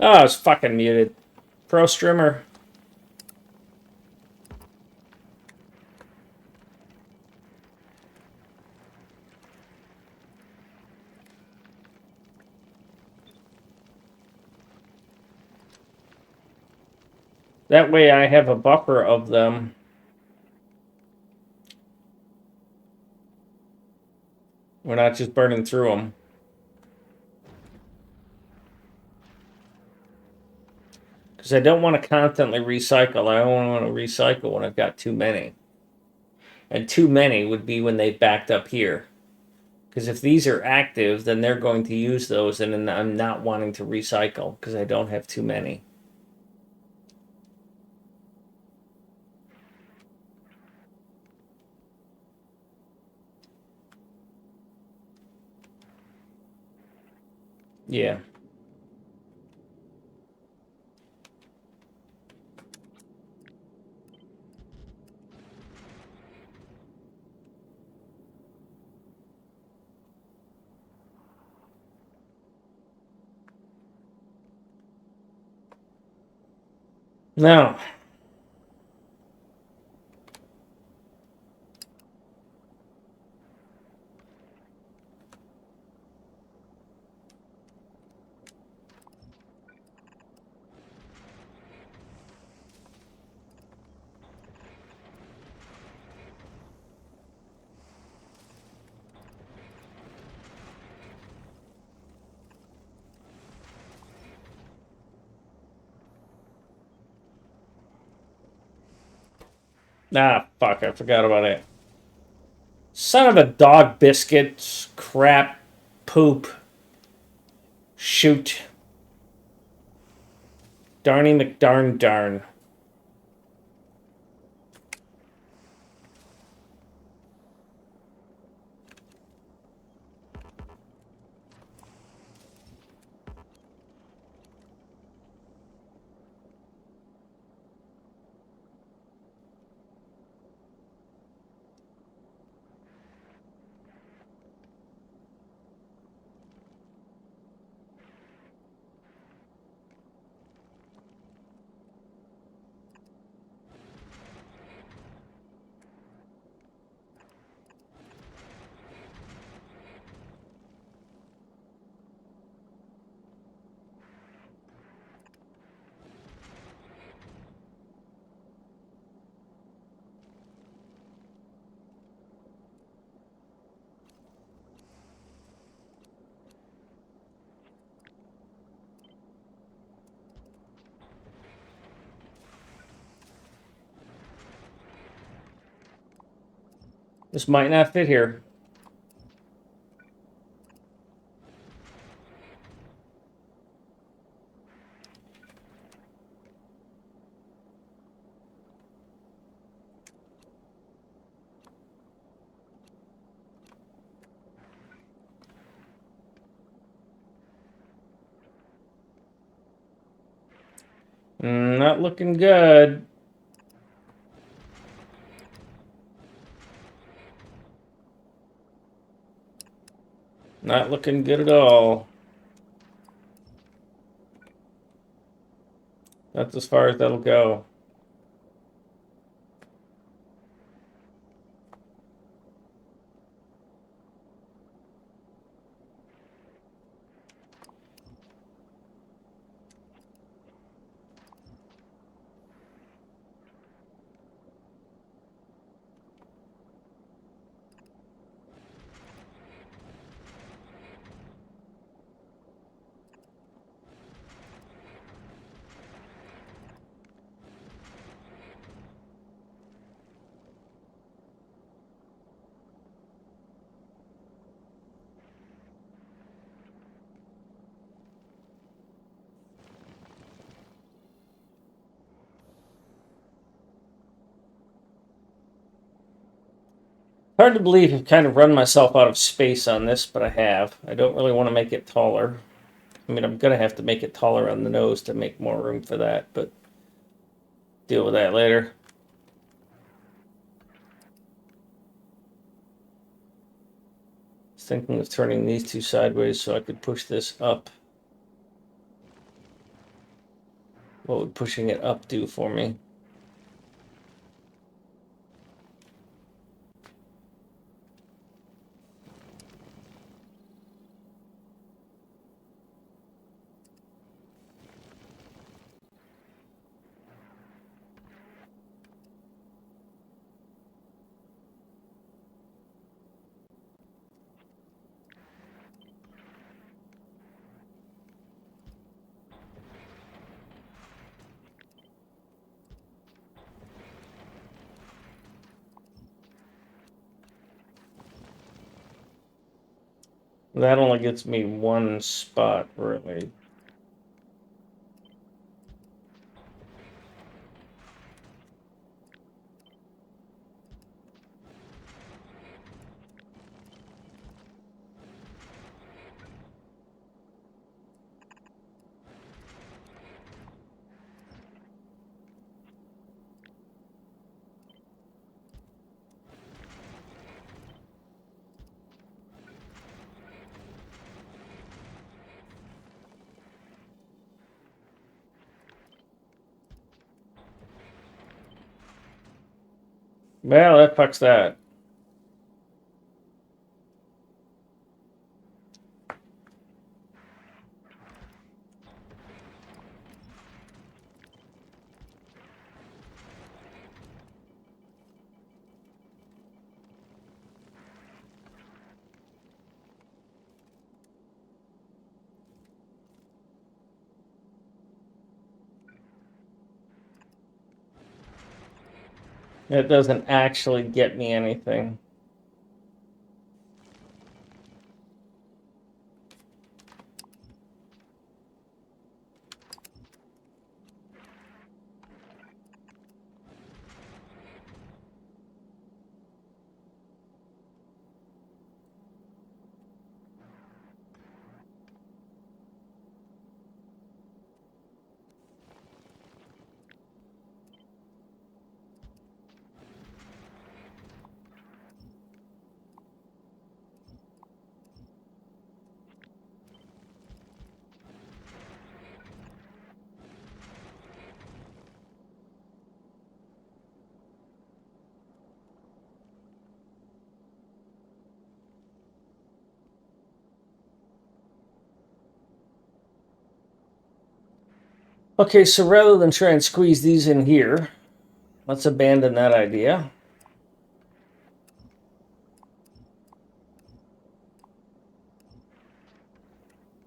Oh, it's fucking muted. Pro streamer. That way I have a buffer of them. We're not just burning through them. Because I don't want to constantly recycle. I don't want to recycle when I've got too many. And too many would be when they backed up here. Because if these are active, then they're going to use those, and then I'm not wanting to recycle because I don't have too many. Yeah. No. Ah, fuck, I forgot about it. Son of a dog biscuit. Crap. Poop. Shoot. Darny McDarn darn. This might not fit here. Not looking good. Not looking good at all. That's as far as that'll go. Hard to believe I've kind of run myself out of space on this, but I have. I don't really want to make it taller. I mean, I'm going to have to make it taller on the nose to make more room for that, but deal with that later. I was thinking of turning these two sideways so I could push this up. What would pushing it up do for me? That only gets me one spot, really. Well, that fucks that. It doesn't actually get me anything. Okay, so rather than try and squeeze these in here, let's abandon that idea.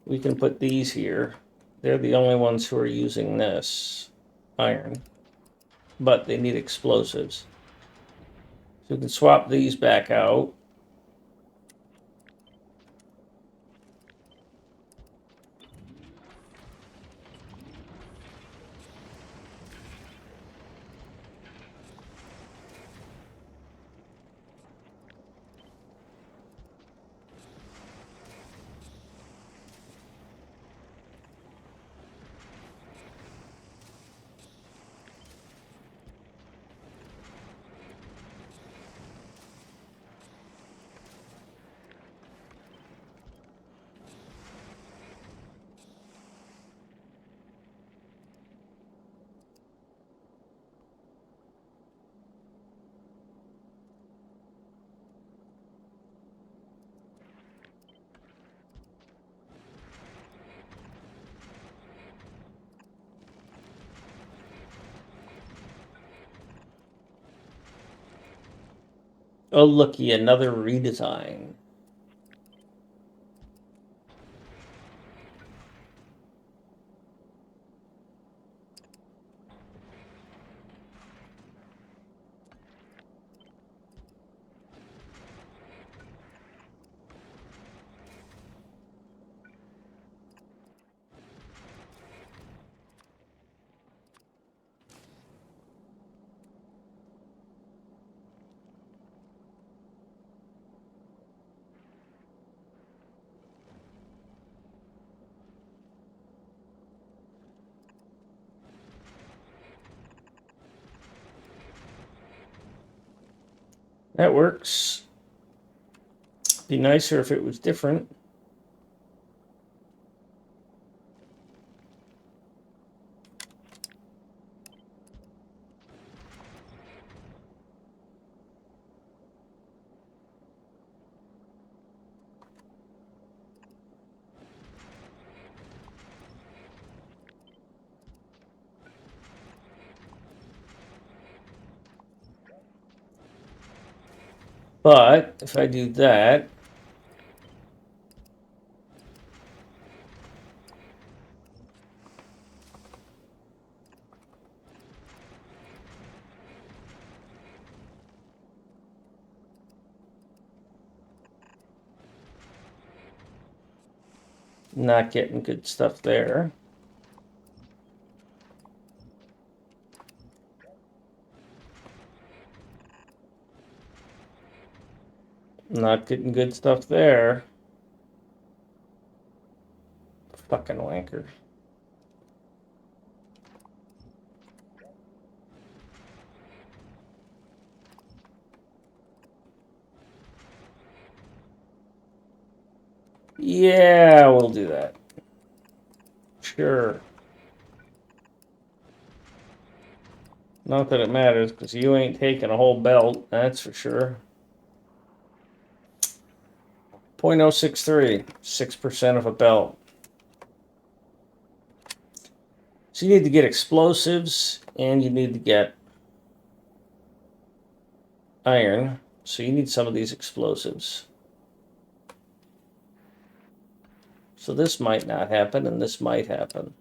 We can put these here. They're the only ones who are using this iron, but they need explosives. So we can swap these back out. Oh, looky, another redesign. That works. Be nicer if it was different. But if I do that, not getting good stuff there. Not getting good stuff there. Fucking wanker. Yeah, we'll do that. Sure. Not that it matters, because you ain't taking a whole belt, that's for sure. 0.063, 6% of a belt. So you need to get explosives, and you need to get iron. So you need some of these explosives. So this might not happen, and this might happen.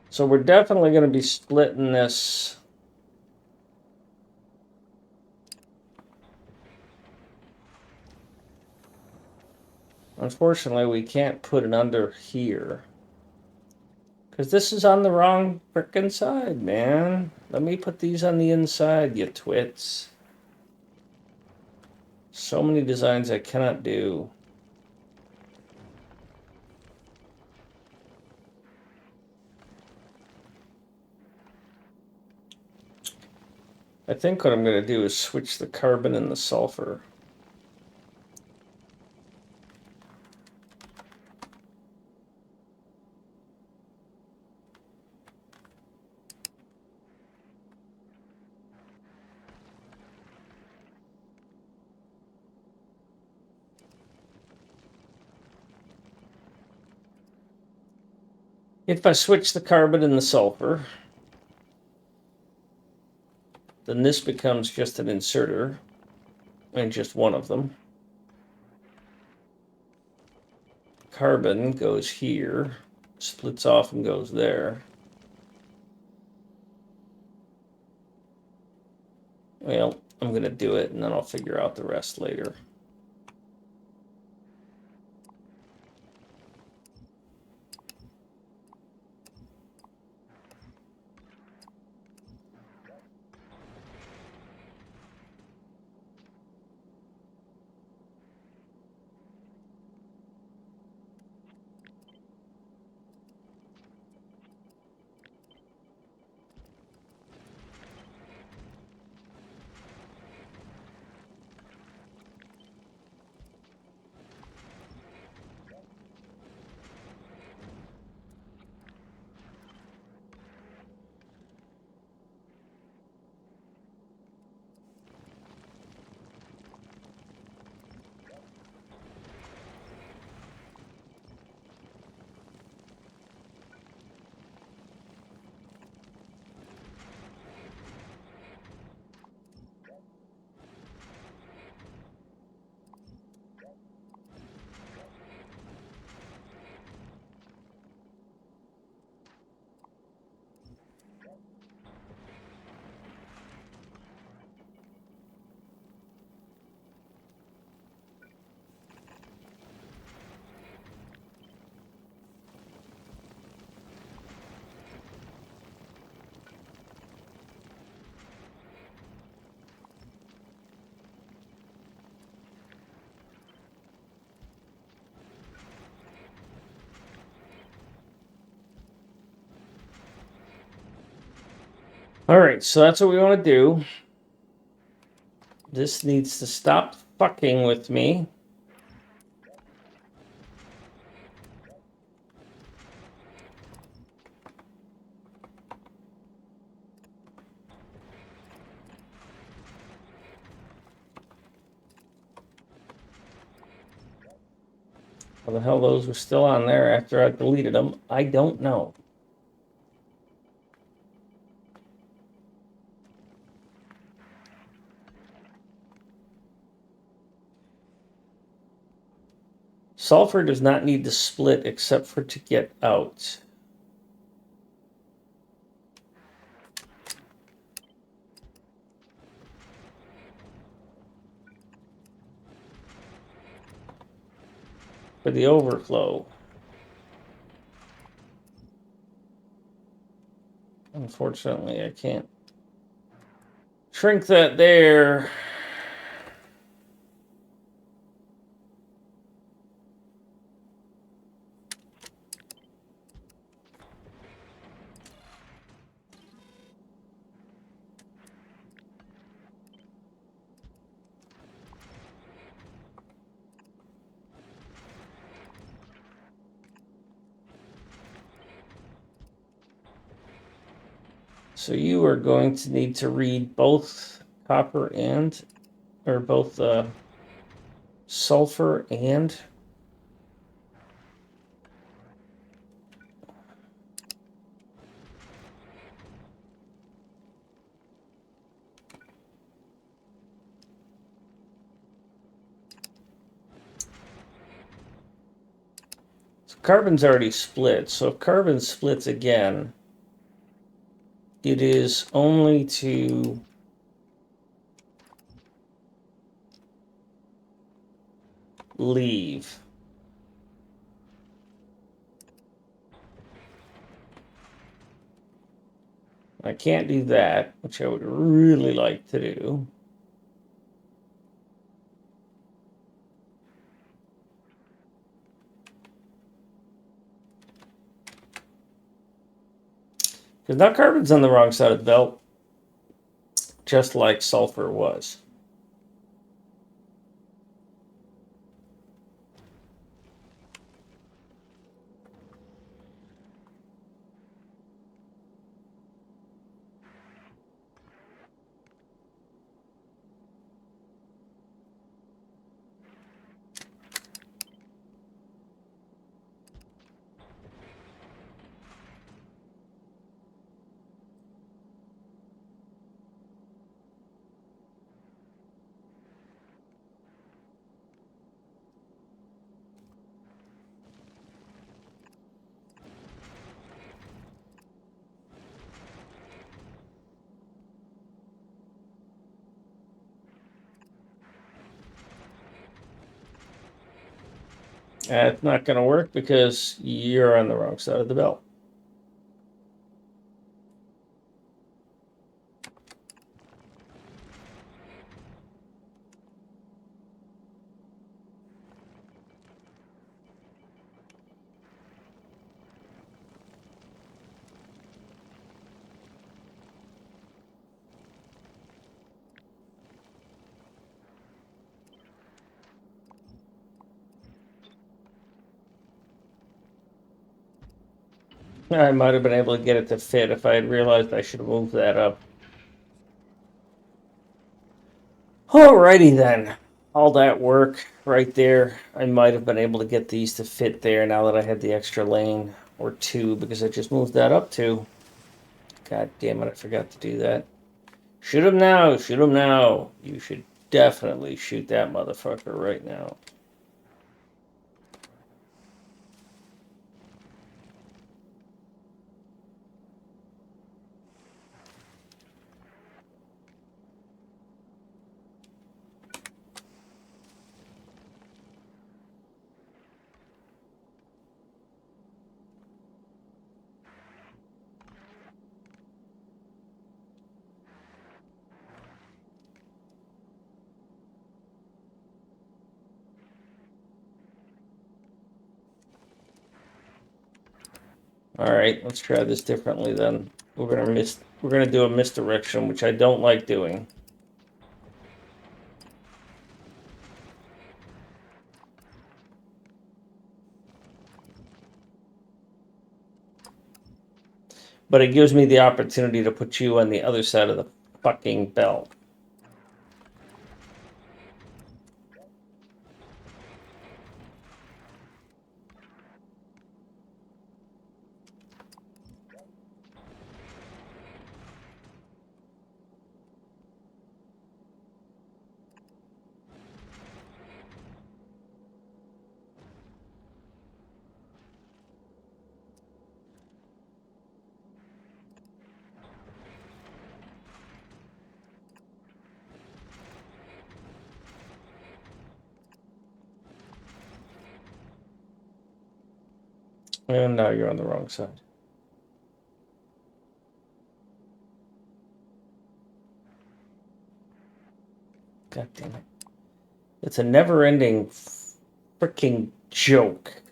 So we're definitely going to be splitting this. Unfortunately, we can't put it under here. Because this is on the wrong frickin' side, man. Let me put these on the inside, you twits. So many designs I cannot do. I think what I'm going to do is switch the carbon and the sulfur. If I switch the carbon and the sulfur, then this becomes just an inserter, and just one of them. Carbon goes here, splits off and goes there. Well, I'm going to do it, and then I'll figure out the rest later. All right, so that's what we want to do. This needs to stop fucking with me. How the hell those were still on there after I deleted them, I don't know. Sulfur does not need to split except for to get out. For the overflow. Unfortunately, I can't shrink that there. So you are going to need to read both copper and, or both sulfur and. So carbon's already split. So if carbon splits again, it is only to leave. I can't do that, which I would really like to do. Because now carbon's on the wrong side of the belt, just like sulfur was. It's not going to work because you're on the wrong side of the belt. I might have been able to get it to fit if I had realized I should have moved that up. Alrighty then. All that work right there. I might have been able to get these to fit there now that I had the extra lane or two because I just moved that up too. God damn it, I forgot to do that. Shoot him now, shoot him now. You should definitely shoot that motherfucker right now. Alright, let's try this differently then. We're gonna miss we're going to do a misdirection, which I don't like doing. But it gives me the opportunity to put you on the other side of the fucking belt. And now you're on the wrong side. God damn it. It's a never-ending freaking joke.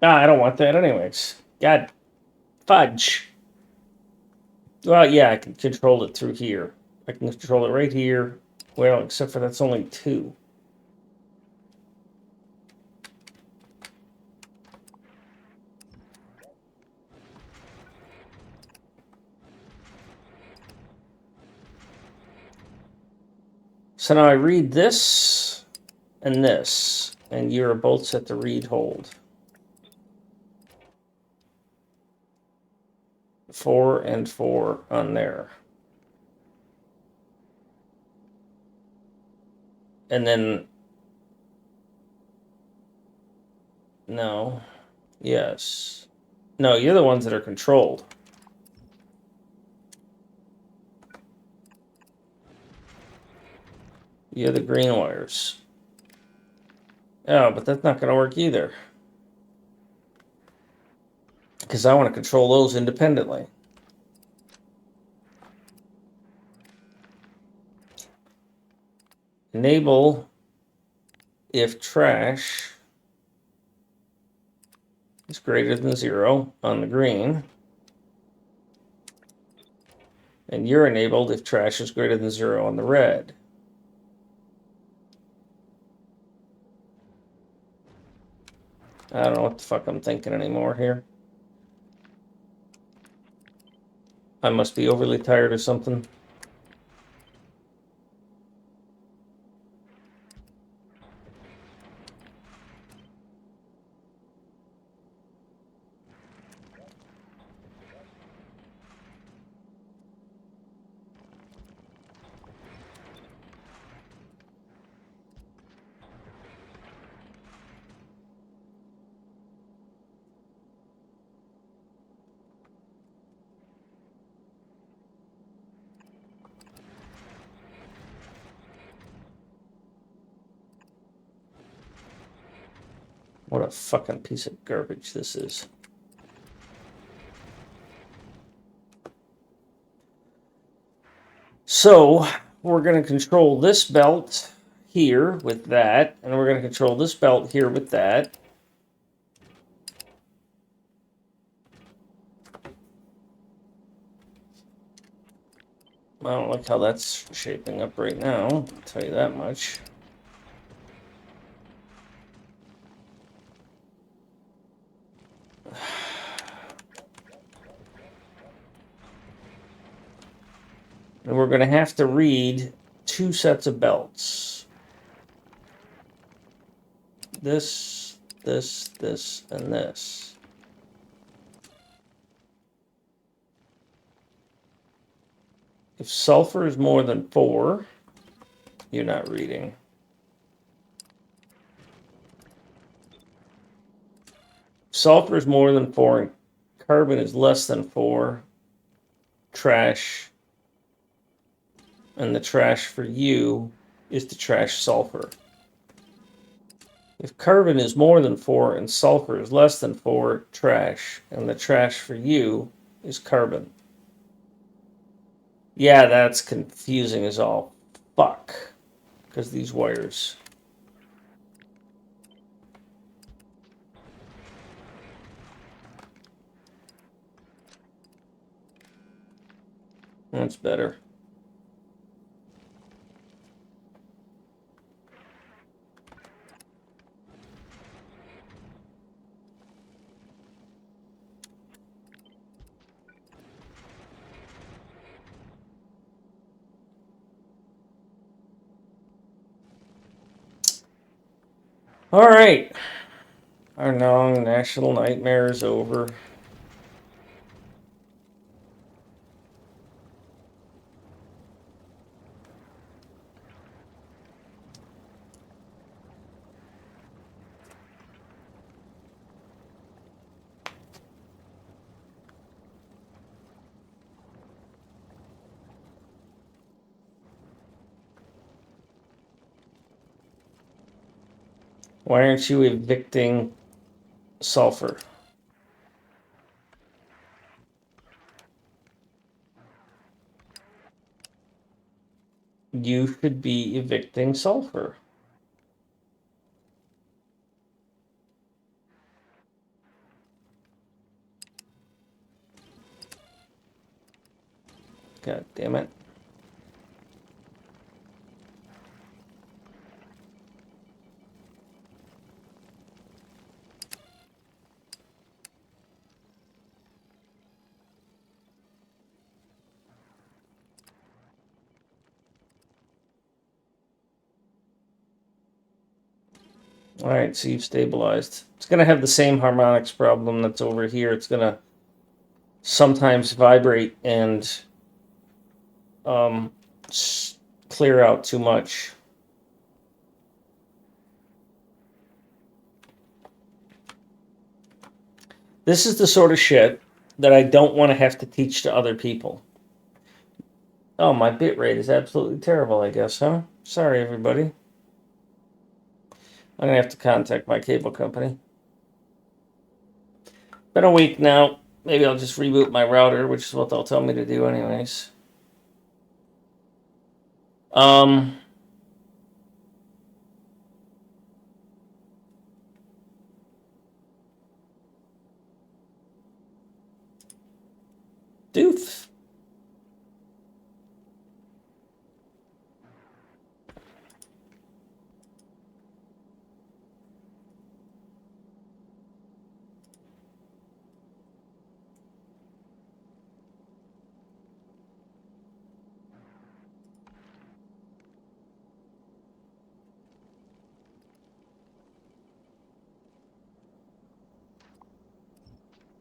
I don't want that anyways. God fudge. Well, yeah, I can control it through here. I can control it right here. Well, except for that's only 2. So now I read this and this, and you're both set to read hold. 4 and 4 on there. And then, no, yes. No, you're the ones that are controlled. You're the green wires. Oh, but that's not going to work either. Because I want to control those independently. Enable if trash is greater than 0 on the green. And you're enabled if trash is greater than 0 on the red. I don't know what the fuck I'm thinking anymore here. I must be overly tired or something. What a fucking piece of garbage this is. So we're going to control this belt here with that, and we're going to control this belt here with that. I don't like how that's shaping up right now, I'll tell you that much. And we're going to have to read 2 sets of belts. This, and this. If sulfur is more than 4, you're not reading. Sulfur is more than 4 and carbon is less than 4. trash, and the trash for you is to trash sulfur. If carbon is more than 4 and sulfur is less than 4, trash, and the trash for you is carbon. Yeah, that's confusing as all fuck, because these wires. That's better. All right. Our long national nightmare is over. Why aren't you evicting sulfur? You should be evicting sulfur. God damn it. All right, so you've stabilized. It's going to have the same harmonics problem that's over here. It's going to sometimes vibrate and clear out too much. This is the sort of shit that I don't want to have to teach to other people. Oh, my bit rate is absolutely terrible, I guess, huh? Sorry, everybody. I'm going to have to contact my cable company. Been a week now. Maybe I'll just reboot my router, which is what they'll tell me to do anyways. Doof.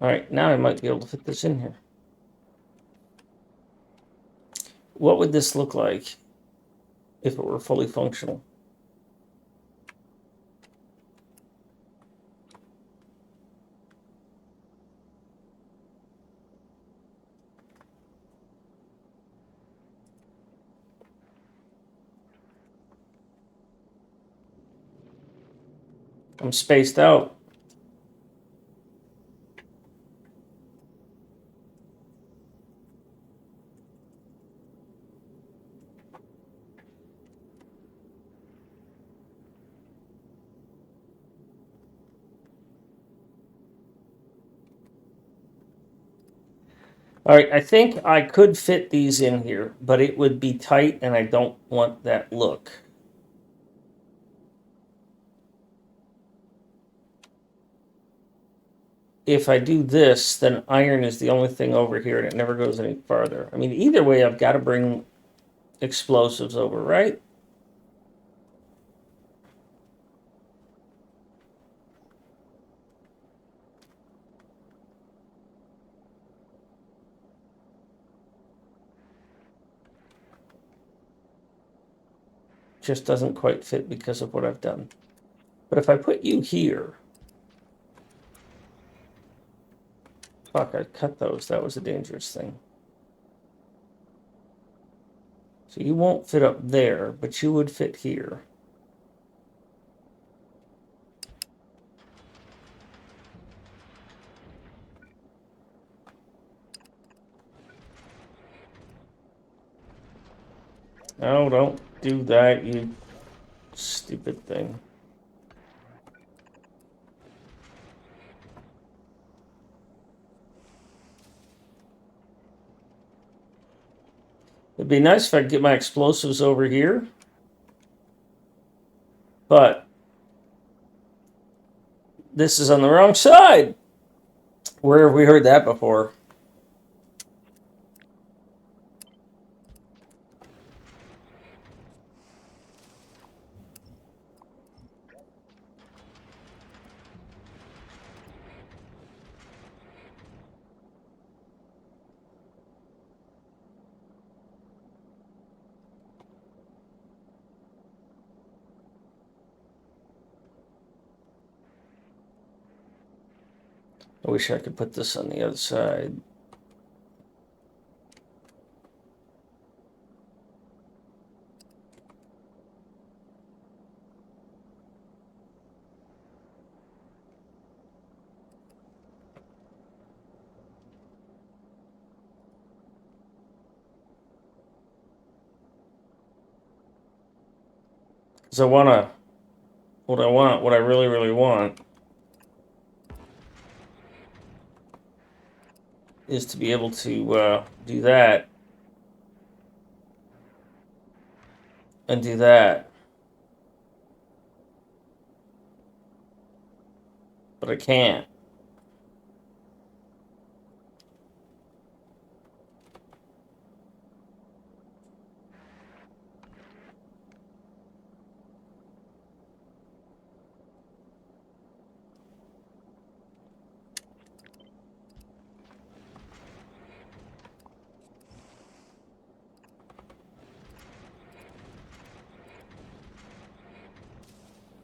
All right, now I might be able to fit this in here. What would this look like if it were fully functional? I'm spaced out. All right, I think I could fit these in here, but it would be tight and I don't want that look. If I do this, then iron is the only thing over here and it never goes any farther. I mean, either way, I've got to bring explosives over, right? Just doesn't quite fit because of what I've done. But if I put you here, fuck, I cut those. That was a dangerous thing. So you won't fit up there, but you would fit here. No, don't do that, you stupid thing. It'd be nice if I could get my explosives over here. But this is on the wrong side. Where have we heard that before? I wish I could put this on the other side. Because I want to, what I really, really want is to be able to do that and do that. But I can't.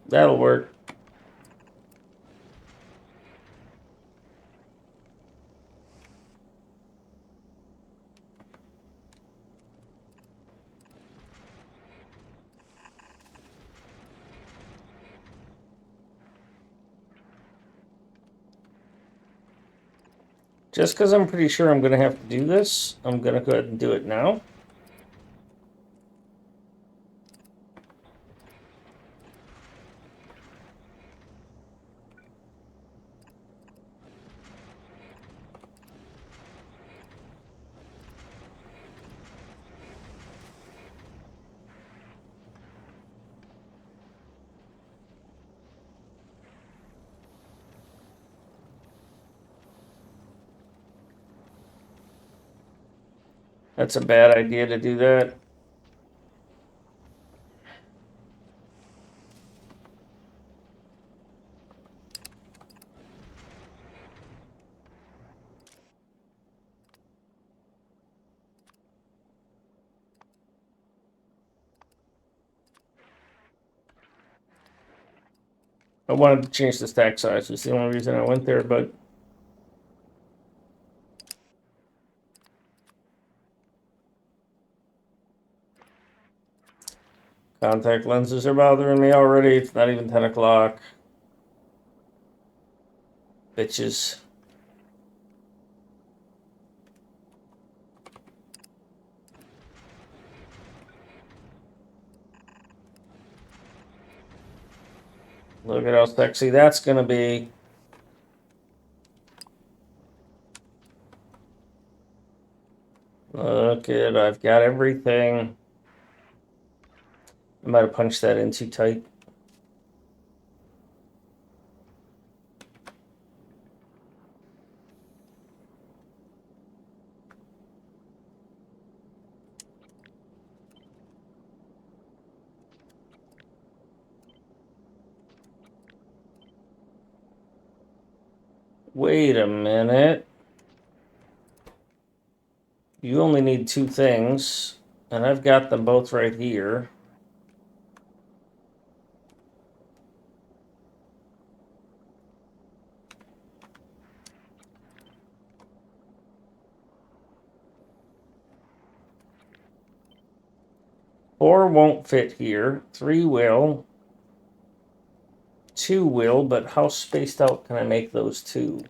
That'll work. Just because I'm pretty sure I'm going to have to do this, I'm going to go ahead and do it now. That's a bad idea to do that. I wanted to change the stack size. It's the only reason I went there, but contact lenses are bothering me already. It's not even 10 o'clock. Bitches. Look at how sexy that's going to be. Look at, I've got everything. I might have punched that in too tight. Wait a minute. You only need two things, and I've got them both right here. 4 won't fit here. 3 will. 2 will, but how spaced out can I make those two?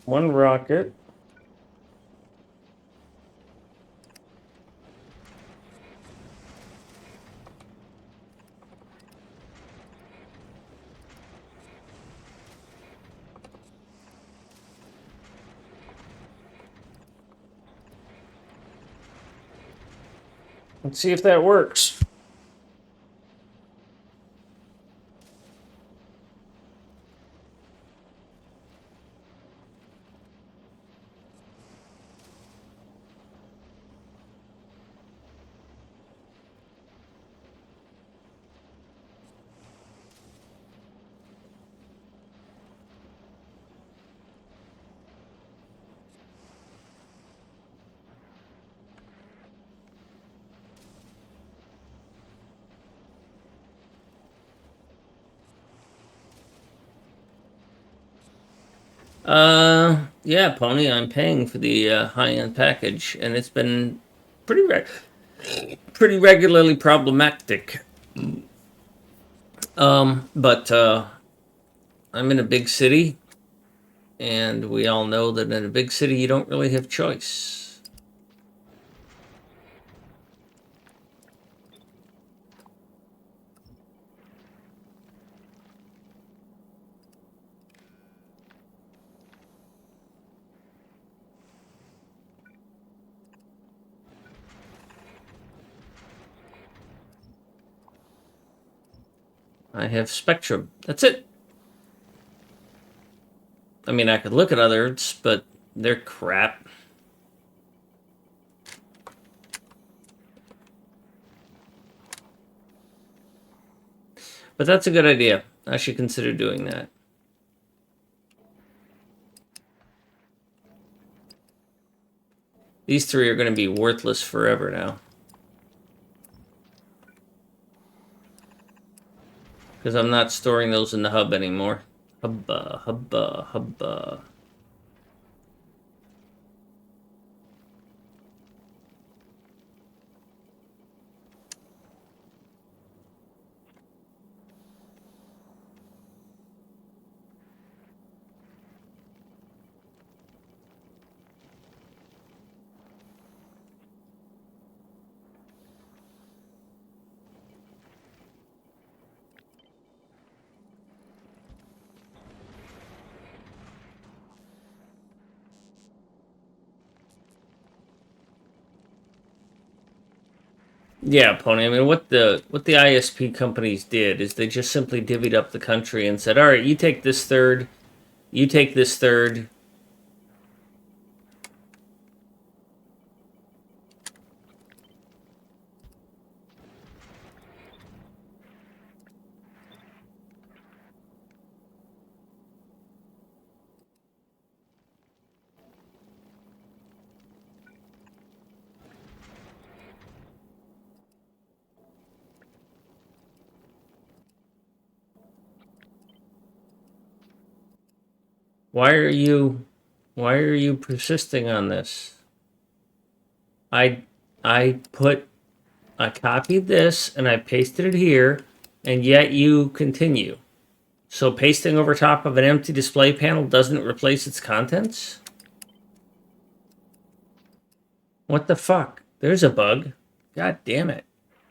One rocket. Let's see if that works. Yeah, Pony, I'm paying for the high-end package, and it's been pretty pretty regularly problematic. But I'm in a big city, and we all know that in a big city you don't really have choice. I have Spectrum. That's it. I mean, I could look at others, but they're crap. But that's a good idea. I should consider doing that. These 3 are going to be worthless forever now. Because I'm not storing those in the hub anymore. Hubba, hubba, hubba. Yeah, Pony. I mean, what the ISP companies did is they just simply divvied up the country and said, "All right, you take this third, you take this third." Why are you persisting on this? I I copied this and I pasted it here, and yet you continue. So pasting over top of an empty display panel doesn't replace its contents? What the fuck? There's a bug. God damn it.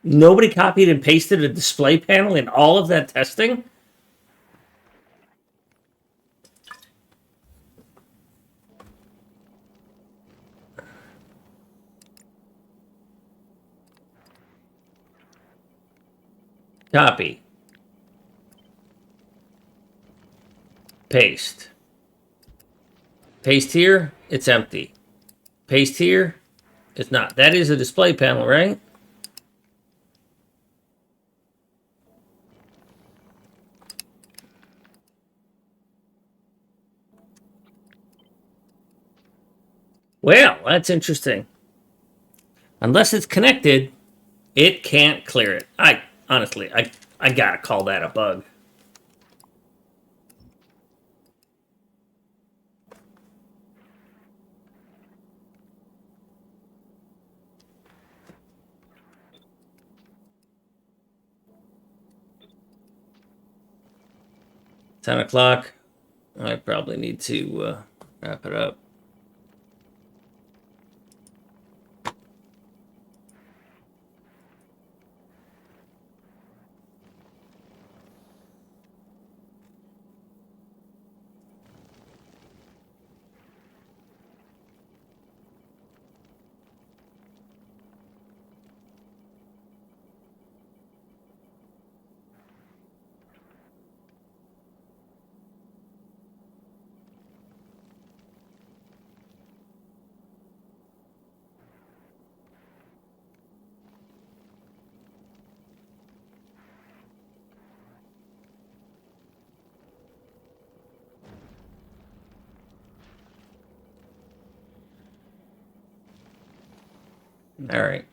Nobody copied and pasted a display panel in all of that testing? Copy. Paste. Paste here, it's empty. Paste here, it's not. That is a display panel, right? Well, that's interesting. Unless it's connected, it can't clear it. I gotta call that a bug. $10. I probably need to wrap it up. All right.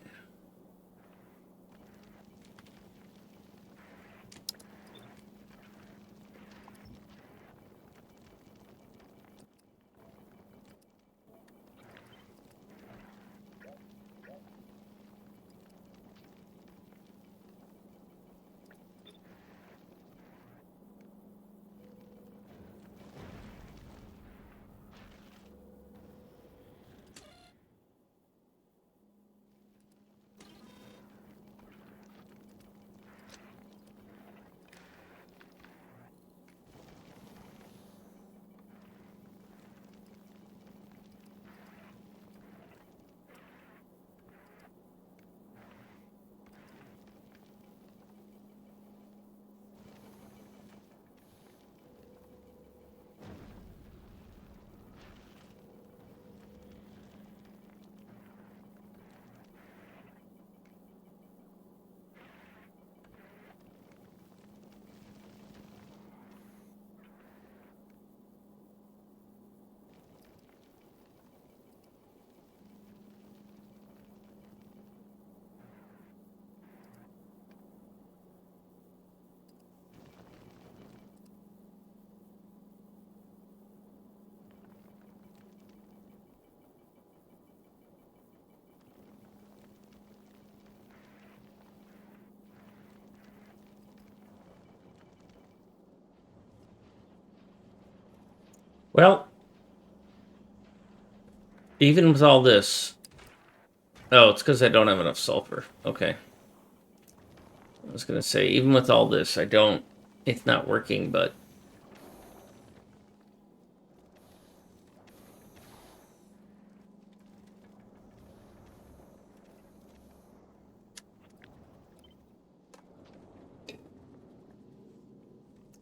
Well, even with all this... Oh, it's because I don't have enough sulfur. Okay. I was going to say, even with all this, I don't... It's not working, but...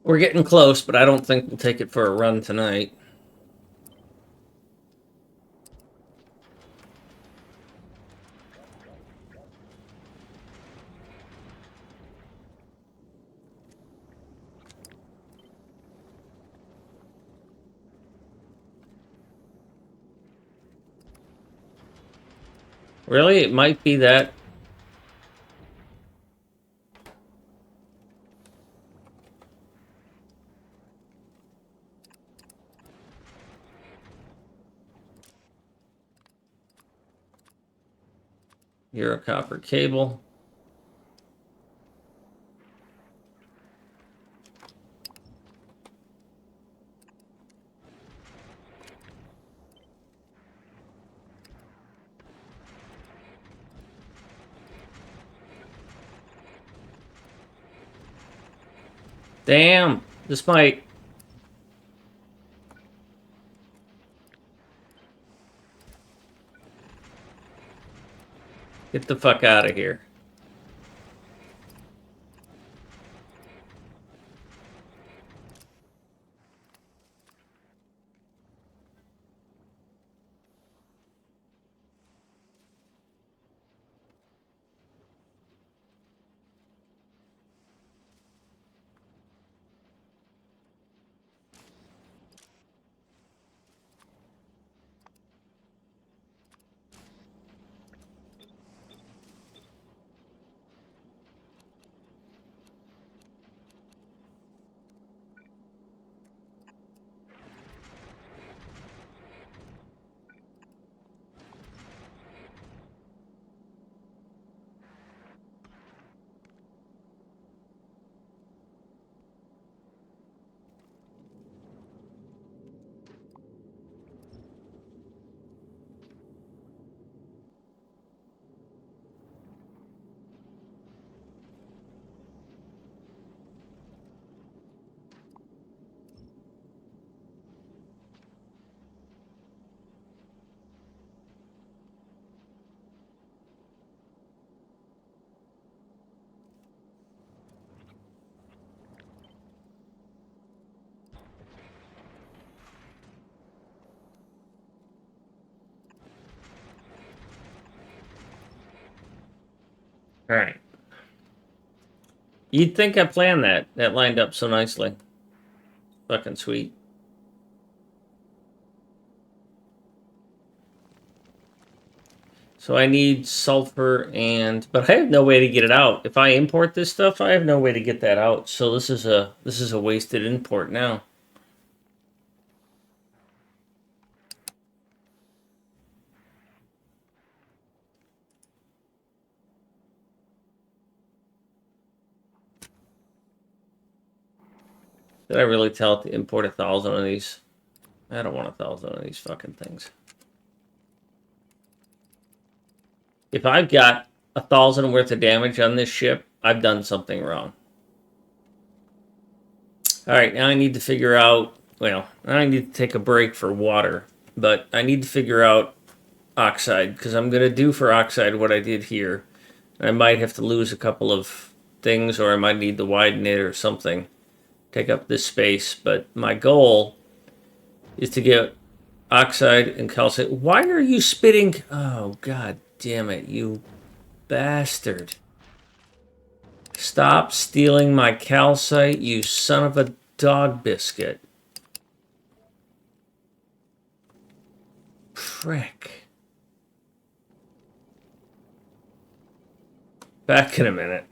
We're getting close, but I don't think we'll take it for a run tonight. Really? It might be that... Euro copper cable. Damn, this might. Get the fuck out of here. All right. You'd think I planned that. That lined up so nicely. Fucking sweet. So I need sulfur but I have no way to get it out. If I import this stuff, I have no way to get that out. So this is a wasted import now. Did I really tell it to import 1,000 of these? I don't want 1,000 of these fucking things. If I've got 1,000 worth of damage on this ship, I've done something wrong. All right, now I need to figure out. Well, I need to take a break for water, but I need to figure out oxide because I'm gonna do for oxide what I did here. I might have to lose a couple of things, or I might need to widen it or something. Take up this space, but my goal is to get oxide and calcite. Why are you spitting? Oh, god damn it, you bastard. Stop stealing my calcite, you son of a dog biscuit. Prick. Back in a minute.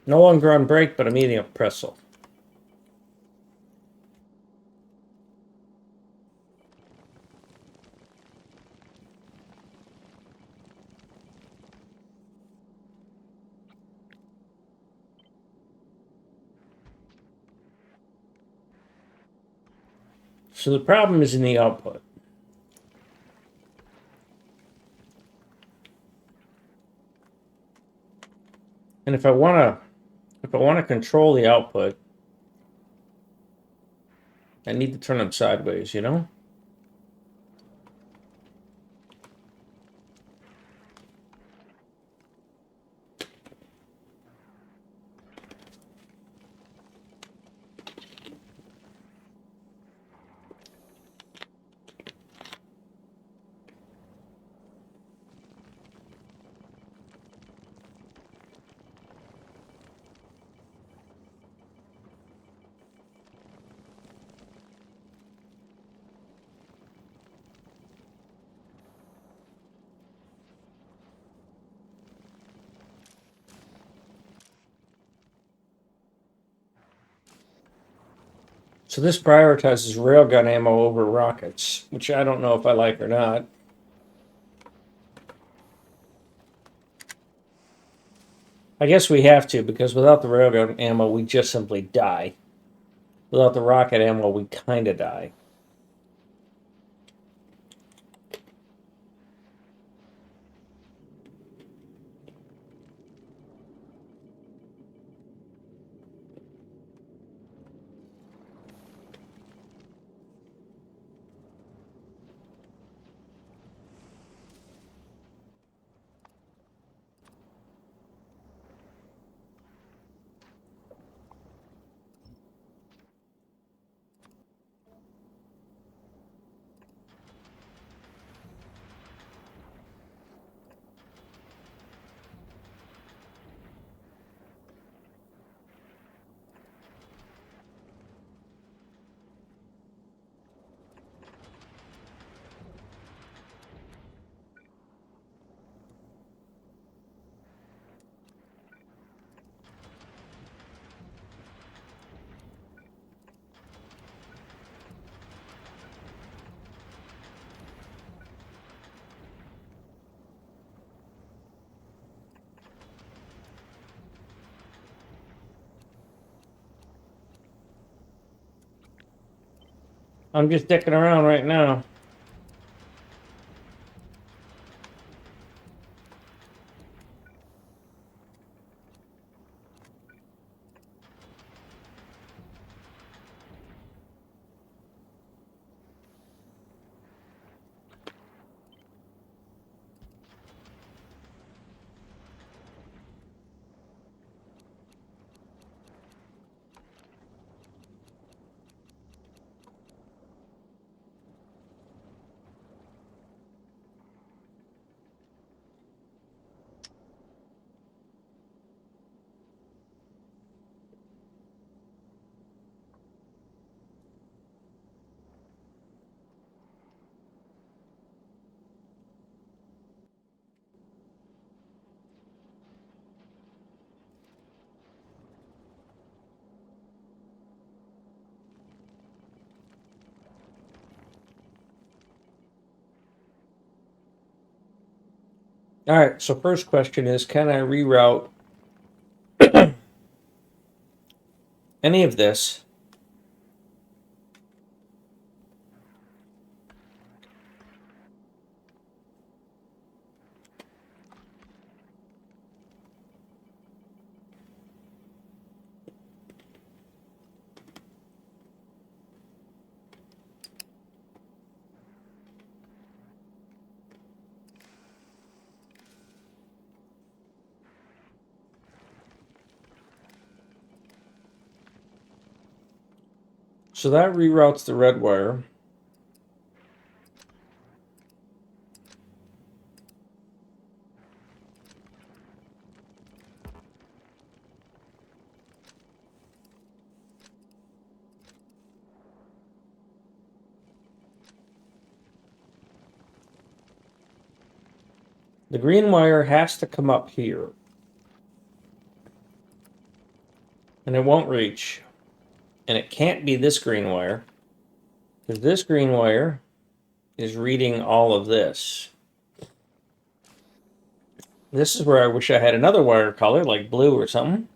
No longer on break, but I'm eating a pretzel. So the problem is in the output. And if I want to control the output, I need to turn them sideways, you know? So this prioritizes railgun ammo over rockets, which I don't know if I like or not. I guess we have to, because without the railgun ammo, we just simply die. Without the rocket ammo, we kind of die. I'm just dicking around right now. All right, so first question is, can I reroute any of this So that reroutes the red wire. The green wire has to come up here. And it won't reach. And it can't be this green wire, because this green wire is reading all of this. This is where I wish I had another wire color, like blue or something.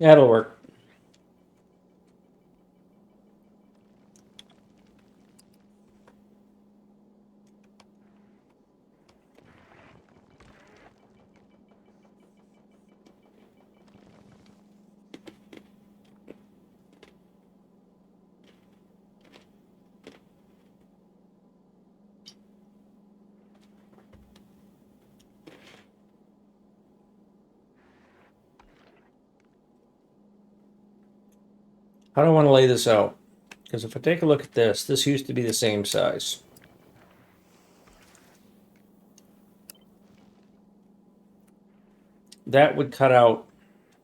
That'll work. How do I want to lay this out? Because if I take a look at this, this used to be the same size. That would cut out,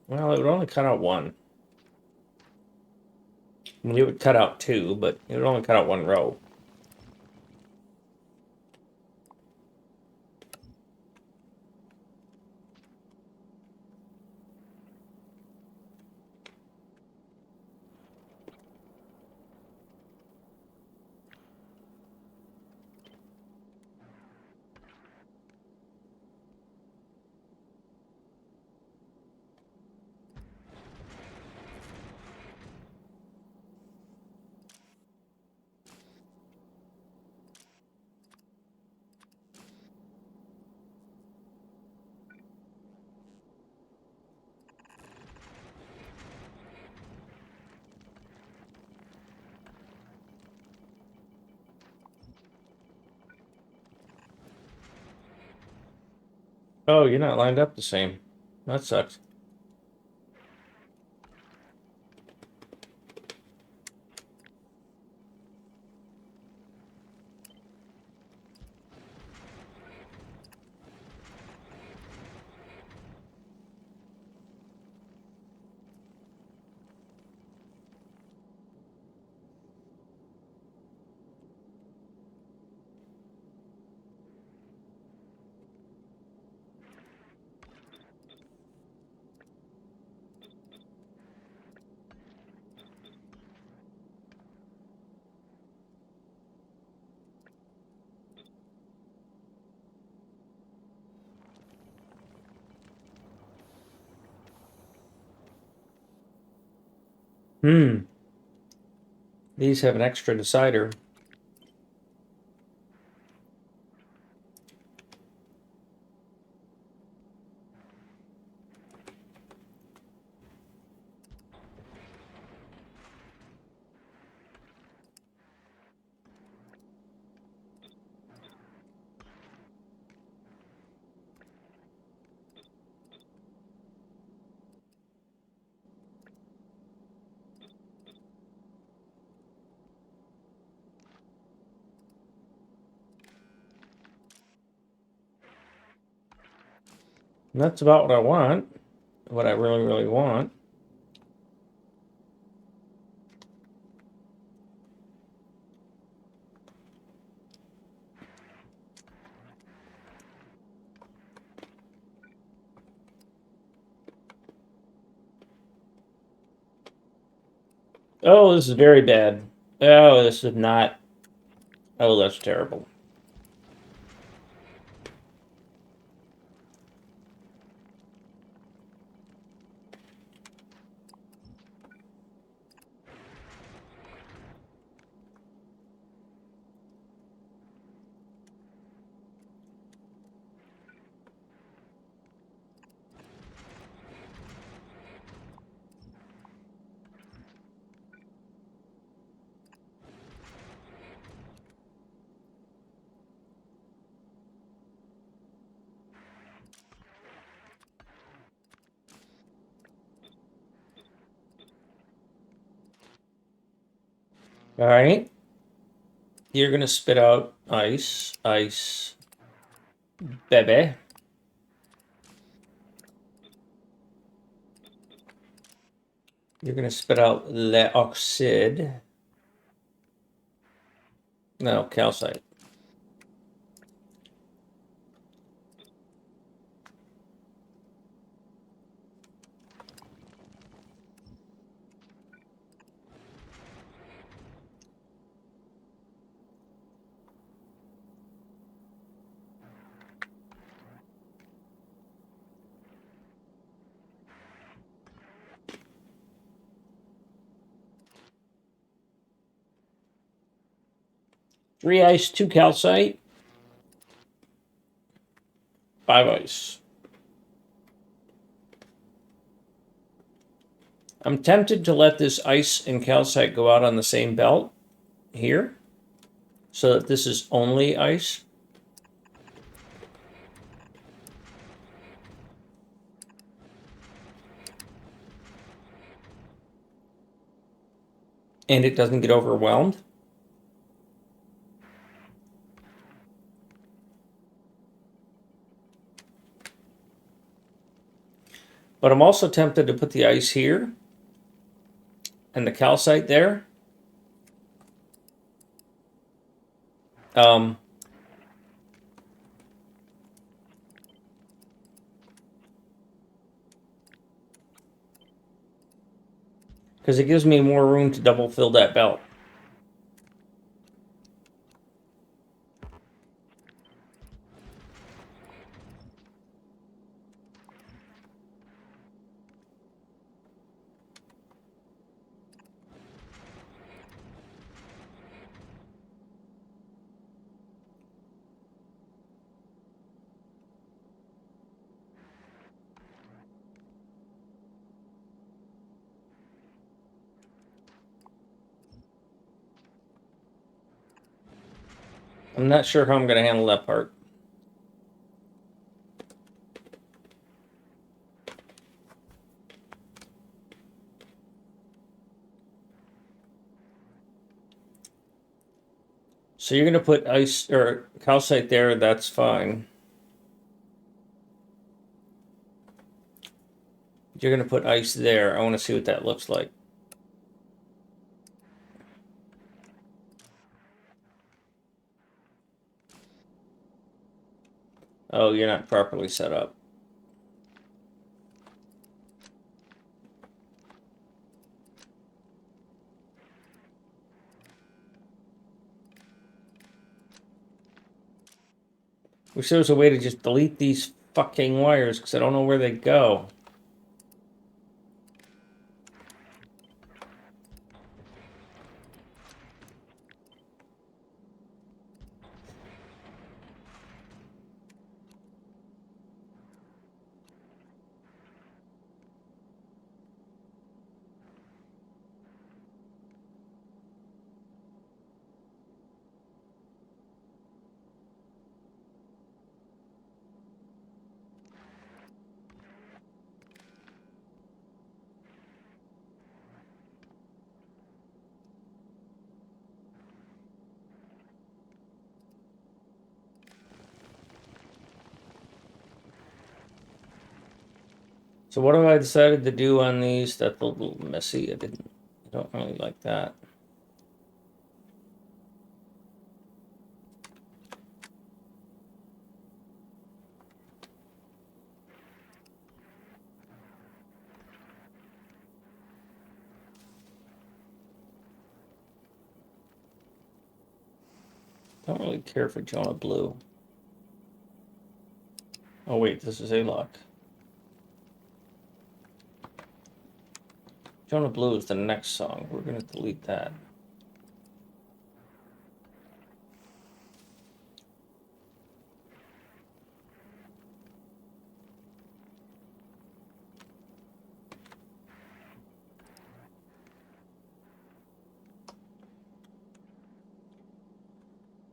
well, it would only cut out one. I mean, it would cut out two, but it would only cut out one row. Oh, you're not lined up the same. That sucks. These have an extra decider. And that's about what I want. What I really, really want. Oh, this is very bad. Oh, this is not. Oh, that's terrible. All right. You're going to spit out ice, ice, bebe. You're going to spit out le oxide. No, calcite. Three ice, two calcite, five ice. I'm tempted to let this ice and calcite go out on the same belt here, so that this is only ice. And it doesn't get overwhelmed. But I'm also tempted to put the ice here and the calcite there. Because it gives me more room to double fill that belt. I'm not sure how I'm going to handle that part. So you're going to put ice or calcite there, that's fine. You're going to put ice there. I want to see what that looks like. Oh, you're not properly set up. Wish there was a way to just delete these fucking wires because I don't know where they go. So what have I decided to do on these? That's a little messy. I don't really like that. Don't really care for Jonah Blue. Oh wait, this is A-Lock. Jonah Blue is the next song. We're going to delete that.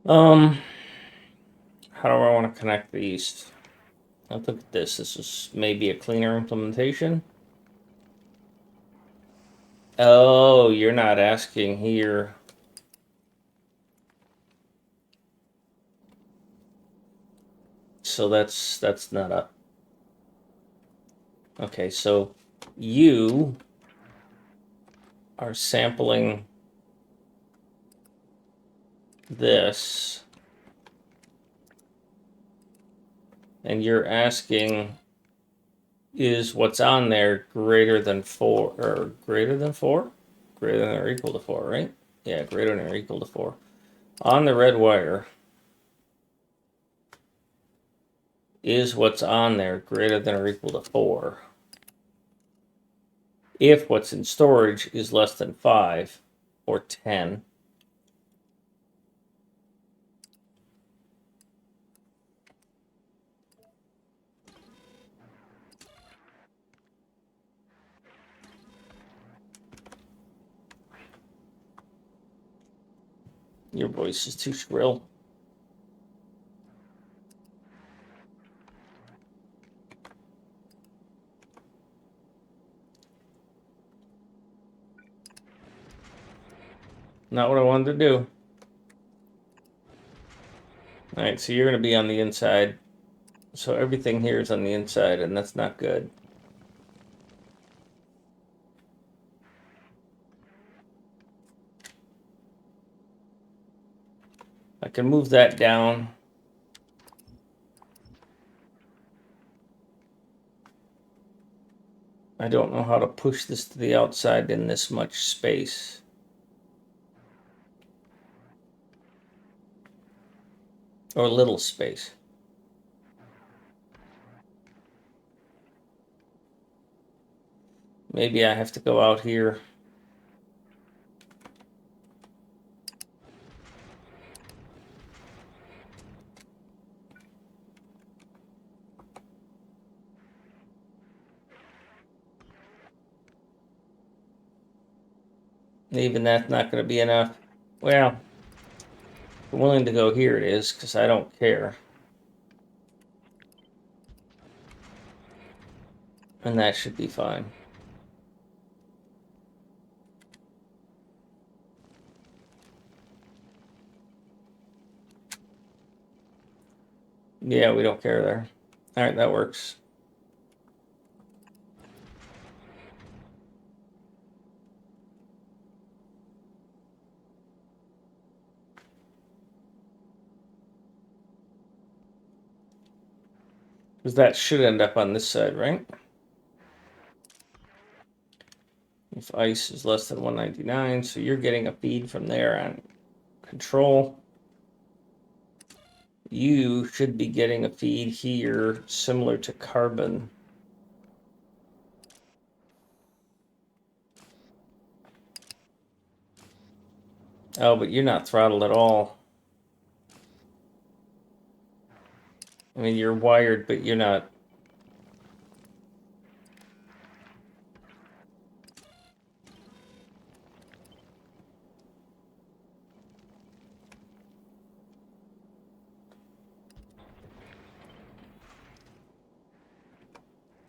How do I want to connect these? Let's look at this. This is maybe a cleaner implementation. Oh, you're not asking here. so that's not up. Okay, so you are sampling this, and you're asking, is what's on there greater than 4, or greater than 4? Greater than or equal to 4, right? Yeah, greater than or equal to 4. On the red wire, is what's on there greater than or equal to 4? If what's in storage is less than 5 or 10, your voice is too shrill. Not what I wanted to do. Alright, so you're going to be on the inside. So everything here is on the inside, and that's not good. I can move that down. I don't know how to push this to the outside in this much space. Or little space. Maybe I have to go out here. Even that's not going to be enough. Well, I'm willing to go here it is, because I don't care. And that should be fine. Yeah, we don't care there. Alright, that works. Because that should end up on this side, right? If ice is less than 199, so you're getting a feed from there on control. You should be getting a feed here similar to carbon. Oh, but you're not throttled at all. I mean, you're wired, but you're not.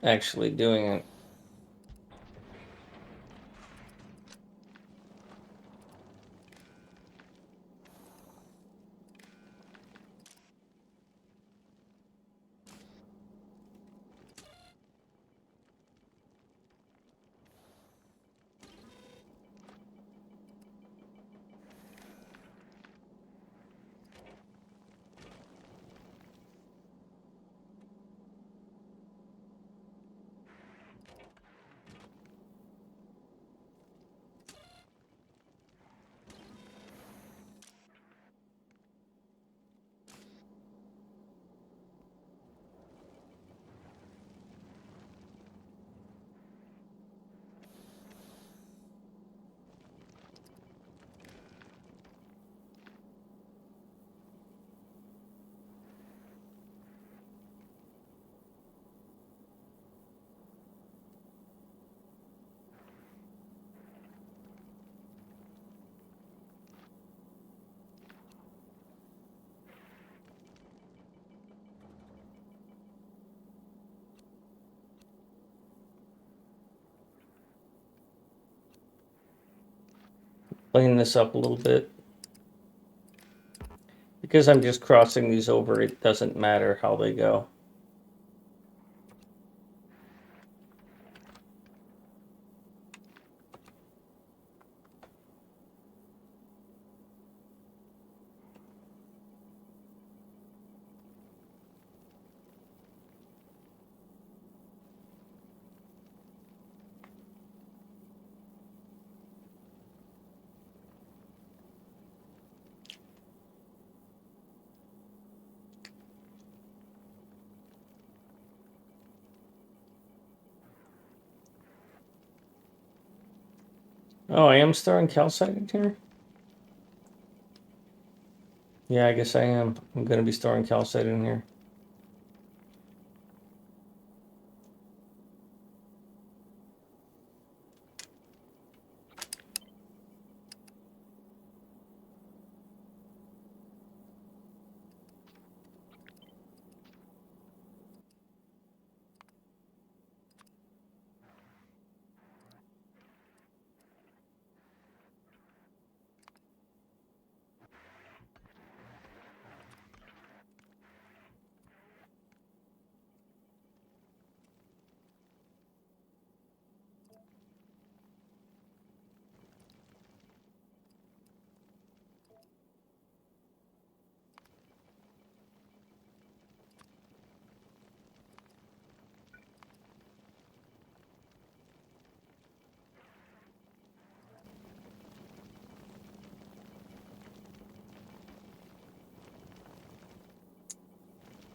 Actually doing it. Clean this up a little bit. Because I'm just crossing these over, it doesn't matter how they go. Oh, I am storing calcite in here? Yeah, I guess I am. I'm going to be storing calcite in here.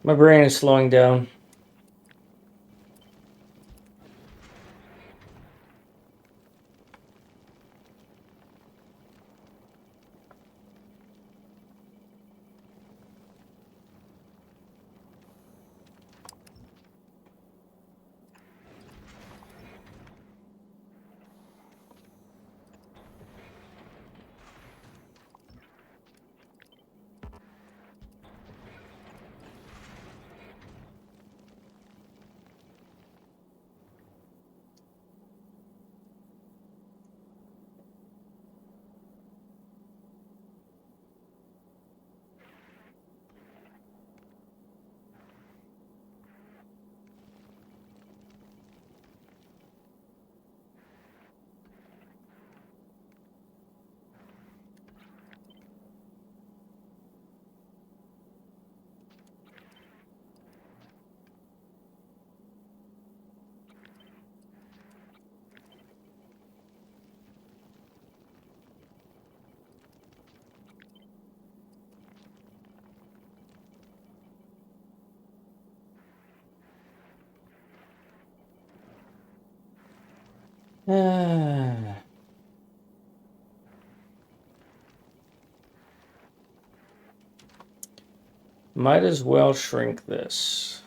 My brain is slowing down. Might as well shrink this.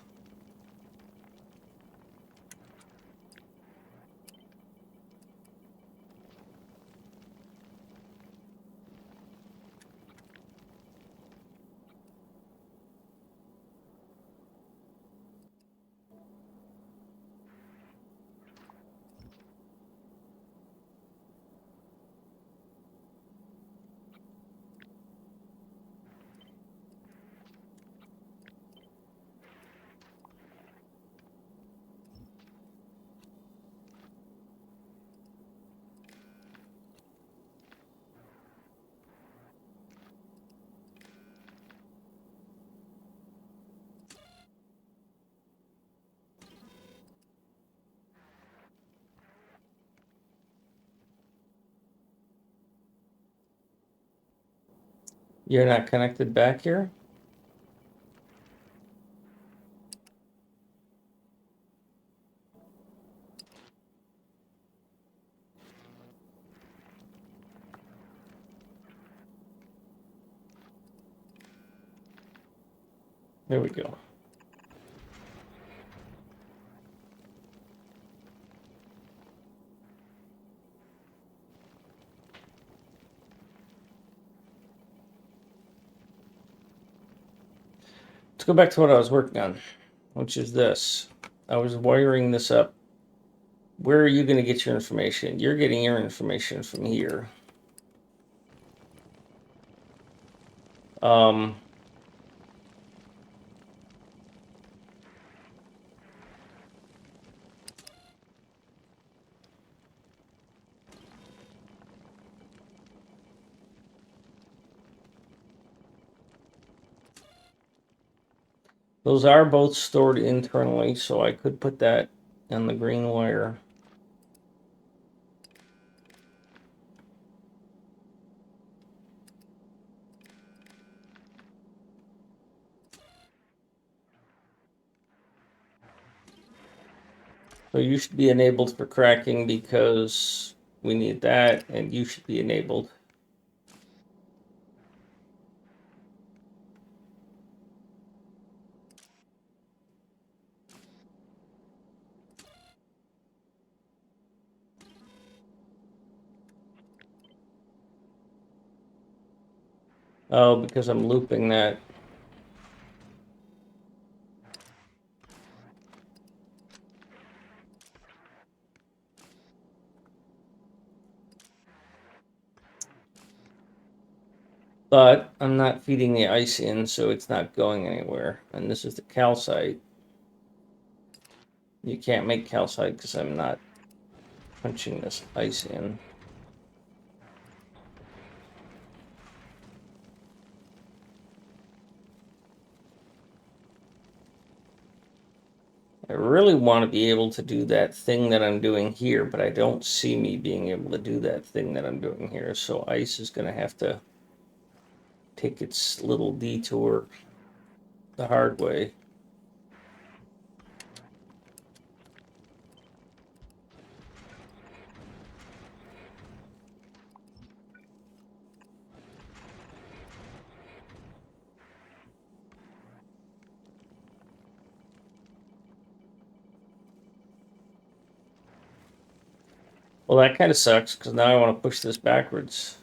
You're not connected back here? There we go. Let's go back to what I was working on, which is this. I was wiring this up. Where are you going to get your information? You're getting your information from here. Those are both stored internally, so I could put that on the green wire. So you should be enabled for cracking because we need that, and you should be enabled. Oh, because I'm looping that. But I'm not feeding the ice in, so it's not going anywhere. And this is the calcite. You can't make calcite because I'm not punching this ice in. I really want to be able to do that thing that I'm doing here, but I don't see me being able to do that thing that I'm doing here. So ice is going to have to take its little detour the hard way. Well, that kind of sucks because now I want to push this backwards.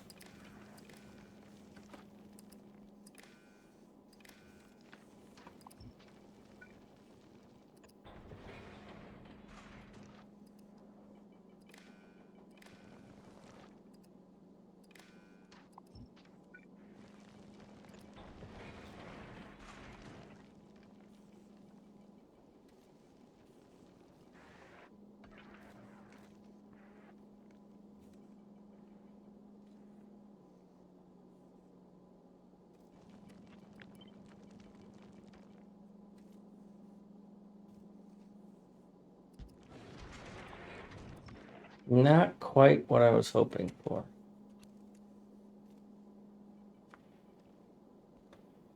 Not quite what I was hoping for.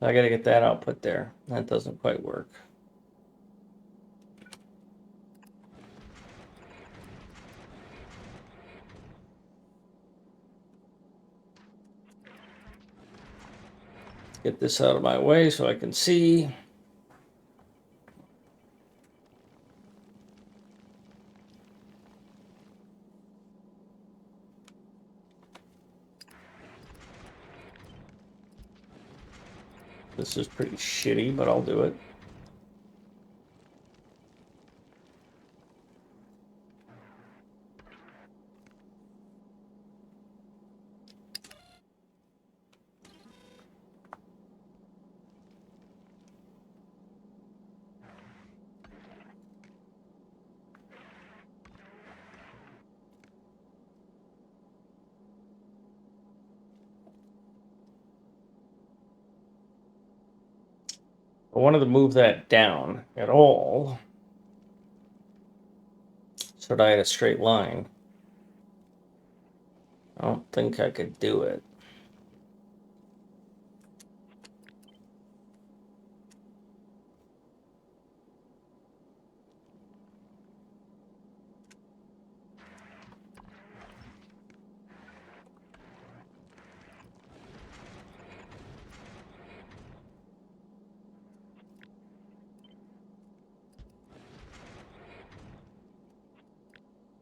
I got to get that output there. That doesn't quite work. Get this out of my way so I can see. This is pretty shitty, but I'll do it. I wanted to move that down at all so that I had a straight line. I don't think I could do it.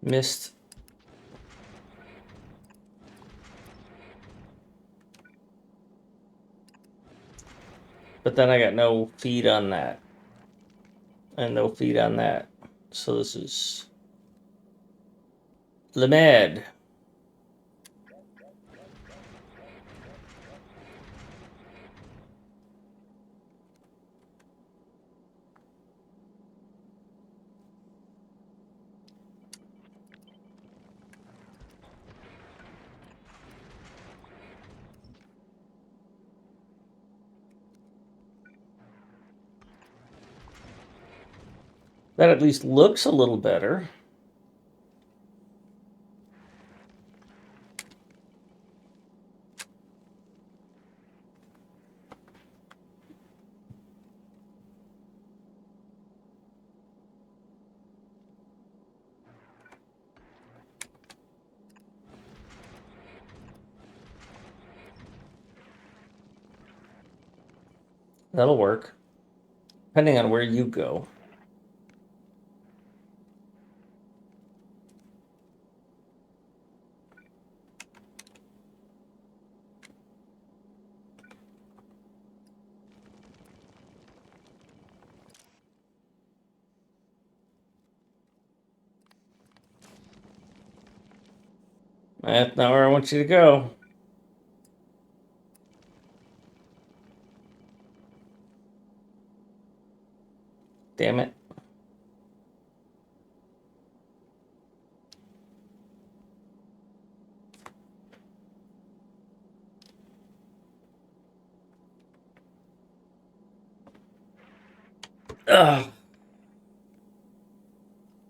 Missed. But then I got no feed on that. And no feed on that. So this is Lamed. That at least looks a little better. That'll work, depending on where you go. That's not where I want you to go. Damn it. Ugh.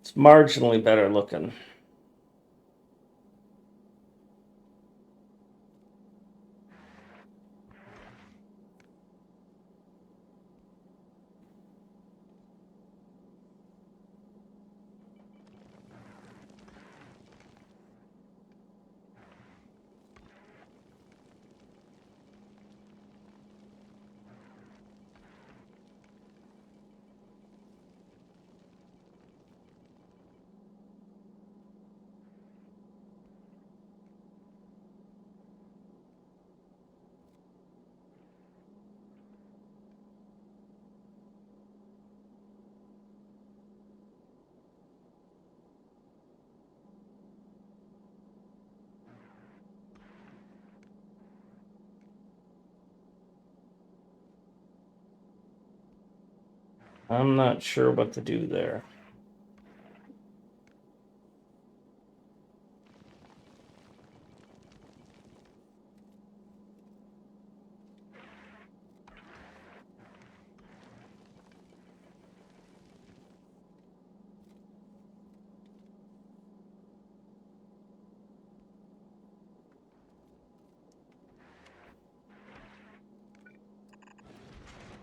It's marginally better looking. I'm not sure what to do there.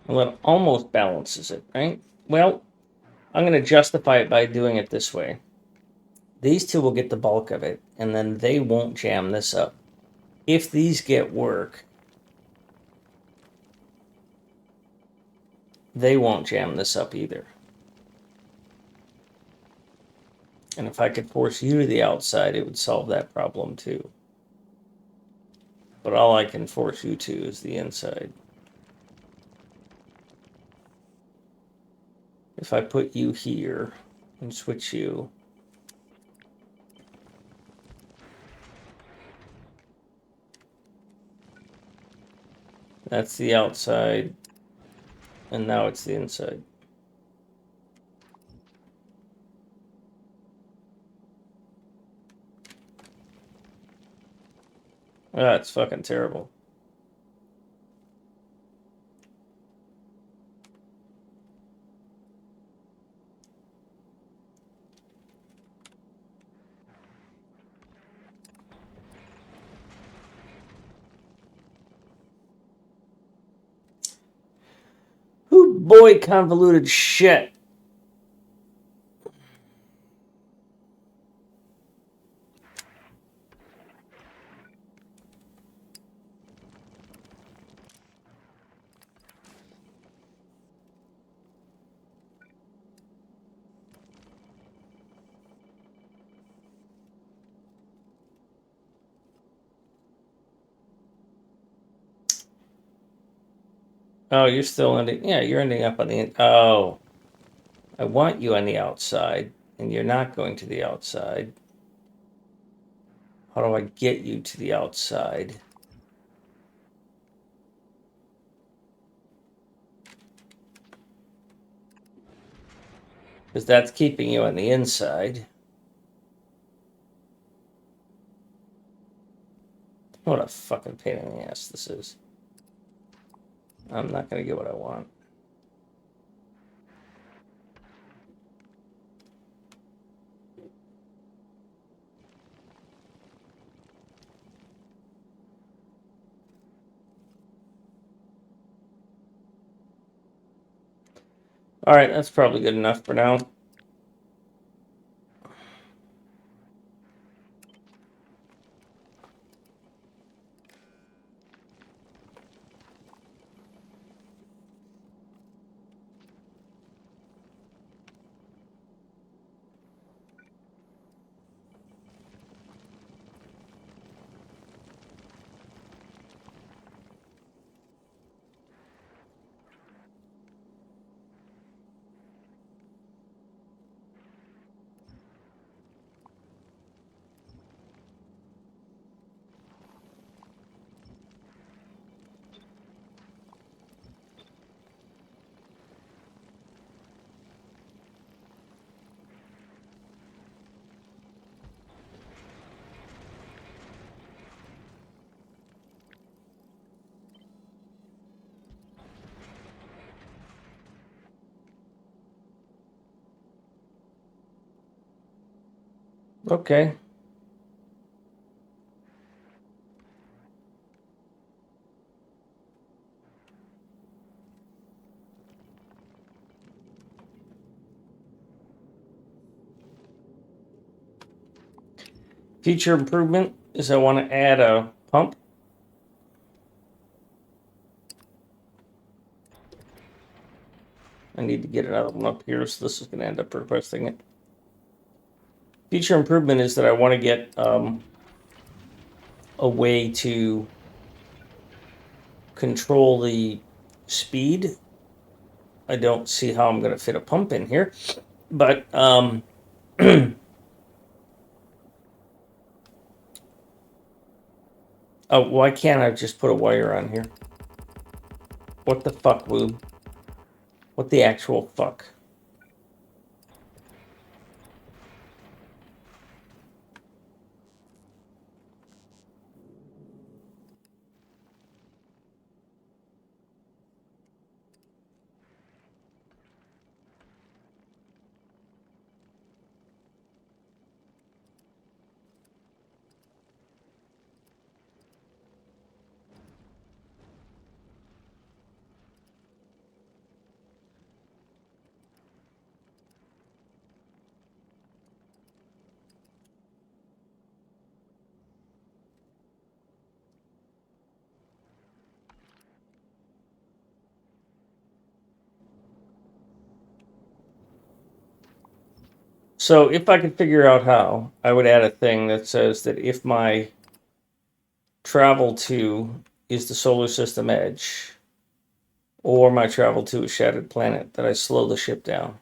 Well, it almost balances it, right? Well, I'm going to justify it by doing it this way. These two will get the bulk of it, and then they won't jam this up. If these get work, they won't jam this up either. And if I could force you to the outside, it would solve that problem too. But all I can force you to is the inside. If I put you here and switch you, that's the outside, and now it's the inside. That's fucking terrible. Ooh, boy, convoluted shit. Oh, you're still ending. Yeah, you're ending up on the. Oh, I want you on the outside, and you're not going to the outside. How do I get you to the outside? Because that's keeping you on the inside. What a fucking pain in the ass this is. I'm not going to get what I want. All right, that's probably good enough for now. Okay. Future improvement is I want to add a pump. I need to get it out of one up here, so this is going to end up requesting it. Future improvement is that I want to get a way to control the speed. I don't see how I'm going to fit a pump in here, but oh, why can't I just put a wire on here? What the fuck, Woob? What the actual fuck? So if I could figure out how, I would add a thing that says that if my travel to is the solar system edge, or my travel to a shattered planet, that I slow the ship down.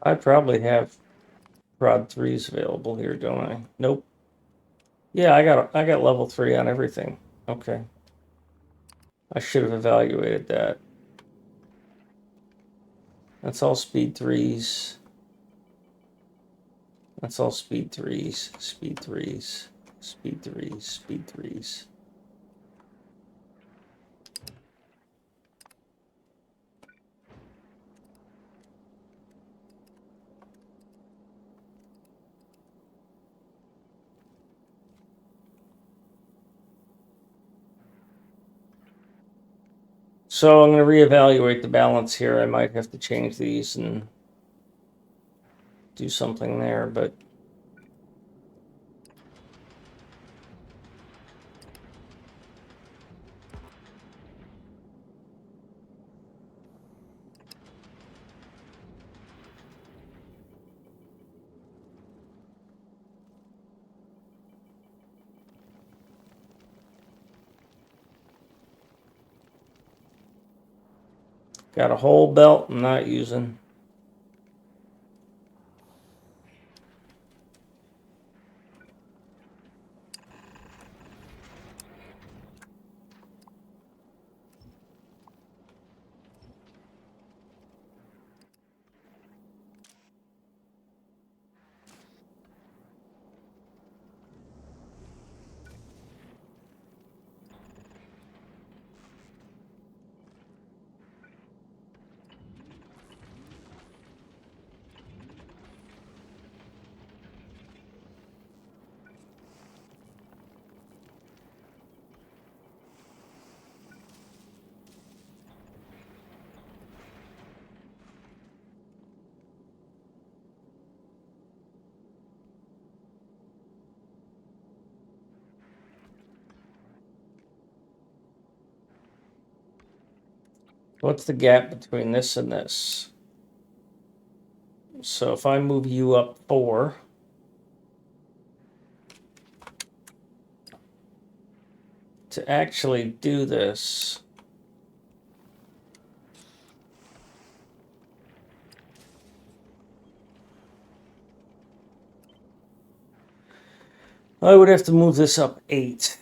I probably have prod 3s available here, don't I? Nope. Yeah, I got level 3 on everything. Okay. I should have evaluated that. That's all speed 3s. That's all speed 3s, speed 3s, speed 3s, speed 3s. So I'm going to reevaluate the balance here. I might have to change these and do something there, but got a whole belt I'm not using. What's the gap between this and this? So if I move you up 4, to actually do this, I would have to move this up 8.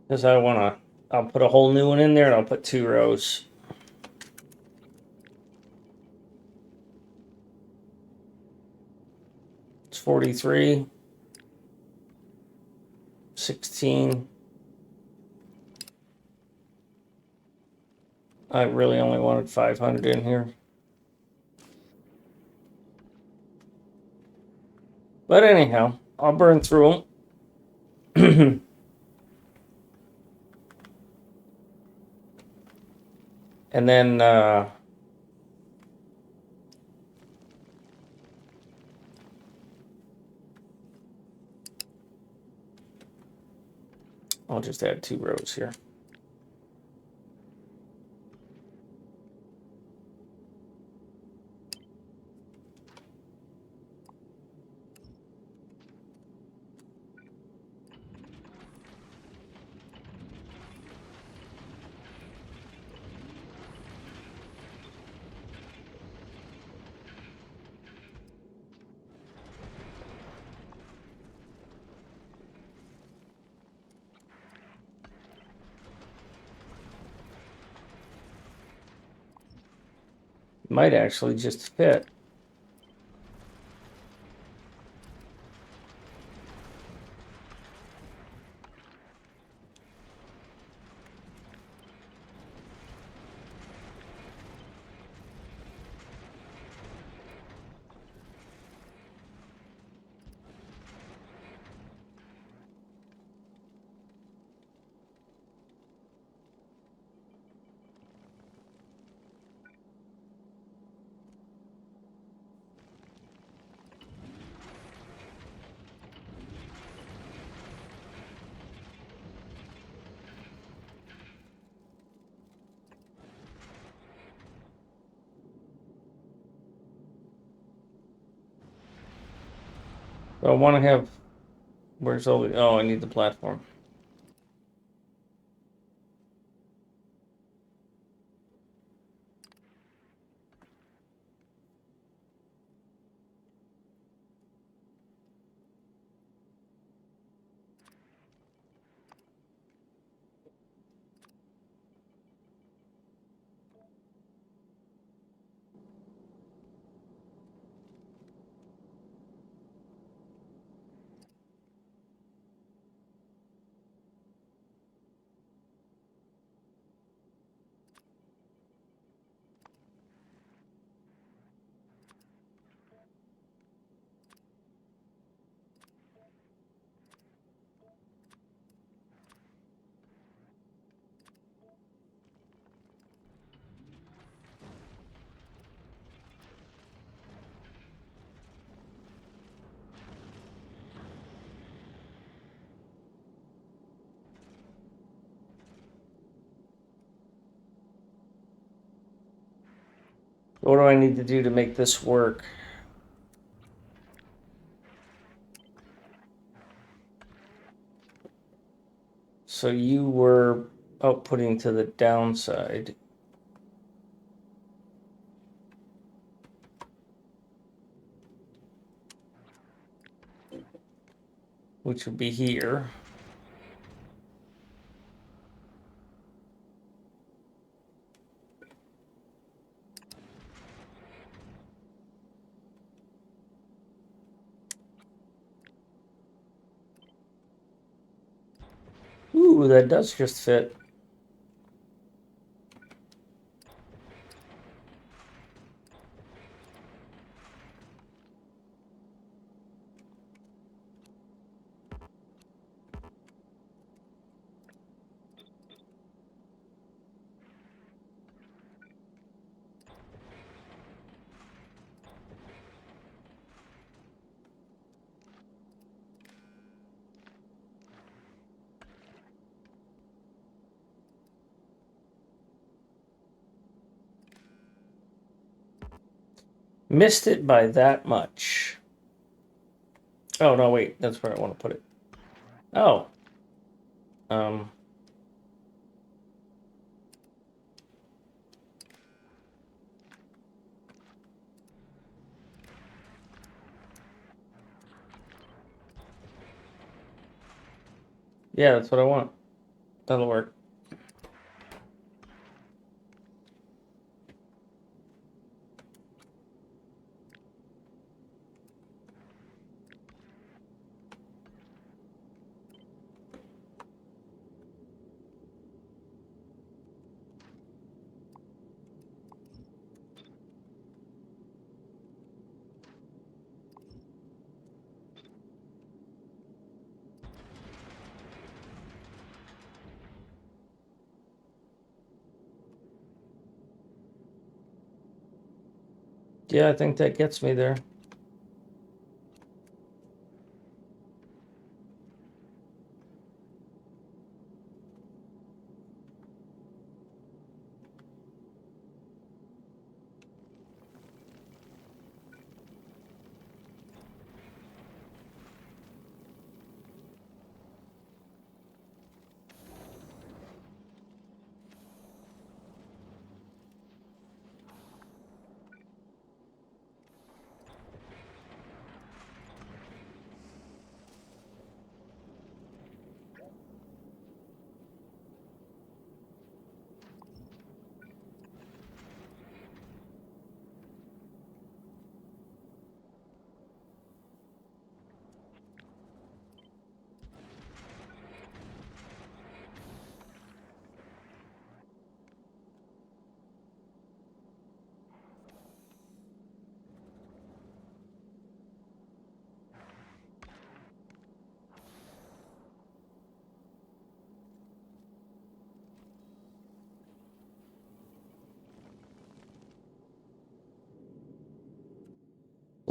Because I'll put a whole new one in there and I'll put 2 rows. It's 43, 16. I really only wanted 500 in here. But anyhow, I'll burn through them. And then I'll just add 2 rows here. Might actually just fit. So I want to have, where's all the, oh, I need the platform. What do I need to do to make this work? So you were outputting to the downside, which would be here. Ooh, that does just fit. Missed it by that much. Oh, no, wait. That's where I want to put it. Oh. Um. Yeah, that's what I want. That'll work. Yeah, I think that gets me there.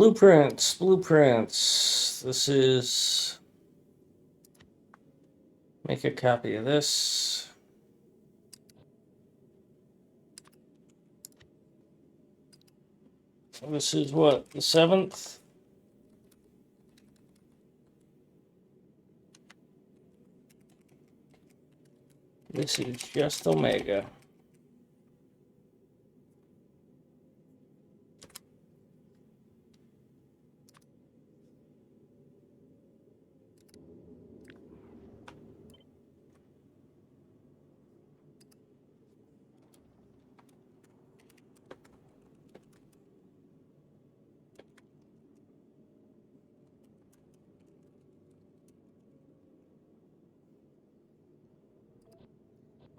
Blueprints, blueprints. This is. Make a copy of this. This is what, the 7th? This is just Omega.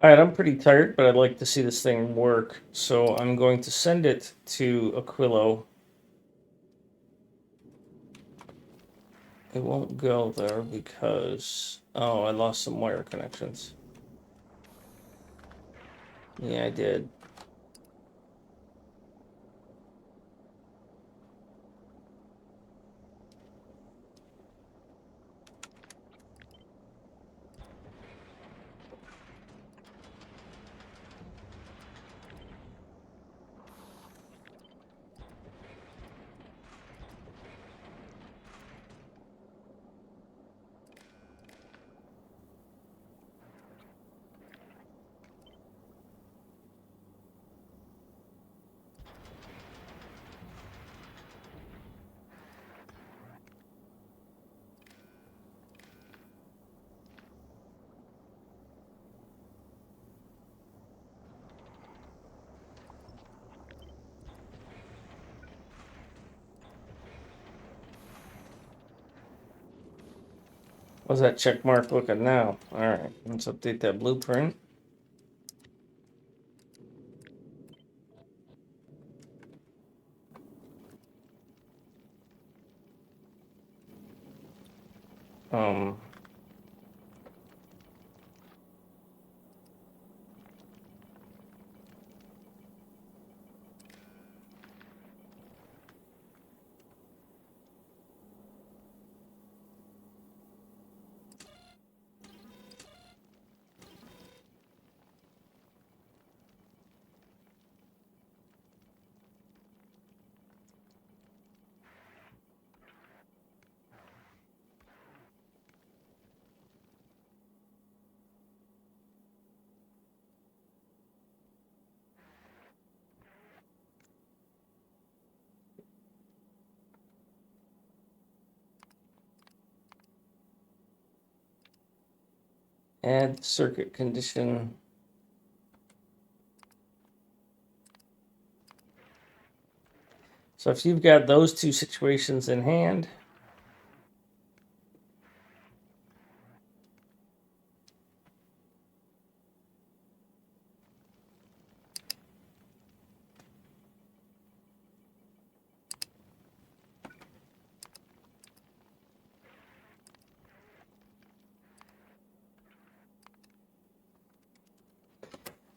All right, I'm pretty tired, but I'd like to see this thing work. So I'm going to send it to Aquilo. It won't go there because... Oh, I lost some wire connections. Yeah, I did. How's that check mark looking now? All right, let's update that blueprint. Um, Add circuit condition. So if you've got those two situations in hand,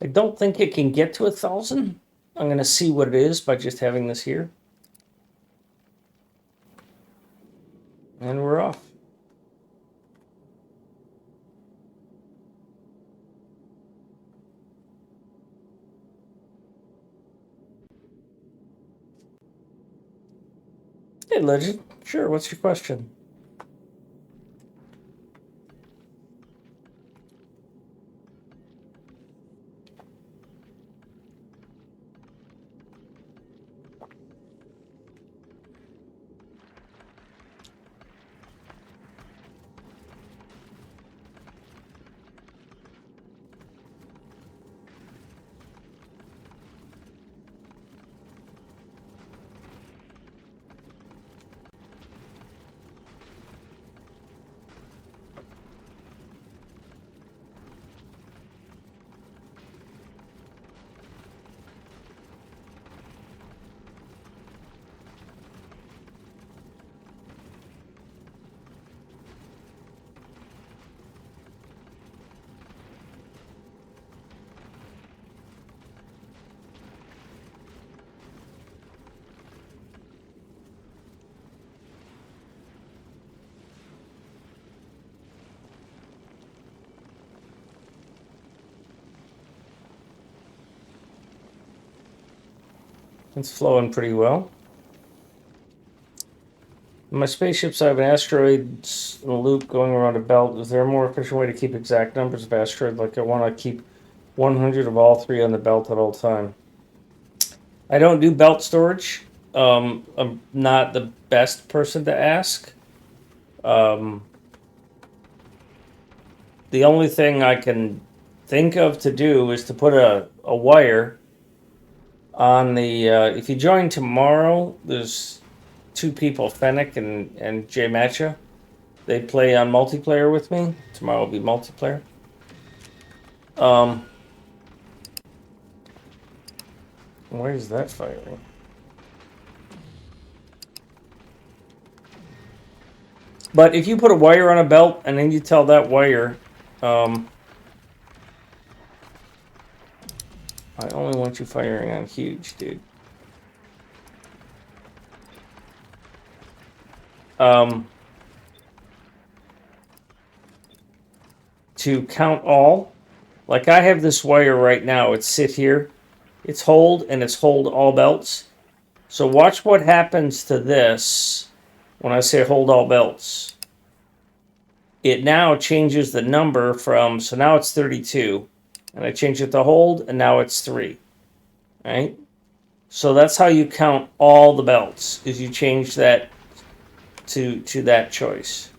I don't think it can get to 1,000. I'm going to see what it is by just having this here. And we're off. Hey, Legend. Sure, what's your question? It's flowing pretty well. In my spaceships, I have an asteroid in a loop going around a belt. Is there a more efficient way to keep exact numbers of asteroids? Like I want to keep 100 of all three on the belt at all time. I don't do belt storage. I'm not the best person to ask. The only thing I can think of to do is to put a wire on the. If you join tomorrow, there's two people, Fennec and Jay Matcha. They play on multiplayer with me. Tomorrow will be multiplayer. Where is that firing? But if you put a wire on a belt and then you tell that wire, I only want you firing on huge, dude. To count all, like I have this wire right now, it's sit here, it's hold, and it's hold all belts. So watch what happens to this when I say hold all belts. It now changes the number from, so now it's 32, and I change it to hold, and now it's 3, right? So that's how you count all the belts, is you change that to that choice.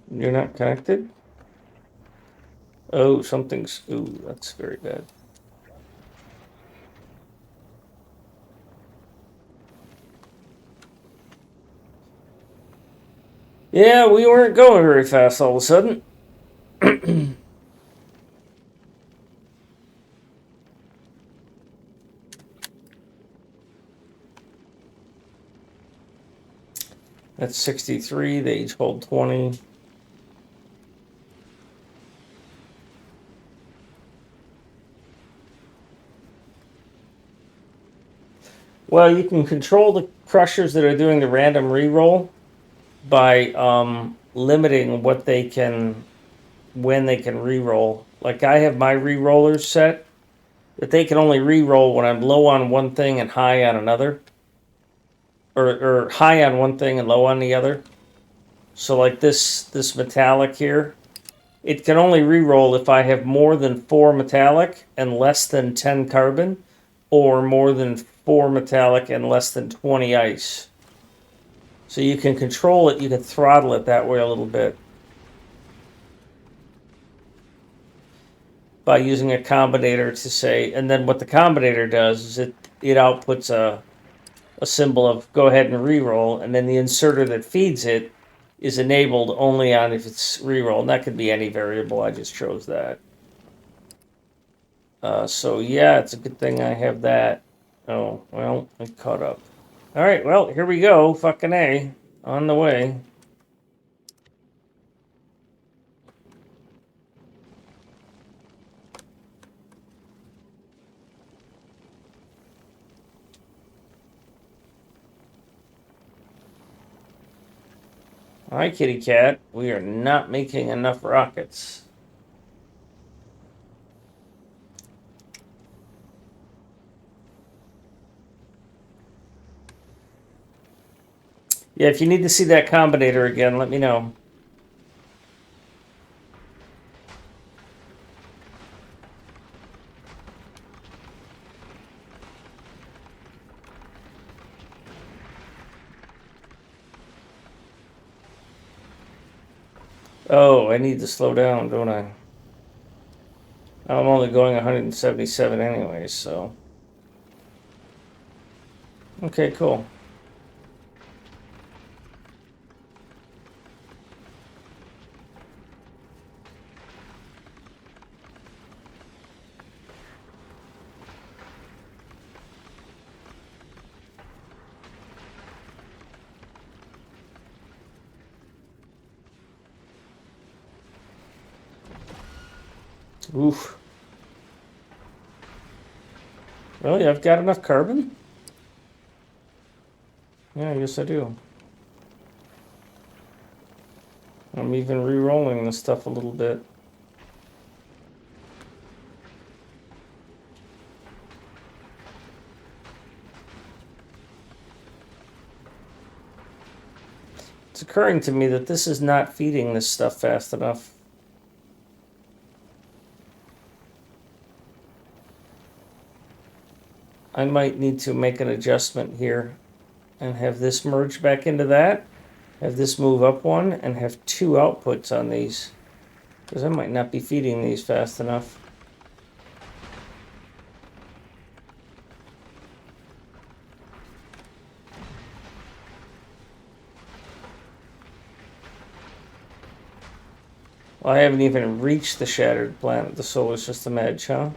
You're not connected? Oh, something's... Ooh, that's very bad. Yeah, we weren't going very fast all of a sudden. That's 63. They each hold 20. Well, you can control the crushers that are doing the random reroll by limiting what they can, when they can reroll. Like I have my rerollers set that they can only reroll when I'm low on one thing and high on another, or high on one thing and low on the other. So like this metallic here, it can only reroll if I have more than 4 metallic and less than 10 carbon, or more than 4 metallic and less than 20 ice. So you can control it, you can throttle it that way a little bit by using a combinator to say, and then what the combinator does is it outputs a symbol of go ahead and reroll, and then the inserter that feeds it is enabled only on if it's reroll, and that could be any variable. I just chose that. So yeah, it's a good thing I have that. Oh, well, I caught up. All right, well, here we go. Fucking A. On the way. All right, kitty cat. We are not making enough rockets. Yeah, if you need to see that combinator again, let me know. Oh, I need to slow down, don't I? I'm only going 177 anyways, so. Okay, cool. Oof. Really? I've got enough carbon? Yeah, I guess I do. I'm even re-rolling this stuff a little bit. It's occurring to me that this is not feeding this stuff fast enough. I might need to make an adjustment here and have this merge back into that, have this move up one, and have 2 outputs on these, because I might not be feeding these fast enough. Well, I haven't even reached the shattered planet, the solar system edge, huh?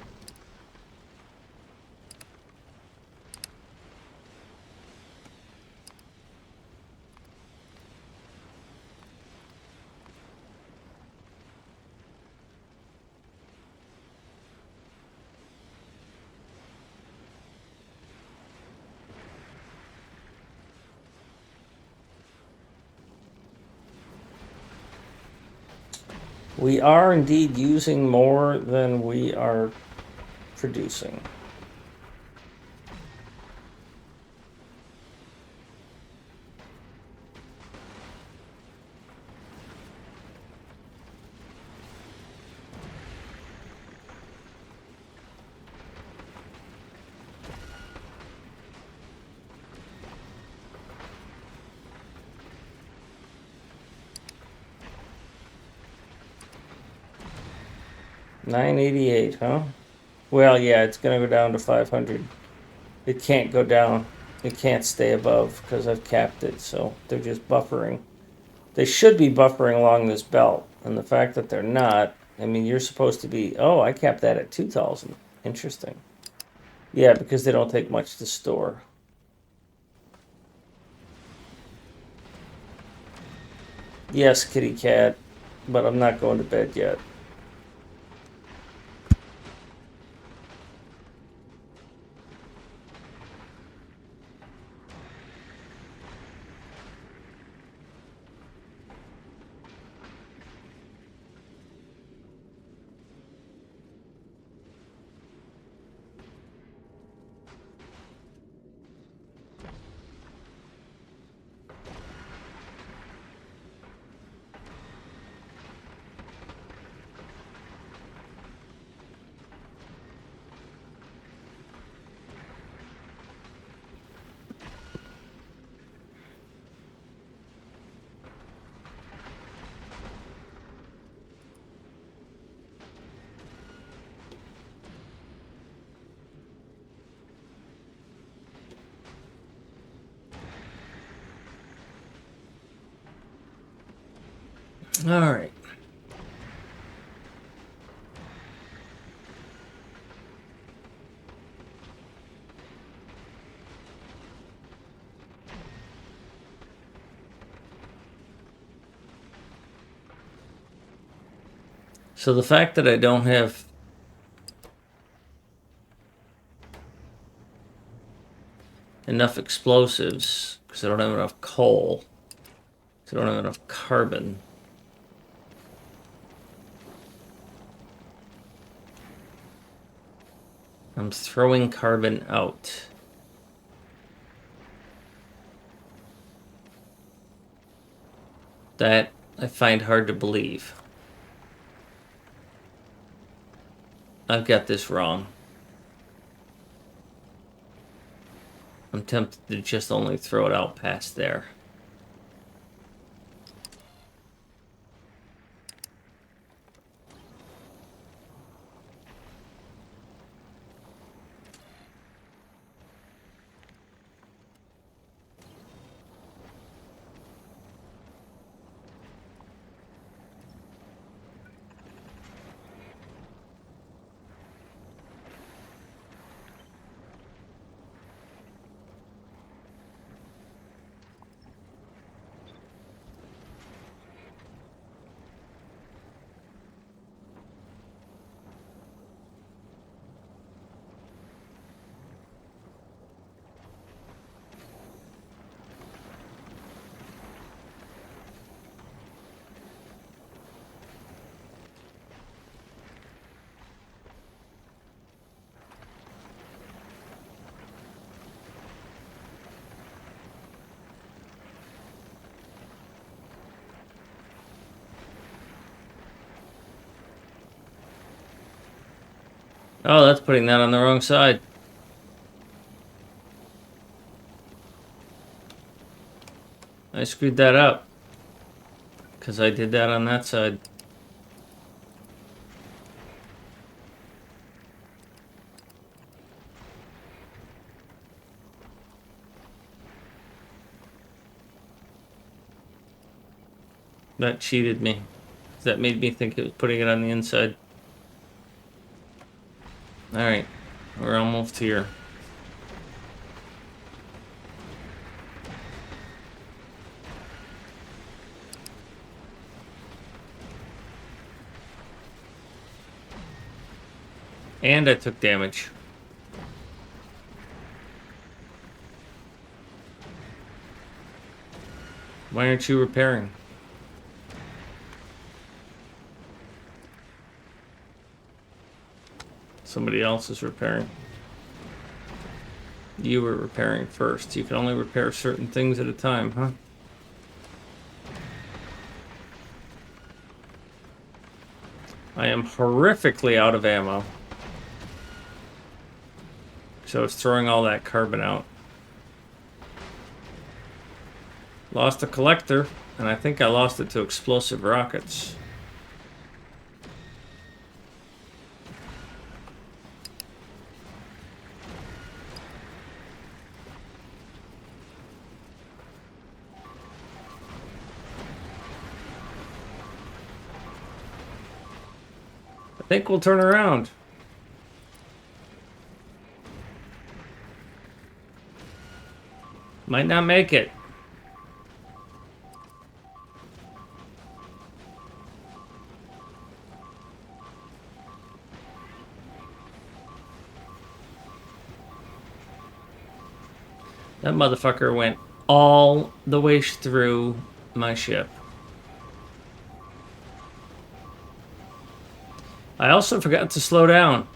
We are indeed using more than we are producing. $988, huh? Well, yeah, it's gonna go down to 500. It can't go down. It can't stay above because I've capped it, so they're just buffering. They should be buffering along this belt, and the fact that they're not, I mean, you're supposed to be, oh, I capped that at 2,000. Interesting. Yeah, because they don't take much to store. Yes, kitty cat, but I'm not going to bed yet. All right. So the fact that I don't have enough explosives, because I don't have enough coal, because I don't have enough carbon. I'm throwing carbon out. That I find hard to believe. I've got this wrong. I'm tempted to just only throw it out past there. Oh, that's putting that on the wrong side. I screwed that up. Because I did that on that side. That cheated me. That made me think it was putting it on the inside. Alright, we're almost here. And I took damage. Why aren't you repairing? Somebody else is repairing. You were repairing first. You can only repair certain things at a time, huh? I am horrifically out of ammo. So it's throwing all that carbon out. Lost a collector, and I think I lost it to explosive rockets. I think we'll turn around. Might not make it. That motherfucker went all the way through my ship. I also forgot to slow down.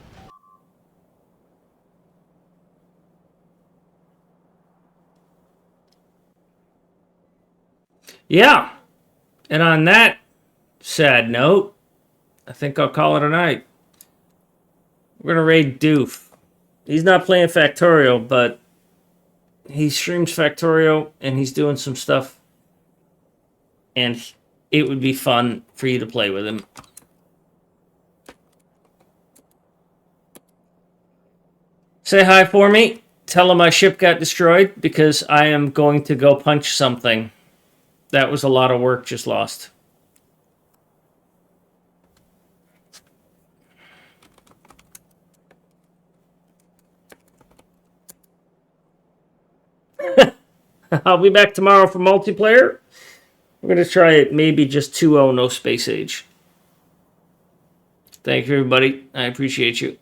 Yeah. And on that sad note, I think I'll call it a night. We're gonna raid Doof. He's not playing Factorio, but he streams Factorio and he's doing some stuff. And it would be fun for you to play with him. Say hi for me. Tell him my ship got destroyed because I am going to go punch something. That was a lot of work just lost. I'll be back tomorrow for multiplayer. We're going to try it maybe just 2-0, no space age. Thank you, everybody. I appreciate you.